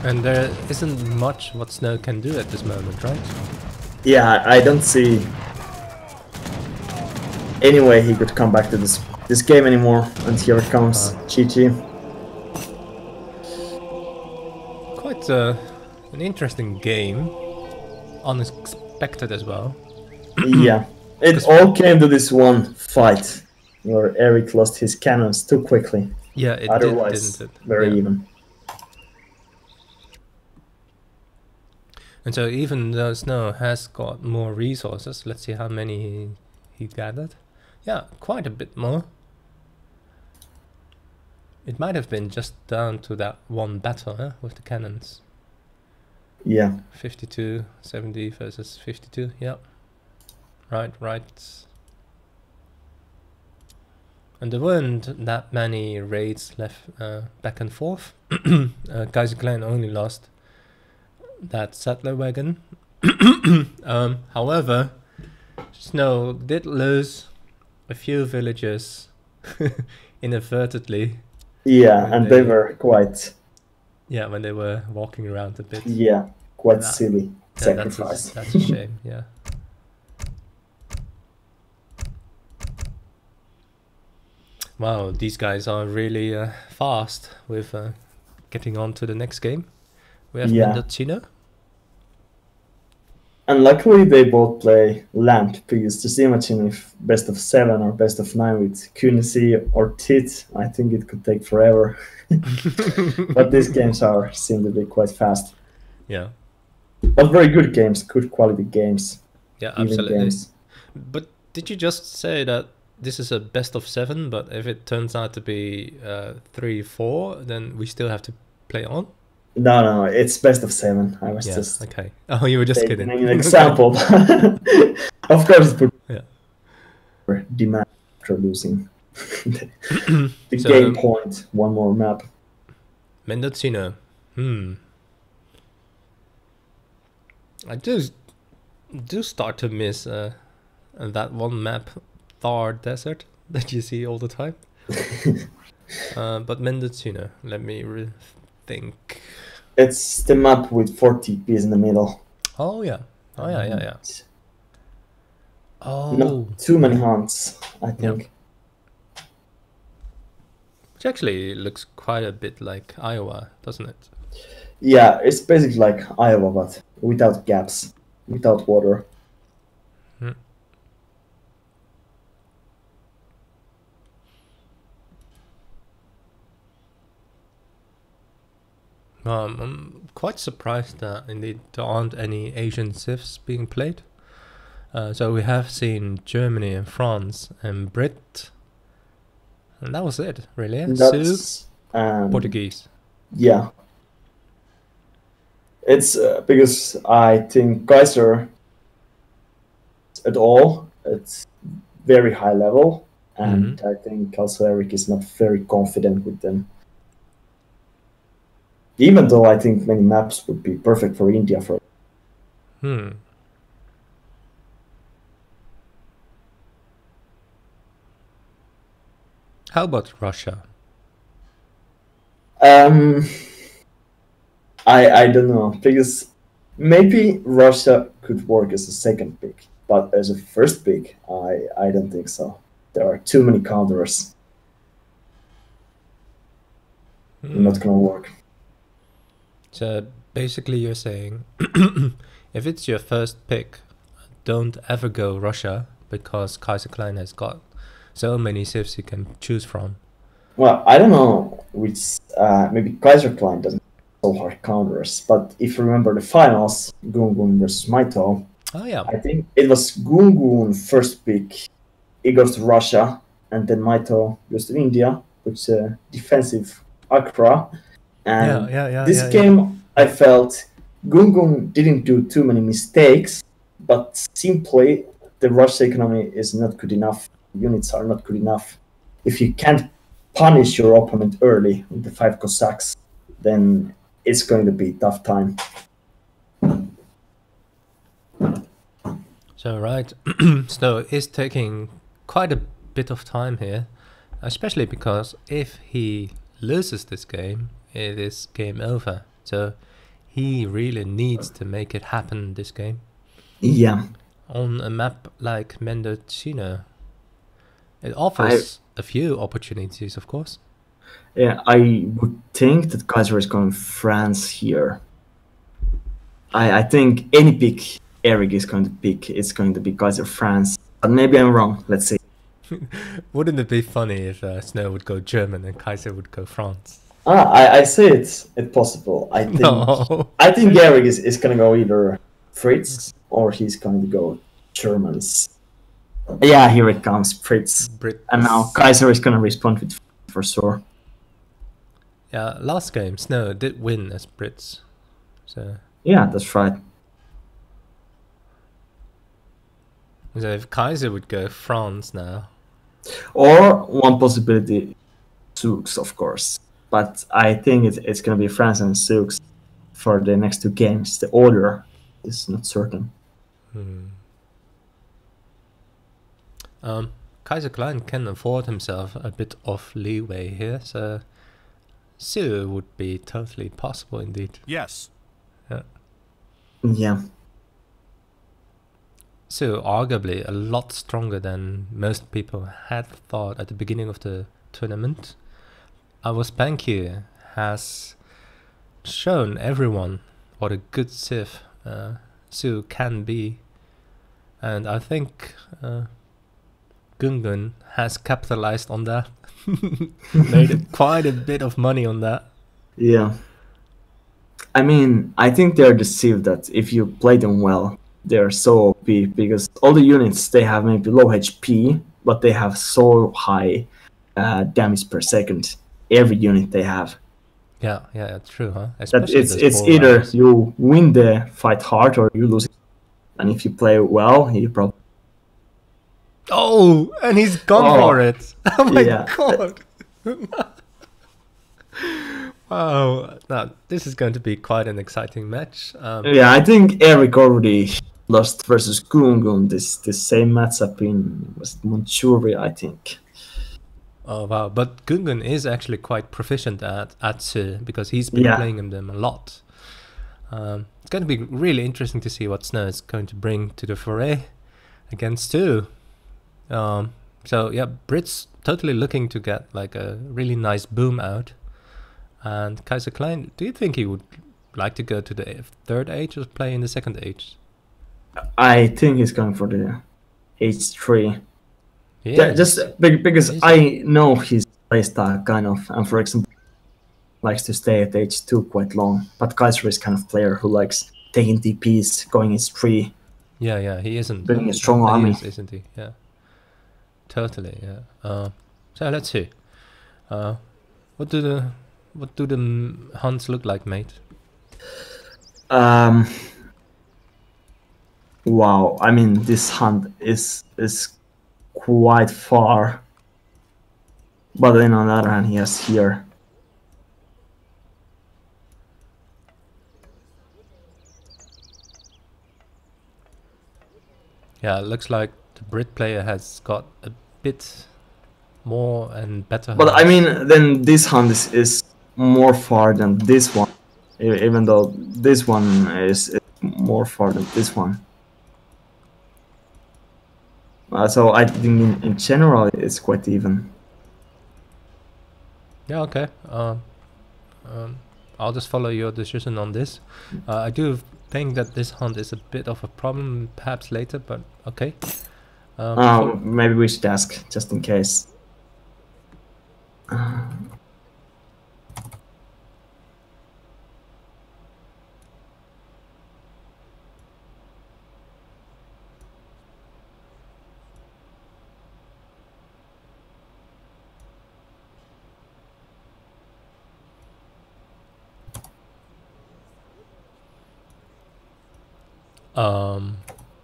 And there isn't much what Snow can do at this moment, right? Yeah, I don't see any way he could come back to this game anymore. And here it comes, GG. Quite an interesting game. Unexpected as well. Yeah, it all came to this one fight where Eric lost his cannons too quickly. Yeah, it Otherwise, didn't it? very Yeah. even. And so even though Snow has got more resources, let's see how many he gathered. Yeah, quite a bit more. It might have been just down to that one battle, huh, with the cannons. Yeah. 52, 70 versus 52, yeah. Right. And there weren't that many raids left back and forth. Kaiserklein only lost that settler wagon. However, Snow did lose a few villagers inadvertently. Yeah, when and they were quite... Yeah, when they were walking around a bit. Yeah, quite Yeah. silly sacrifice. That's a shame, yeah. Wow, these guys are really fast with getting on to the next game. We have Mendocino. And luckily they both play land, because just imagine if best of 7 or best of 9 with Kunisi or Tit, I think it could take forever. But these games seem to be quite fast. Yeah. But very good games, good quality games. Yeah, even absolutely. Games. But did you just say that this is a best of 7, but if it turns out to be 3-4, then we still have to play on? No, it's best of 7. I was just okay. Oh, you were just kidding. an example. Of course, it would demand after losing the So, game point. One more map. Mendocino. I do start to miss that one map, Thar Desert, that you see all the time. But Mendocino, let me think. It's the map with 40 Ps in the middle. Oh yeah. Oh. Not too many hunts, I think. Which actually looks quite a bit like Iowa, doesn't it? Yeah, it's basically like Iowa, but without gaps, without water. I'm quite surprised that indeed there aren't any Asian civs being played. So we have seen Germany and France and Brit, and that was it, really. Sioux, Portuguese. Yeah. It's because I think Kaiser at all, it's very high level, and I think also Eric is not very confident with them. Even though I think many maps would be perfect for India for. How about Russia? I don't know, because maybe Russia could work as a second pick, but as a first pick, I don't think so. There are too many counters. Not gonna work. So basically you're saying if it's your first pick, don't ever go Russia, because Kaiserklein has got so many civs you can choose from. Well, I don't know which, maybe Kaiserklein doesn't have so hard counters, but if you remember the finals, Gungun versus Maito, Oh yeah. I think it was Gungun first pick, it goes to Russia, and then Maito goes to India, which is a defensive Accra. And this game, I felt Gungun didn't do too many mistakes, but simply the Russia economy is not good enough. Units are not good enough. If you can't punish your opponent early with the 5 Cossacks, then it's going to be a tough time. So right, Snow is taking quite a bit of time here, especially because if he loses this game, it is game over. So he really needs to make it happen this game. Yeah. On a map like Mendocino, it offers a few opportunities, of course. Yeah, I would think that Kaiser is going France here. I think any pick Eric is going to pick, it's going to be Kaiser France. But maybe I'm wrong. Let's see. Wouldn't it be funny if Snow would go German and Kaiser would go France? I say it's possible. I think Eric is going to go either Fritz or he's going to go Germans. Yeah, here it comes, Fritz. And now Kaiser is going to respond with for sure. Yeah, last game Snow did win as Brits. So yeah, that's right. So if Kaiser would go France now. Or one possibility, Sioux, of course. But I think it's going to be France and Sioux for the next 2 games. The order is not certain. Kaiserklein can afford himself a bit of leeway here, so Sioux would be totally possible indeed. Yes. Yeah. Sioux arguably a lot stronger than most people had thought at the beginning of the tournament. Our Spanky has shown everyone what a good civ Sioux can be, and I think Gungun has capitalized on that. Made quite a bit of money on that. Yeah. I mean, I think they're deceived that if you play them well, they're so OP, because all the units, they have maybe low HP, but they have so high damage per second. Every unit they have. Yeah, that's true, huh? That it's either you win the fight hard or you lose it. And if you play well, you probably... Oh, and he's gone for it. Oh my god. Wow. Now, this is going to be quite an exciting match. Yeah, I think Eric already lost versus Gungun this same matchup in Manchuria, I think. Oh wow, but Gungun is actually quite proficient at Sioux, because he's been playing them a lot. It's going to be really interesting to see what Snow is going to bring to the foray against Sioux. So yeah, Brits totally looking to get like a really nice boom out. And Kaiserklein, do you think he would like to go to the 3rd age or play in the 2nd age? I think he's going for the age 3. Yeah, just because I know his playstyle kind of, and for example, likes to stay at age 2 quite long. But Kaiser is kind of player who likes taking DPs, going age 3. Yeah, he isn't. Building a strong army, isn't he? Yeah, totally. Yeah. So let's see. What do the hunts look like, mate? Wow, I mean, this hunt is quite far, but then on the other hand, he has here. Yeah, it looks like the Brit player has got a bit more and better. But I hunts. mean, then this hunt is more far than this one, even though this one is more far than this one. So I think in general it's quite even. Yeah, okay. I'll just follow your decision on this. I do think that this hunt is a bit of a problem, perhaps later, but okay. Maybe we should ask just in case.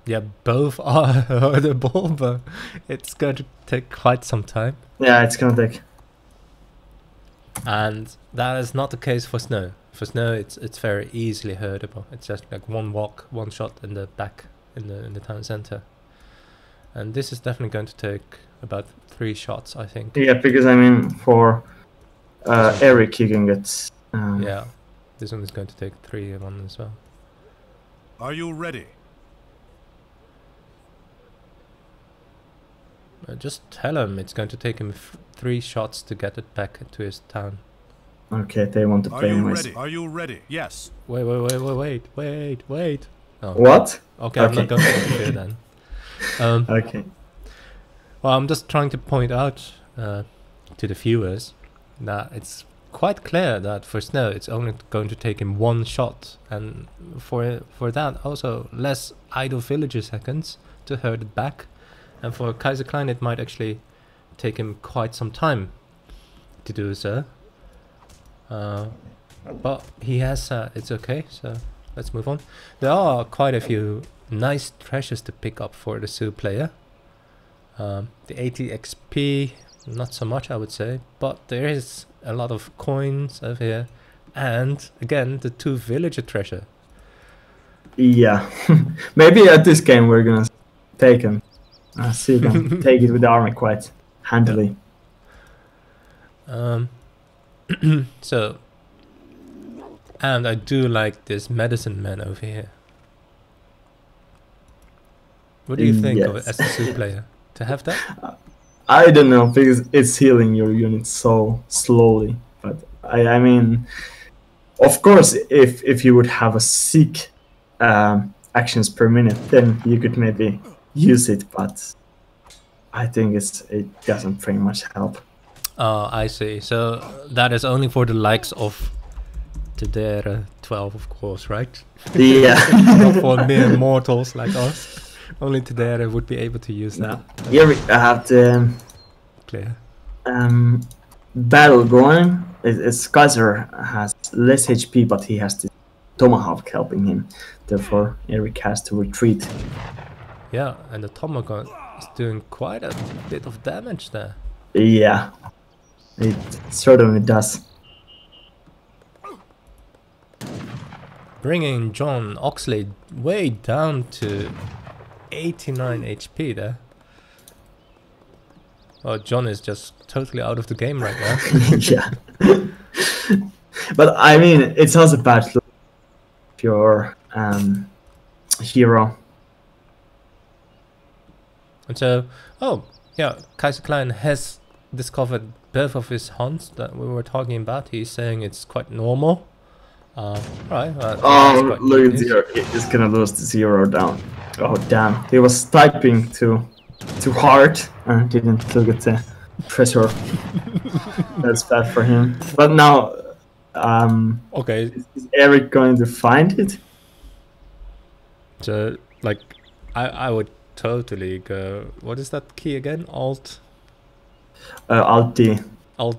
Yeah, both are herdable, but it's going to take quite some time. Yeah, it's gonna take. And that is not the case for Snow. For Snow, it's very easily herdable. It's just like one walk, one shot in the back in the town center. And this is definitely going to take about 3 shots, I think. Yeah, because I mean, for Eric, you can get. Yeah, this one is going to take 3 of one as well. Are you ready? Just tell him it's going to take him 3 shots to get it back to his town. Okay, they want to Are play you anyways. ready? Are you ready? Yes. Wait. Oh. What? Okay, I'm Okay. not going to interfere then. Okay. Well, I'm just trying to point out to the viewers that it's quite clear that for Snow it's only going to take him 1 shot, and for that also less idle villager seconds to herd it back, and for Kaiserklein it might actually take him quite some time to do so. But he has it's okay, so let's move on. There are quite a few nice treasures to pick up for the Sioux player. The 80 XP, not so much I would say, but there is a lot of coins over here, and again the 2 villager treasure. Yeah, maybe at this game we're gonna take him. See them take it with the army quite handily. So, and I do like this medicine man over here. What do you think of it Yes. as a Sioux player to have that? I don't know, because it's healing your unit so slowly. But I mean, of course, if you would have a seek actions per minute, then you could maybe use it. But I think it doesn't very much help. I see. So that is only for the likes of Tedere 12, of course, right? Yeah. Not for mere mortals like us. Only Tedere would be able to use that. Here we have the Clear. battle going. It's Kaiser has less HP, but he has the tomahawk helping him. Therefore, Eric has to retreat. Yeah, and the tomahawk is doing quite a bit of damage there. Yeah, it certainly does. Bringing John Oxley way down to 89 HP there. Oh, John is just totally out of the game right now. Yeah. But I mean, it's also bad look if your hero. And so, oh, yeah, Kaiserklein has discovered both of his hunts that we were talking about. He's saying it's quite normal. Right. Oh, look at zero. He's gonna lose the 0 down. Oh, damn. He was typing too hard and didn't look at the treasure. That's bad for him. But now, Okay, is Eric going to find it? so like, I would totally go. What is that key again? Alt Alt-D.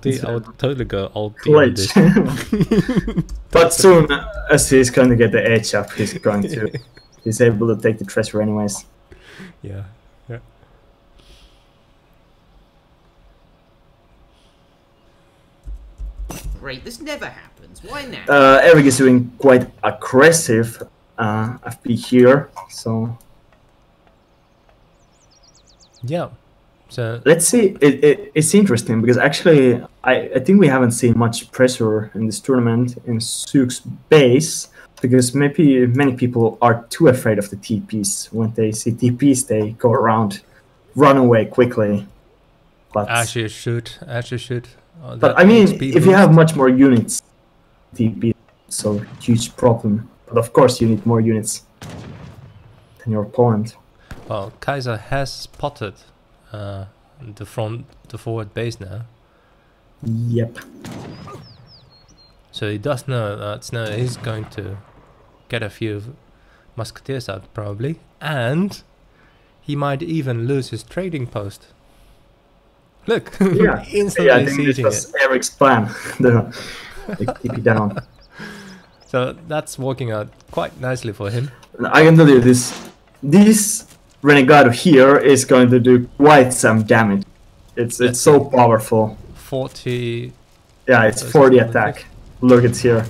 D. I would totally go Alt D on Glitch. this. But soon as he's going to get the edge up, he's going to. He's able to take the treasure anyways. Yeah. Great, this never happens. Why now? Eric is doing quite aggressive FP here, so Yeah, So let's see. It's interesting because actually, I think we haven't seen much pressure in this tournament in Sioux's base because maybe many people are too afraid of the TPs. When they see TPs, they go around, run away quickly. But as you should. But I mean, if you have much more units, TP is so huge problem. But of course, you need more units than your opponent. Well, Kaiser has spotted the forward base now. Yep. So he does know that Snow is going to get a few musketeers out probably, and he might even lose his trading post. Look, Yeah, instantly yeah, I think this sieging was Eric's plan. The TP down. So that's working out quite nicely for him. I can tell you this Renegado here is going to do quite some damage. It's so powerful. 40. Yeah, it's 40 attack. Look, it's here.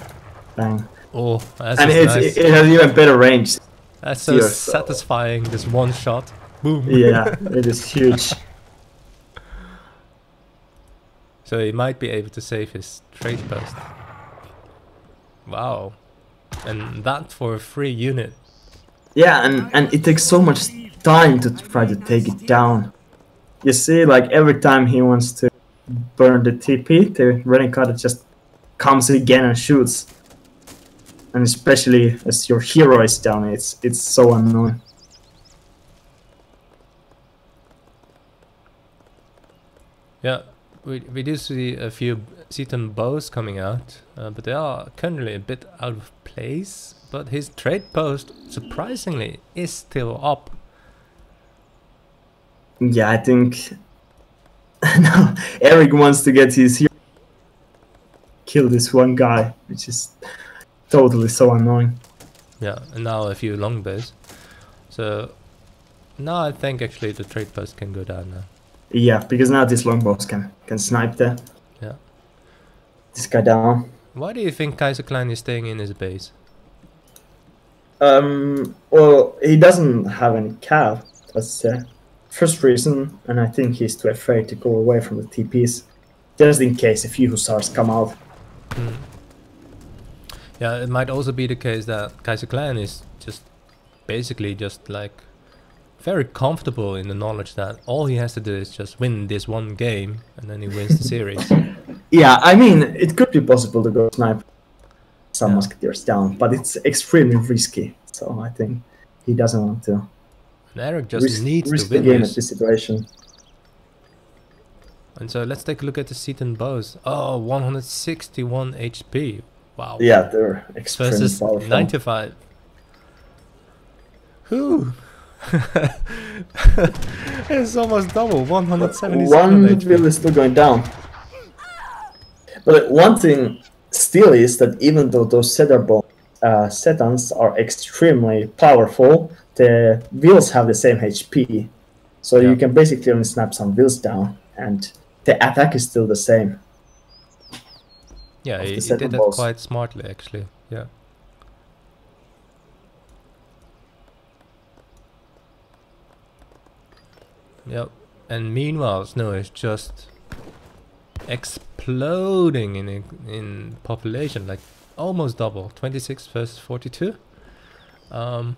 Bang. Oh, that's And nice. it has even better range. That's so here, satisfying, this one shot. Boom. Yeah, it is huge. So he might be able to save his trade post. Wow. And that for a free unit. Yeah, and it takes so much time to try to take it down. You see, like every time he wants to burn the TP, the Renegado just comes again and shoots. And especially as your hero is down, it's so annoying. Yeah, we do see a few Seaton bows coming out, but they are currently a bit out of place. But his trade post, surprisingly, is still up. Yeah, I think no, Eric wants to get his hero, kill this one guy, which is totally so annoying. Yeah, and now a few longbows. So now I think actually the trade post can go down now. Yeah, because now these longbows can snipe this guy down. Why do you think Kaiserklein is staying in his base? Well, he doesn't have any cav. That's the first reason, and I think he's too afraid to go away from the TPs, just in case a few hussars come out. Yeah, it might also be the case that Kaiserklein is just basically just like very comfortable in the knowledge that all he has to do is just win this one game and then he wins the series. Yeah, I mean, it could be possible to go snipe some musketeers down, but it's extremely risky, so I think he doesn't want to And Eric just needs risk to win the game this. at this situation. And so let's take a look at the Seaton bows. Oh, 161 HP. Wow. Yeah, they're extremely Versus powerful. 95. Whew. It's almost double, 177 One HP. wheel is still going down. But one thing still is that even though those setons are extremely powerful, the wheels have the same HP. So you can basically only snap some wheels down, and the attack is still the same. Yeah, he seton did that bows. quite smartly actually. Yeah. Yep. And meanwhile, Snow is just exploding in population, like almost double, 26 versus 42. Don't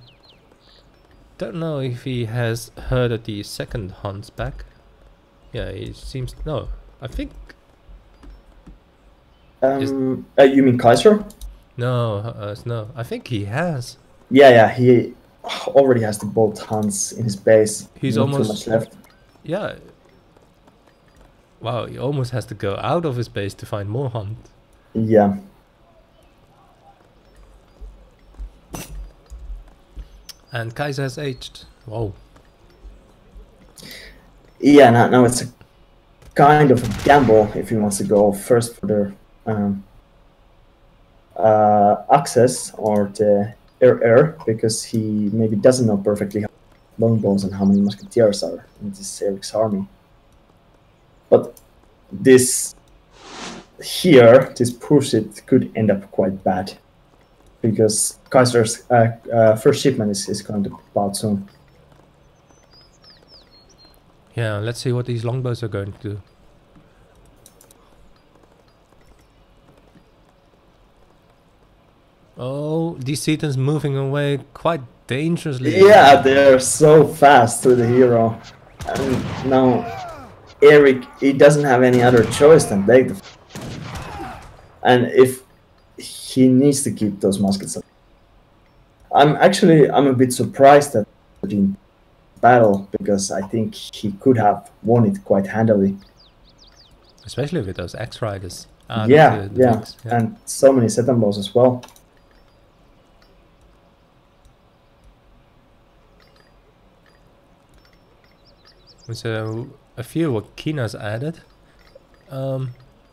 know if he has heard of the second hunts back. Yeah, he seems no. I think You mean Kaiser? no, Snow. I think he has. Yeah, he already has the both hunts in his base. He's Not almost too much left. Yeah. Wow, he almost has to go out of his base to find more hunt. Yeah. And Kaiser has aged. Whoa. Yeah, now it's a kind of a gamble if he wants to go first for the access or the air, because he maybe doesn't know perfectly how longbows and how many musketeers are in this Eric's army. But this here, this push, it could end up quite bad, because Kaiser's first shipment is going to pop out soon. Yeah, let's see what these longbows are going to do. Oh, these Titans moving away quite dangerously. Yeah, they're so fast to the hero. And now Eric, he doesn't have any other choice than take the... And if he needs to keep those muskets up. I'm a bit surprised that in battle, because I think he could have won it quite handily. Especially with those X-Riders. Yeah, and so many Setambos as well. So a few Wakinas added.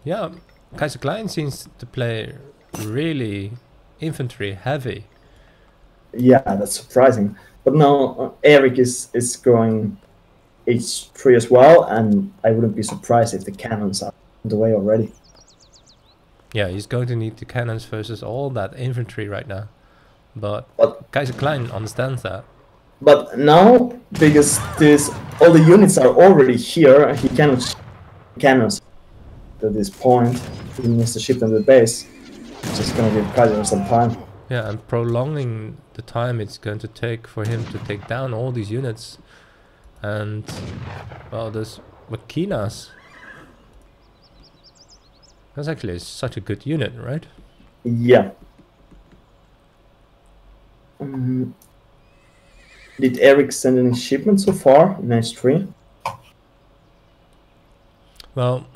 Yeah, Kaiserklein seems to play really infantry heavy. Yeah, that's surprising. But now Eric is going H3 as well, and I wouldn't be surprised if the cannons are on the way already. Yeah, he's going to need the cannons versus all that infantry right now. But Kaiserklein understands that. But now, because all the units are already here, he cannot ship cannons to this point. He needs to ship them to the base, which is going to give Kaiser some time. Yeah, and prolonging the time it's going to take for him to take down all these units. And, well, those Makinas. That's actually such a good unit, right? Yeah. Did Eric send any shipments so far in H3? Well,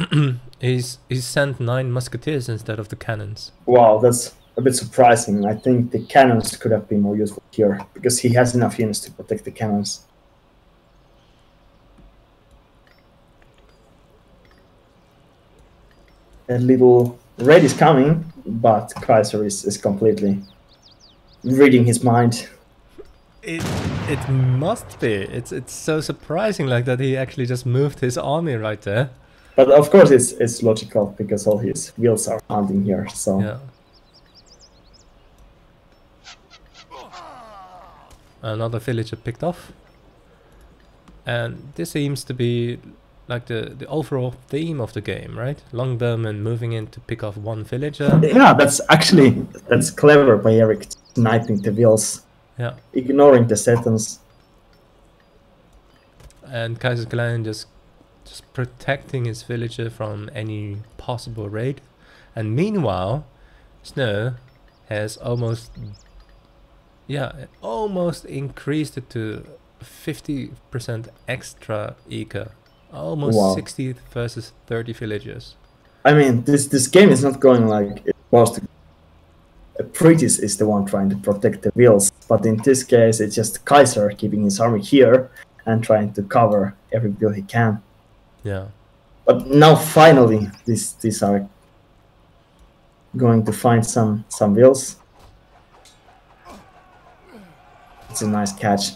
he's sent 9 musketeers instead of the cannons. Wow, that's a bit surprising. I think the cannons could have been more useful here, because he has enough units to protect the cannons. A little raid is coming, but Kaiser is completely reading his mind. It must be. It's so surprising like that he actually just moved his army right there. But of course it's logical, because all his wheels are hunting here, so... Yeah. Another villager picked off. And this seems to be like the overall theme of the game, right? Longbowmen moving in to pick off one villager. Yeah, that's clever by Eric, sniping the wheels. Yeah. Ignoring the settings. And Kaiserklein just protecting his villager from any possible raid. And meanwhile, Snow has almost increased it to 50% extra eco. Almost wow. 60 versus 30 villagers. I mean, this game is not going like it was to... Pritis is the one trying to protect the wheels, but in this case it's just Kaiser keeping his army here and trying to cover every wheel he can. Yeah. But now finally these are going to find some wheels. It's a nice catch.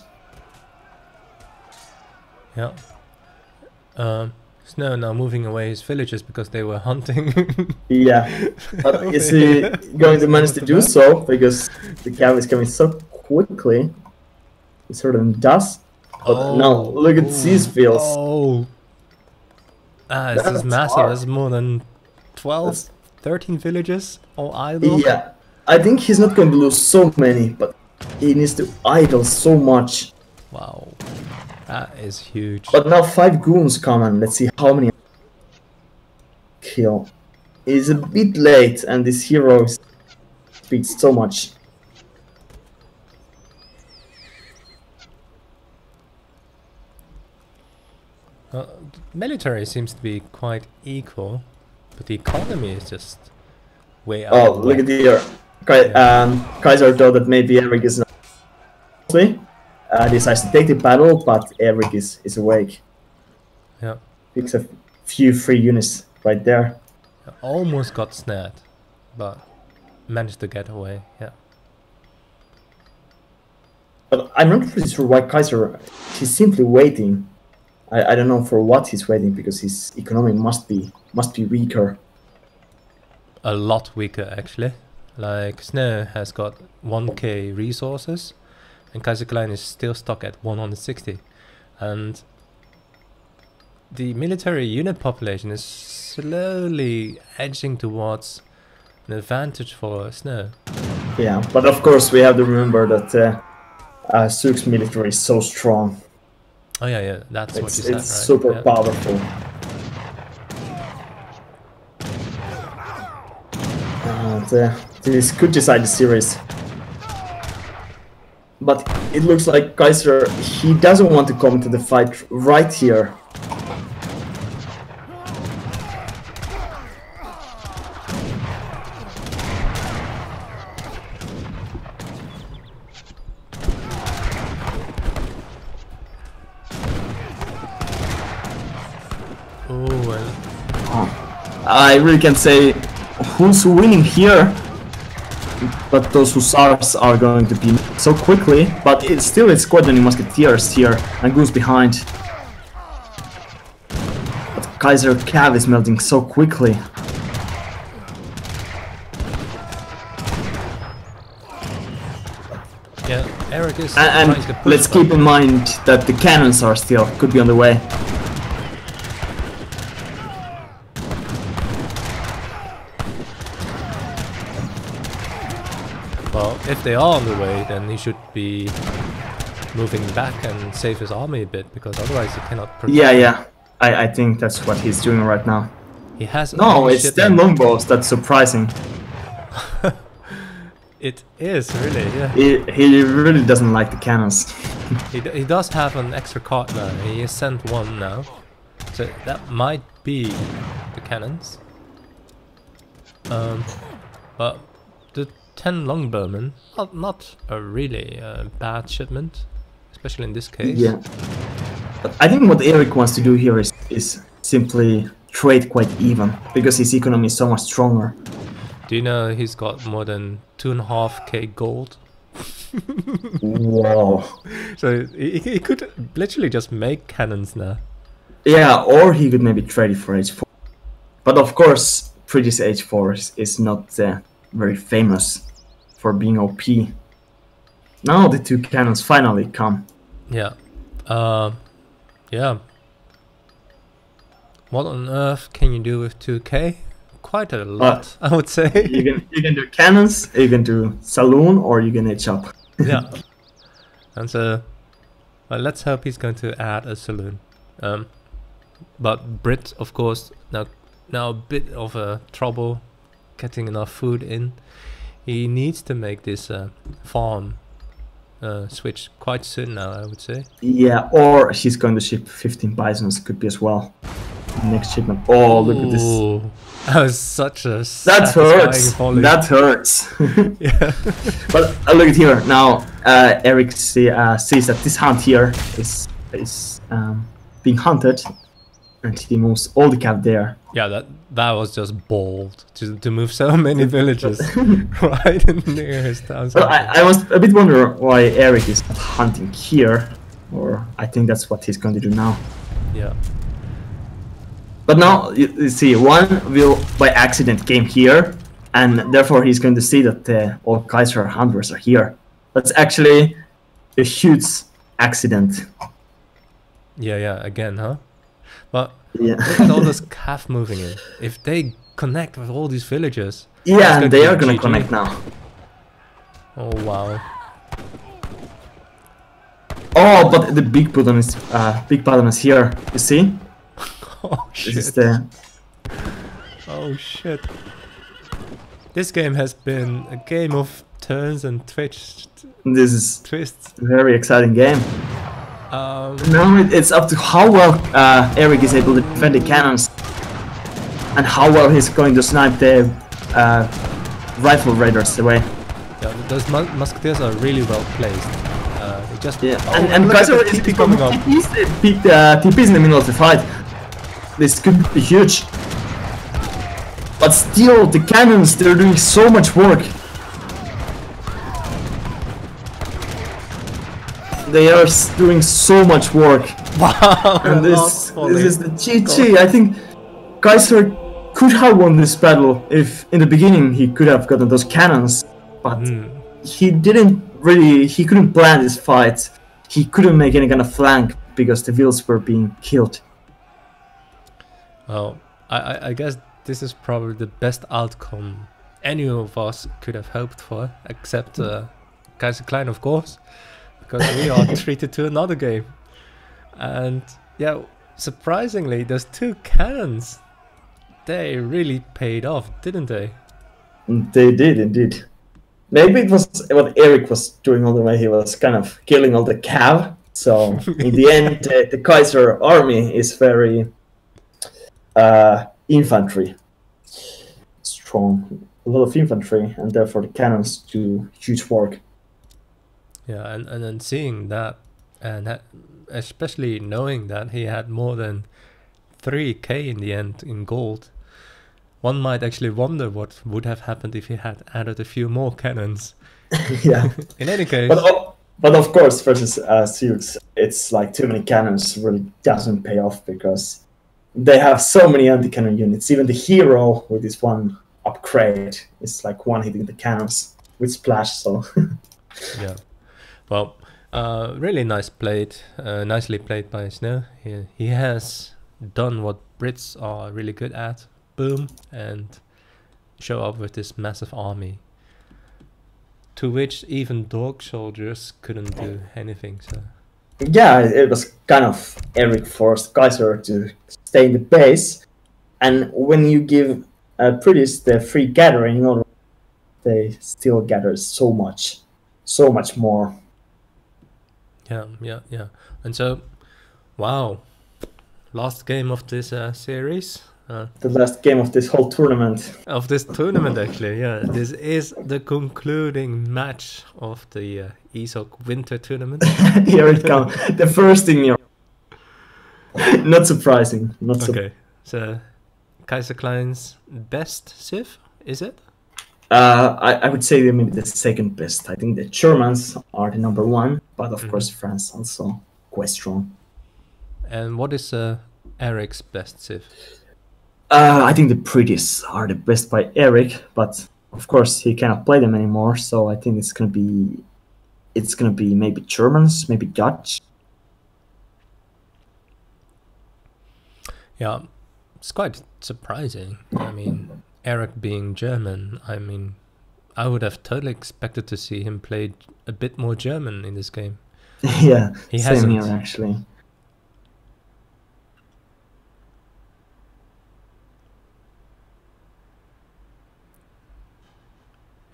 Yeah. Snow now moving away his villagers because they were hunting. Yeah, but is he going to manage to do so? Because the cav is coming so quickly. He certainly does. But now, look at these fields. Oh! This is massive. That's more than 12, 13 villages all idle. Yeah, I think he's not going to lose so many, but he needs to idle so much. Wow. That is huge. But now 5 goons come and let's see how many kill. He's a bit late and this hero speeds so much. Military seems to be quite equal, but the economy is just way out. Oh, look at here. Kaiser thought that maybe Eric is not decides to take the battle, but Eric is awake. Yeah. Picks a few free units right there. Almost got snared, but managed to get away. Yeah. But I'm not pretty sure why Kaiser... He's simply waiting. I don't know for what he's waiting, because his economy must be weaker. A lot weaker, actually. Like, Snow has got 1k resources, and Kaiserklein is still stuck at 160. And the military unit population is slowly edging towards an advantage for Snow. Yeah, but of course we have to remember that Sioux military is so strong. Oh yeah, that's what you said, right? It's super Yeah. powerful. And this could decide the series. But it looks like Kaiser, he doesn't want to come to the fight right here. Oh well. I really can't say who's winning here, but those Hussars are going to be so quickly, but it's quite many Musketeers here, and Goose behind. But Kaiser Cav is melting so quickly. Yeah, Eric is And trying to push let's keep in mind that the cannons are could be on the way. Well, if they are on the way, then he should be moving back and save his army a bit, because otherwise he cannot protect. Yeah. I think that's what he's doing right now. He has No, only it's 10 shipment. longbows, that's surprising. It is, really, yeah. He really doesn't like the cannons. He does have an extra card now. He has sent one now. So that might be the cannons. But the 10 longbowmen, not a really bad shipment, especially in this case. Yeah. But I think what Eric wants to do here is simply trade quite even, because his economy is so much stronger. Do you know he's got more than 2.5k gold? Wow. So he could literally just make cannons now. Yeah, or he could maybe trade it for H4. But of course, British H4 is not very famous for being OP. Now the two cannons finally come. Yeah. Yeah. What on earth can you do with 2k? Quite a lot, I would say. You can do cannons, you can do saloon, or you can H up. Yeah. And so, well, let's hope he's going to add a saloon. But Brit, of course, now a bit of a trouble getting enough food in. He needs to make this farm switch quite soon now, I would say. Yeah, or he's going to ship 15 bisons, could be as well. Next shipment. Oh, look at this. Ooh, that was such a That hurts. volley. That hurts. Yeah. But look at here now. Eric sees that this hunt here is being hunted, and he moves all the cav there. Yeah, that was just bold to move so many villages right near his town. Well, I was a bit wondering why Eric is not hunting here, or I think that's what he's going to do now. Yeah. But now, you see, one will by accident came here, and therefore he's going to see that all Kaiser hunters are here. That's actually a huge accident. Yeah, again, huh? But Yeah. look at all those calf moving in. If they connect with all these villagers... Yeah, it's they be are going GG. to connect now. Oh, wow. Oh, but the big button is here. You see? Oh, This shit. is the... Oh, shit. This game has been a game of turns and twists. This is Twists. a very exciting game. Now it's up to how well Eric is able to defend the cannons, and how well he's going to snipe the rifle raiders away. Yeah, those musketeers are really well placed. They just And look at Kaiser the is TP coming up. TP's in the middle of the fight. This could be huge. But still, the cannons, they're doing so much work. They are doing so much work. Wow! And this is the GG. I think Kaiser could have won this battle if in the beginning he could have gotten those cannons. But he couldn't plan this fight. He couldn't make any kind of flank because the Wills were being killed. Well, I guess this is probably the best outcome any of us could have hoped for, except Kaiserklein, of course, because we are treated to another game. And yeah, surprisingly, those 2 cannons, they really paid off, didn't they? They did indeed. Maybe it was what Eric was doing all the way. He was kind of killing all the cav. So in the end, the Kaiser army is very infantry strong. A lot of infantry, and therefore the cannons do huge work. Yeah, and then seeing that, and especially knowing that he had more than 3k in the end in gold, one might actually wonder what would have happened if he had added a few more cannons. Yeah. In any case. But of course, versus Sioux, it's like too many cannons really doesn't pay off because they have so many anti-cannon units. Even the hero with this one upgrade is like one hitting the cannons with splash. So yeah. Well, really nicely played by Snow. He has done what Brits are really good at. Boom, and show up with this massive army, to which even dog soldiers couldn't do anything. So yeah, it was kind of Eric forced Kaiser to stay in the base, and when you give British the free gathering, they still gather so much more. Yeah. And so, wow, last game of this series. The last game of this whole tournament. Actually, yeah. This is the concluding match of the ESOC Winter Tournament. Here it comes. The first in your... Not surprising. Okay, so Kaiserklein's best civ, is it? I would say maybe the second best. I think the Germans are the number 1, but of course France also quite strong. And what is Eric's best civ? I think the British are the best by Eric, but of course he cannot play them anymore. So I think it's gonna be maybe Germans, maybe Dutch. Yeah, it's quite surprising. I mean, Eric being German, I mean, I would have totally expected to see him play a bit more German in this game. Yeah, he same hasn't. here actually.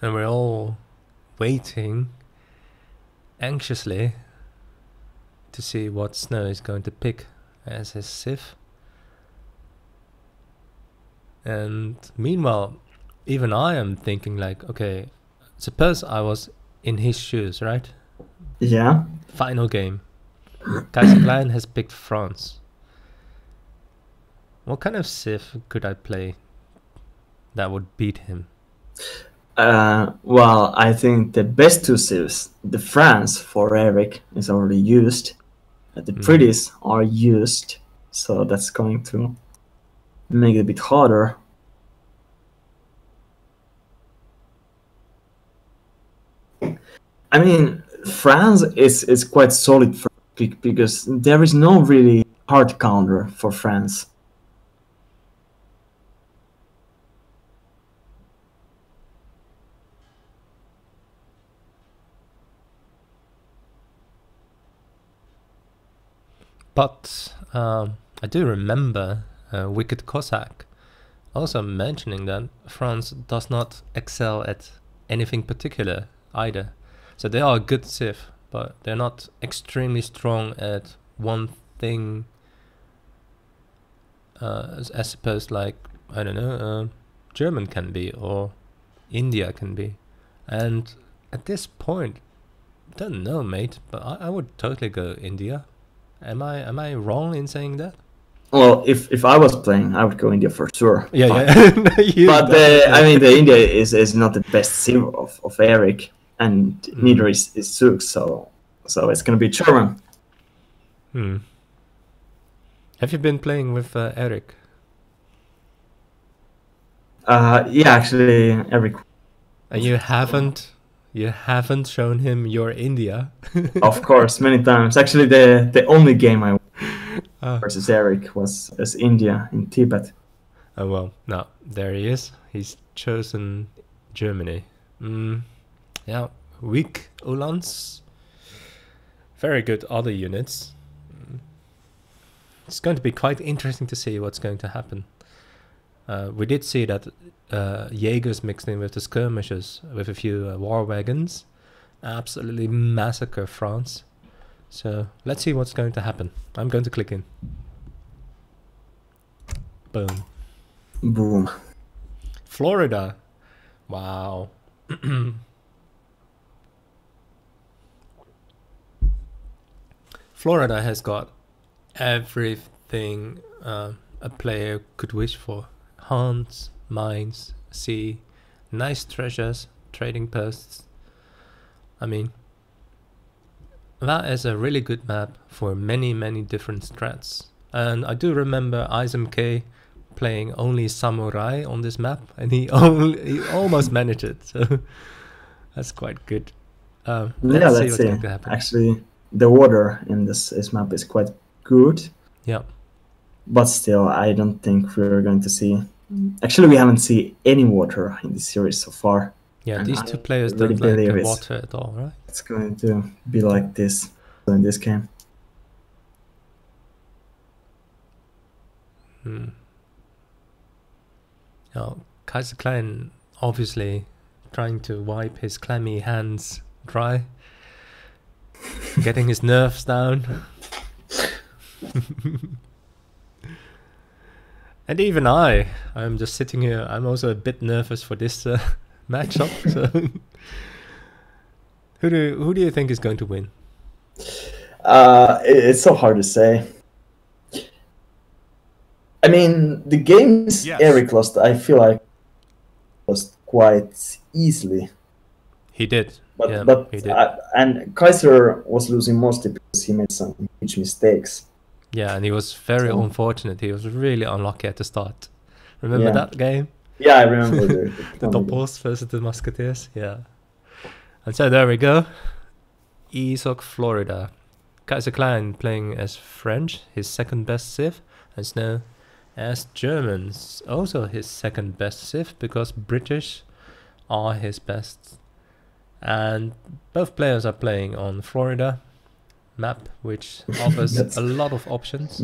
And we're all waiting anxiously to see what Snow is going to pick as his civ. And meanwhile, even I am thinking like, okay, suppose I was in his shoes, right? Yeah. Final game. Kaiserklein has picked France. What kind of civ could I play that would beat him? Well, I think the best 2 civs, the France for Eric is already used. The British are used, so that's going to make it a bit harder. I mean, France is quite solid for because there is no really hard counter for France. But I do remember Wicked Cossack also mentioning that France does not excel at anything particular either. So they are a good civ, but they're not extremely strong at one thing, as suppose like, I don't know, German can be or India can be. And at this point, don't know, mate, but I would totally go India. Am I wrong in saying that? Well, if I was playing, I would go India for sure. Yeah, but, yeah. But I mean, the India is not the best civ of Eric, and neither is Sioux, so it's gonna be German. Have you been playing with Eric? Yeah, actually, Eric. And you haven't shown him your India? Of course, many times. Actually, the only game I versus Eric was as India in Tibet. Oh well, no, there he is. He's chosen Germany. Yeah, weak Uhlans. Very good other units. It's going to be quite interesting to see what's going to happen. We did see that Jaegers mixed in with the skirmishers with a few war wagons. Absolutely massacre France. So let's see what's going to happen. I'm going to click in. Boom. Boom. Florida. Wow. Florida has got everything a player could wish for. Hunts, mines, sea, nice treasures, trading posts. I mean, that is a really good map for many, many different strats. And I do remember ISMK playing only samurai on this map, and he almost managed it. So that's quite good. Let's see what's going to happen. Actually, the water in this map is quite good. Yeah. But still, I don't think we're going to see... Actually, we haven't seen any water in this series so far. Yeah, and these two players really don't like the water at all, right? It's going to be like this in this game. Now, Kaiserklein obviously trying to wipe his clammy hands dry, getting his nerves down. And even I'm just sitting here, I'm also a bit nervous for this matchup. So who do you think is going to win? It's so hard to say. I mean, the games Eric lost, I feel like lost quite easily. He did. But, yeah, but he did. And Kaiser was losing mostly because he made some huge mistakes. Yeah, and he was very unfortunate. He was really unlucky at the start. Remember that game? Yeah, I remember the Doppels versus the Musketeers. Yeah. And so there we go. ESOC Florida. Kaiserklein playing as French, his second best civ, and Snow as Germans, also his second best civ, because British are his best. And both players are playing on Florida map, which offers a lot of options.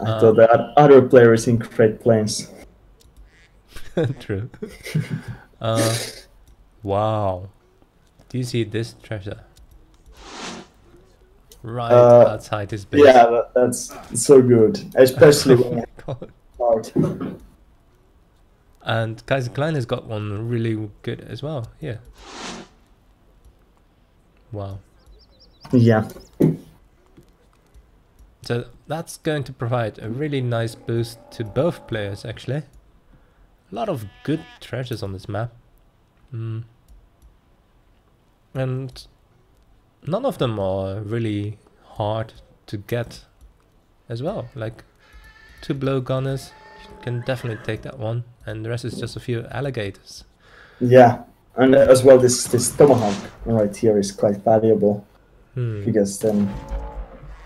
I thought that other players in Great Plains. True. Wow. Do you see this treasure? Right outside his base. Yeah, that's so good. Especially when you hard. And Kaiserklein has got one really good as well. Yeah. Wow. Yeah. So that's going to provide a really nice boost to both players, actually. A lot of good treasures on this map. And none of them are really hard to get as well. Like 2 blowgunners, you can definitely take that one. And the rest is just a few alligators. Yeah, and as well this tomahawk right here is quite valuable. Because then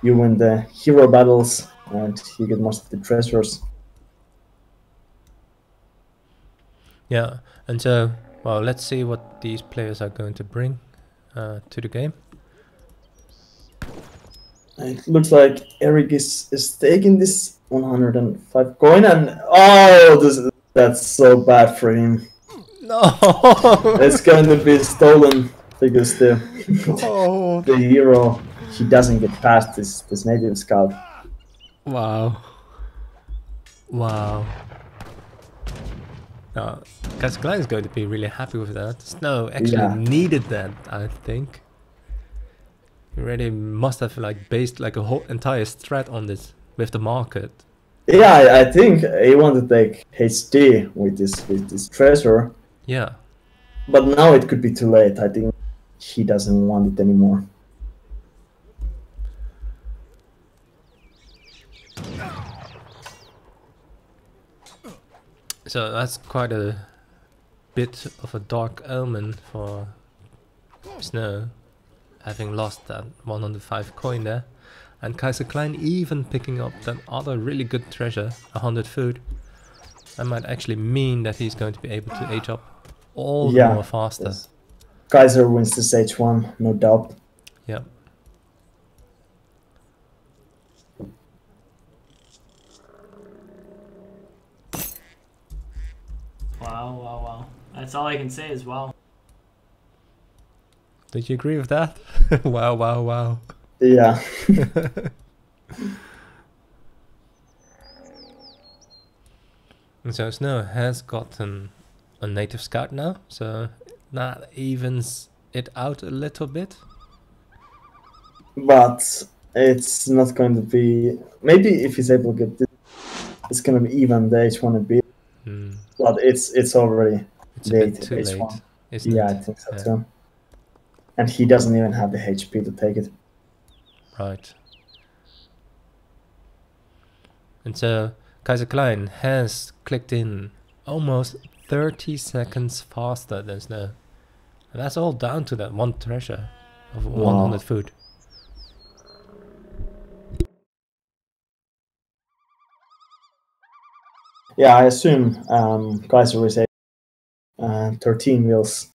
you win the hero battles and you get most of the treasures. Yeah, and so, well, let's see what these players are going to bring to the game. It looks like Eric is taking this 105 coin, and that's so bad for him. No, it's going to be stolen because the hero, he doesn't get past this native scout. Wow. Kaiserklein is going to be really happy with that. Snow actually needed that, I think. He really must have like based like a whole entire strat on this with the market. Yeah, I think he wanted to take HD with this treasure. Yeah. But now it could be too late. I think he doesn't want it anymore. So that's quite a bit of a dark omen for Snow, having lost that 105 coin there. And Kaiserklein even picking up that other really good treasure, 100 food. That might actually mean that he's going to be able to age up all the more faster. Yes. Kaiser wins this H1, no doubt. Yeah. Wow, wow, wow. That's all I can say is wow. Did you agree with that? Wow, wow, wow. Yeah. And so Snow has gotten a native scout now, so that evens it out a little bit. But it's not going to be... Maybe if he's able to get this, it's going to be even the H1 a bit. But it's already it's a bit too H1. late, isn't it? Yeah, I think so too. And he doesn't even have the HP to take it. Right. And so Kaiserklein has clicked in almost 30 seconds faster than Snow. And that's all down to that one treasure of 100 food. Yeah, I assume Kaiser is 13 wheels.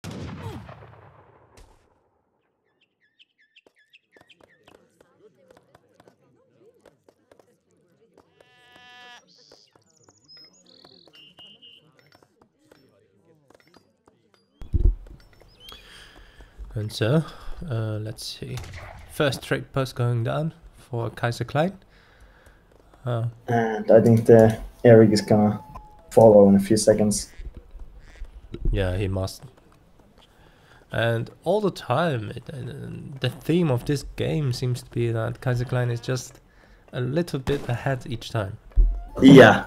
And so, let's see. First trade post going down for Kaiserklein. And I think the Eric is gonna follow in a few seconds. Yeah, he must. And all the time, the theme of this game seems to be that Kaiserklein is just a little bit ahead each time. Yeah,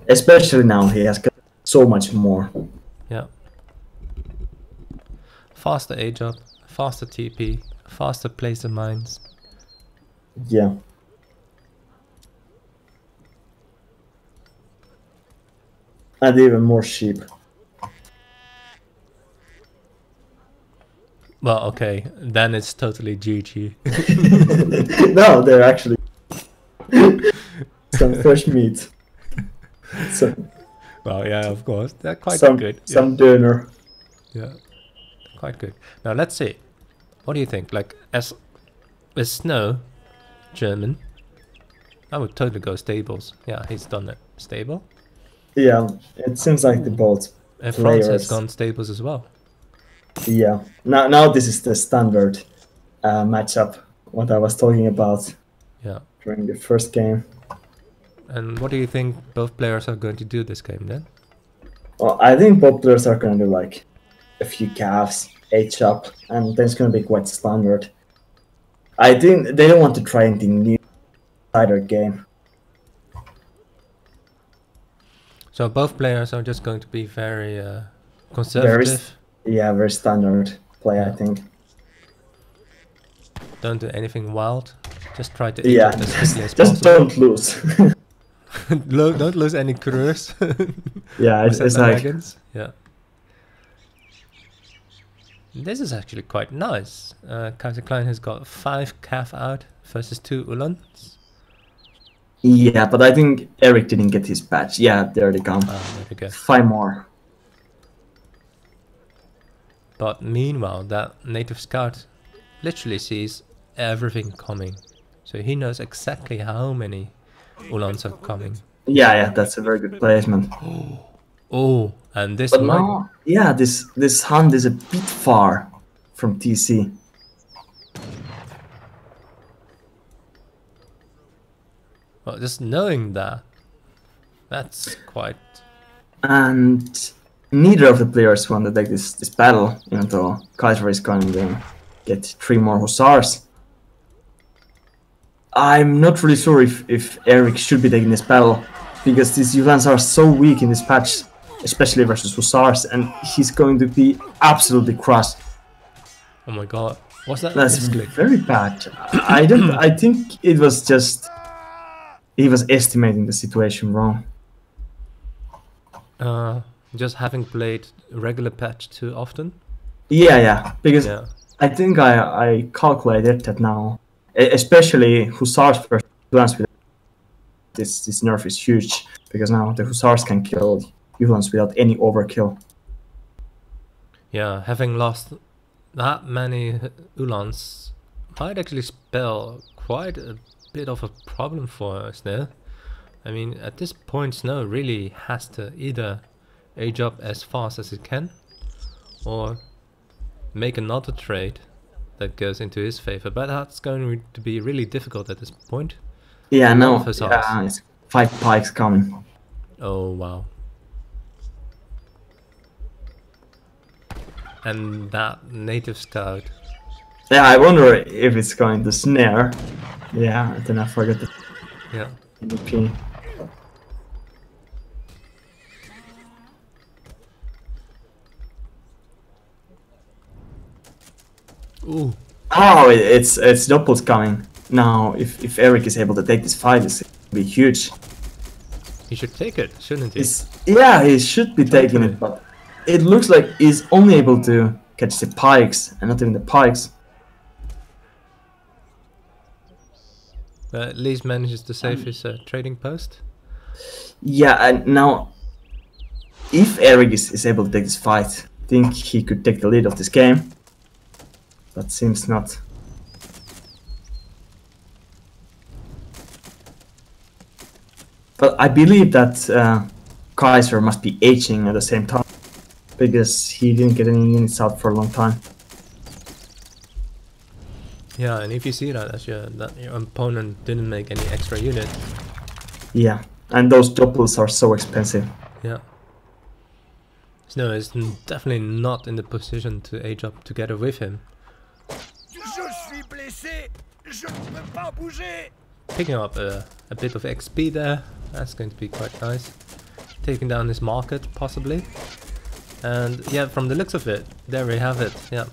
especially now he has got so much more. Yeah. Faster age up, faster TP, faster place of mines. Yeah. And even more sheep. Well, okay, then it's totally GG. No, they're actually some fresh meat. Well, yeah, of course, they're quite good. Some dinner. Yeah, quite good. Now let's see. What do you think? Like, as with Snow, German, I would totally go stables. Yeah, he's done it. Stable. Yeah, it seems like the both And players. France has gone stables as well. Yeah. Now this is the standard matchup. What I was talking about. Yeah. During the first game. And what do you think both players are going to do this game then? Well, I think both players are going to do like a few calves, H up, and then it's going to be quite standard. I think they don't want to try anything new inside their game. So both players are just going to be very conservative. Very standard play, I think. Don't do anything wild. Just try to Yeah, as quickly as just possible. don't lose. Don't lose any crews. Yeah, it's like... wagons. Yeah. This is actually quite nice. Kaiserklein has got 5 calf out versus 2 Ulans. Yeah, but I think Eric didn't get his patch. Yeah, there they come. There we go. 5 more. But meanwhile, that native scout literally sees everything coming. So he knows exactly how many Ulans are coming. Yeah, that's a very good placement. Oh, and this But might... now, yeah, this hunt is a bit far from TC. Well, just knowing that, that's quite... And neither of the players want to take this battle, even though Kaiser is going to get 3 more Hussars. I'm not really sure if Eric should be taking this battle, because these Ulans are so weak in this patch, especially versus Hussars, and he's going to be absolutely crushed. Oh my god, what's that? That's very bad. I think it was just... He was estimating the situation wrong. Just having played regular patch too often? Yeah, because yeah. I think I calculated that now Especially Hussars versus Uhlans with this nerf is huge, because now the Hussars can kill Uhlans without any overkill. Yeah, having lost that many Uhlans might actually spell quite a bit of a problem for Snow. I mean, at this point Snow really has to either age up as fast as he can, or make another trade that goes into his favor, but that's going to be really difficult at this point. Yeah, no, it's 5 pikes coming. Oh wow. And that native scout. Yeah, I wonder if it's going to snare. Yeah, then I forgot the MVP. Ooh. Oh, it's Doppels coming. Now, if Eric is able to take this fight, it's going to be huge. He should take it, shouldn't he? Yeah, he should be taking it, but it looks like he's only able to catch the pikes, and not even the pikes. At least manages to save his trading post. Yeah, and now, if Eric is able to take this fight, I think he could take the lead of this game. But seems not. But I believe that Kaiser must be aging at the same time, because he didn't get any units out for a long time. Yeah, and if you see that your opponent didn't make any extra units. Yeah, and those doppels are so expensive. Yeah. Snow is definitely not in the position to age up together with him. Picking up a bit of XP there, that's going to be quite nice. Taking down this market, possibly. And yeah, from the looks of it, there we have it, yeah.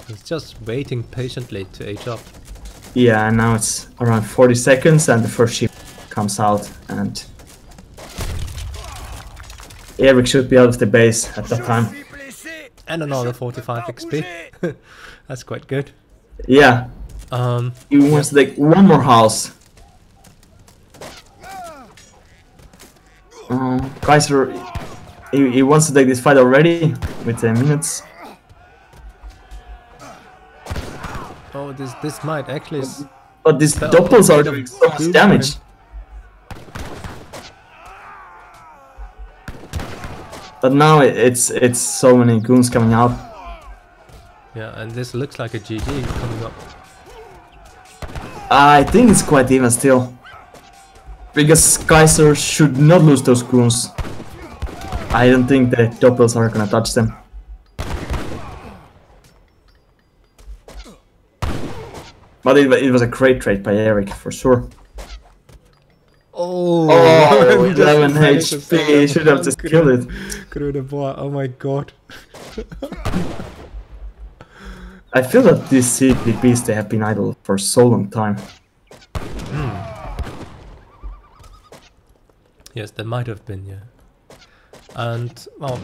It's just waiting patiently to age up. Yeah, and now it's around 40 seconds and the first ship comes out, and Eric should be out of the base at that time. And another 45 XP. That's quite good. Yeah. He wants to take one more house. Kaiser, he wants to take this fight already with 10 minutes. Oh, this might actually. But these doppels are doing so much damage. But now it's so many goons coming out. Yeah, and this looks like a GG coming up. I think it's quite even still. Because Kaiser should not lose those goons. I don't think the doppels are gonna touch them. But it was a great trade by Eric, for sure. Oh, 11 HP, should have just killed it. Oh my god. I feel that these CDPs, they have been idle for so long time. Yes, there might have been, yeah. And, well,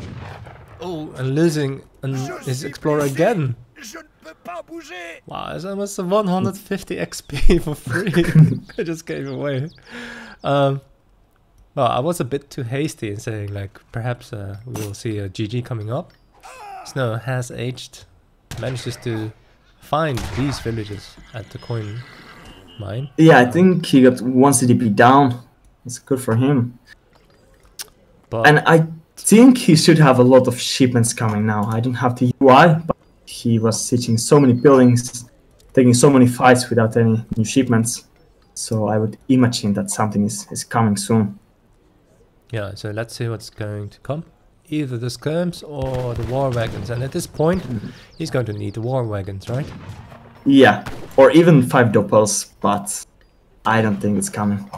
and losing his Explorer again. Wow, it's almost 150 XP for free. I just gave away. Well, I was a bit too hasty in saying, like, perhaps we'll see a GG coming up. Snow has aged, manages to find these villages at the coin mine. Yeah, I think he got 1 CDP down. It's good for him. But and I think he should have a lot of shipments coming now. I don't have the UI, but he was sieging so many buildings, taking so many fights without any new shipments. So I would imagine that something is coming soon. Yeah, so let's see what's going to come. Either the skirms or the war wagons. And at this point, he's going to need the war wagons, right? Yeah, or even 5 doppels, but I don't think it's coming.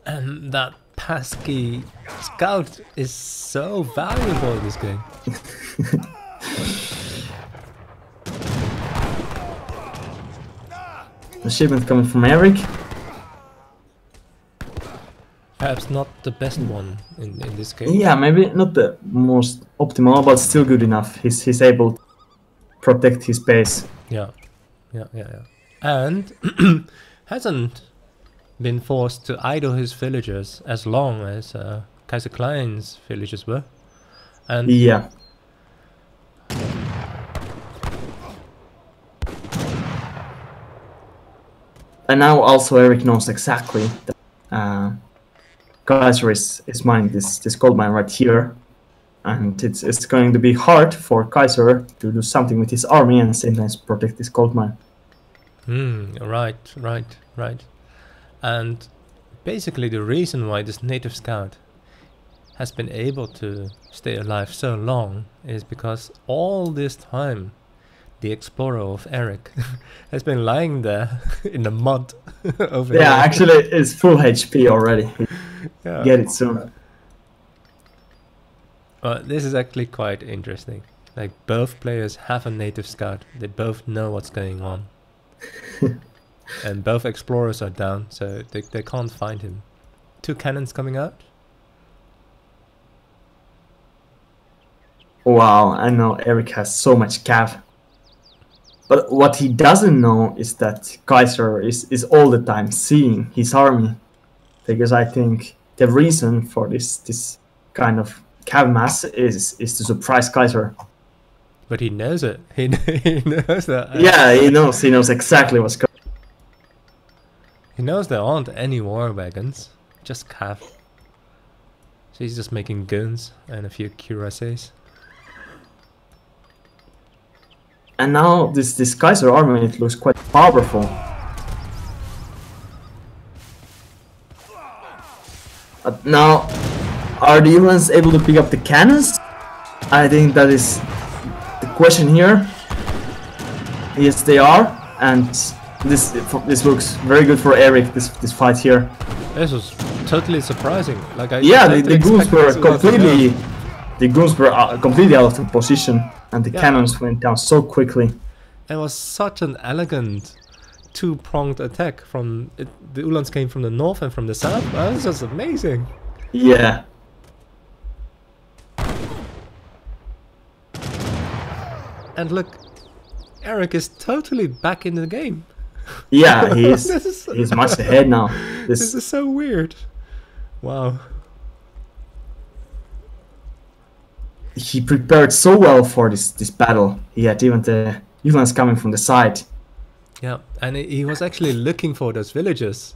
And that pesky scout is so valuable in this game. The shipment coming from Eric. Perhaps not the best one in this game. Yeah, maybe not the most optimal, but still good enough. He's able to protect his base. Yeah, Yeah. And hasn't been forced to idle his villagers as long as Kaiserklein's villagers were. And yeah. And now also Eric knows exactly that Kaiser is mining this gold mine right here. And it's going to be hard for Kaiser to do something with his army and sometimes protect this gold mine. Right. And basically the reason why this native scout has been able to stay alive so long is because all this time the explorer of Eric has been lying there in the mud over here. Actually it's full HP already. Yeah. Get it soon. This is actually quite interesting. Like, both players have a native scout. They both know what's going on. And both explorers are down, so they can't find him. 2 cannons coming out. Wow, I know Eric has so much cav. But what he doesn't know is that Kaiser is all the time seeing his army. Because I think the reason for this kind of cav mass is to surprise Kaiser. But he knows it. He knows that. Yeah, he knows exactly what's going on. He knows there aren't any war wagons, just cav. So he's just making guns and a few cuirassiers. And now this Kaiser army, it looks quite powerful. But now, are the humans able to pick up the cannons? I think that is the question here. Yes, they are, and this looks very good for Eric. This fight here. This was totally surprising. Like the goons were completely out of position, and the cannons went down so quickly. It was such an elegant 2-pronged attack. From the Uhlans came from the north and from the south. That was just amazing. Yeah. And look, Eric is totally back in the game. Yeah, he's much ahead now. This is so weird. Wow. He prepared so well for this battle. He had even the Uhlans coming from the side. Yeah, and he was actually looking for those villagers.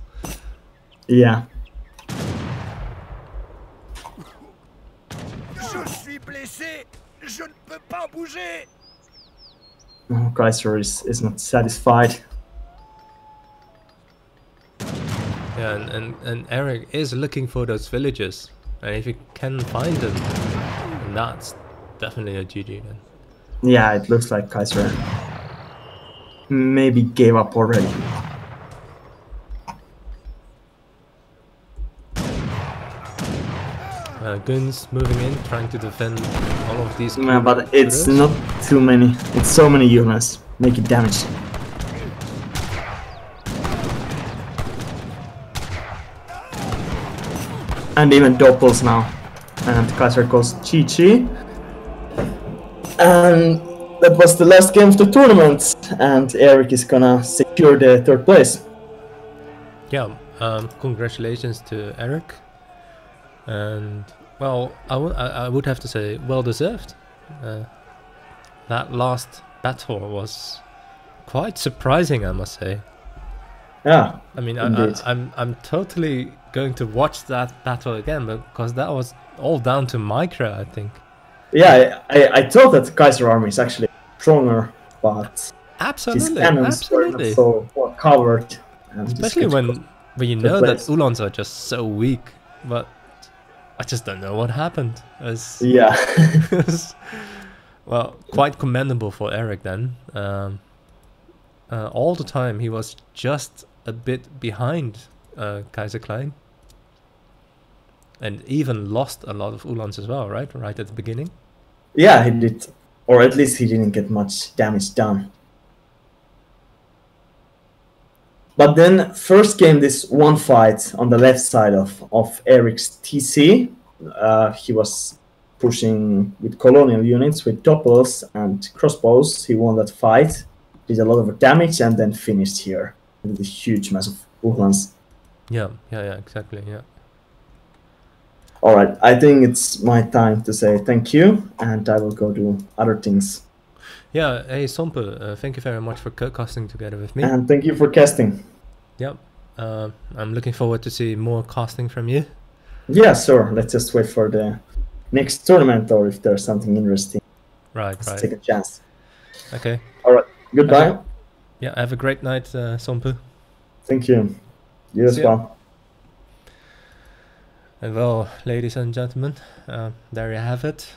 Yeah. No, Kaiser is not satisfied. Yeah, and Eric is looking for those villagers. And if he can find them, then that's definitely a GG then. Yeah, it looks like Kaiser maybe gave up already. Guns moving in, trying to defend all of these. Yeah, but it's not too many. It's so many units. Make it damage. And even doppels now. And Kaiser goes GG. And that was the last game of the tournament. And Eric is gonna secure the 3rd place. Yeah, congratulations to Eric. And well, I would have to say well deserved. That last battle was quite surprising, I must say. Yeah. I mean, I'm totally going to watch that battle again because that was all down to micro, I think. Yeah, I thought that Kaiser army is actually stronger, but his cannons were not so well covered. Especially when you know that Uhlans are just so weak, but I just don't know what happened. Yeah. Well, quite commendable for Eric then. All the time he was just a bit behind Kaiserklein. And even lost a lot of Uhlans as well, right? Right at the beginning? Yeah, he did. Or at least he didn't get much damage done. But then, first came this one fight on the left side of Eric's TC. He was pushing with colonial units, with doppels and crossbows. He won that fight. did a lot of damage, and then finished here with this huge mass of Uhlans. Yeah, exactly, yeah. Alright, I think it's my time to say thank you, and I will go do other things. Yeah, hey Somppu, thank you very much for casting together with me. And thank you for casting. Yep, I'm looking forward to see more casting from you. Yeah, sure. Let's just wait for the next tournament, or if there's something interesting. Right. Take a chance. Okay. Alright, goodbye. Okay. Yeah, have a great night, Somppu. Thank you. You as well. And well, ladies and gentlemen, there you have it.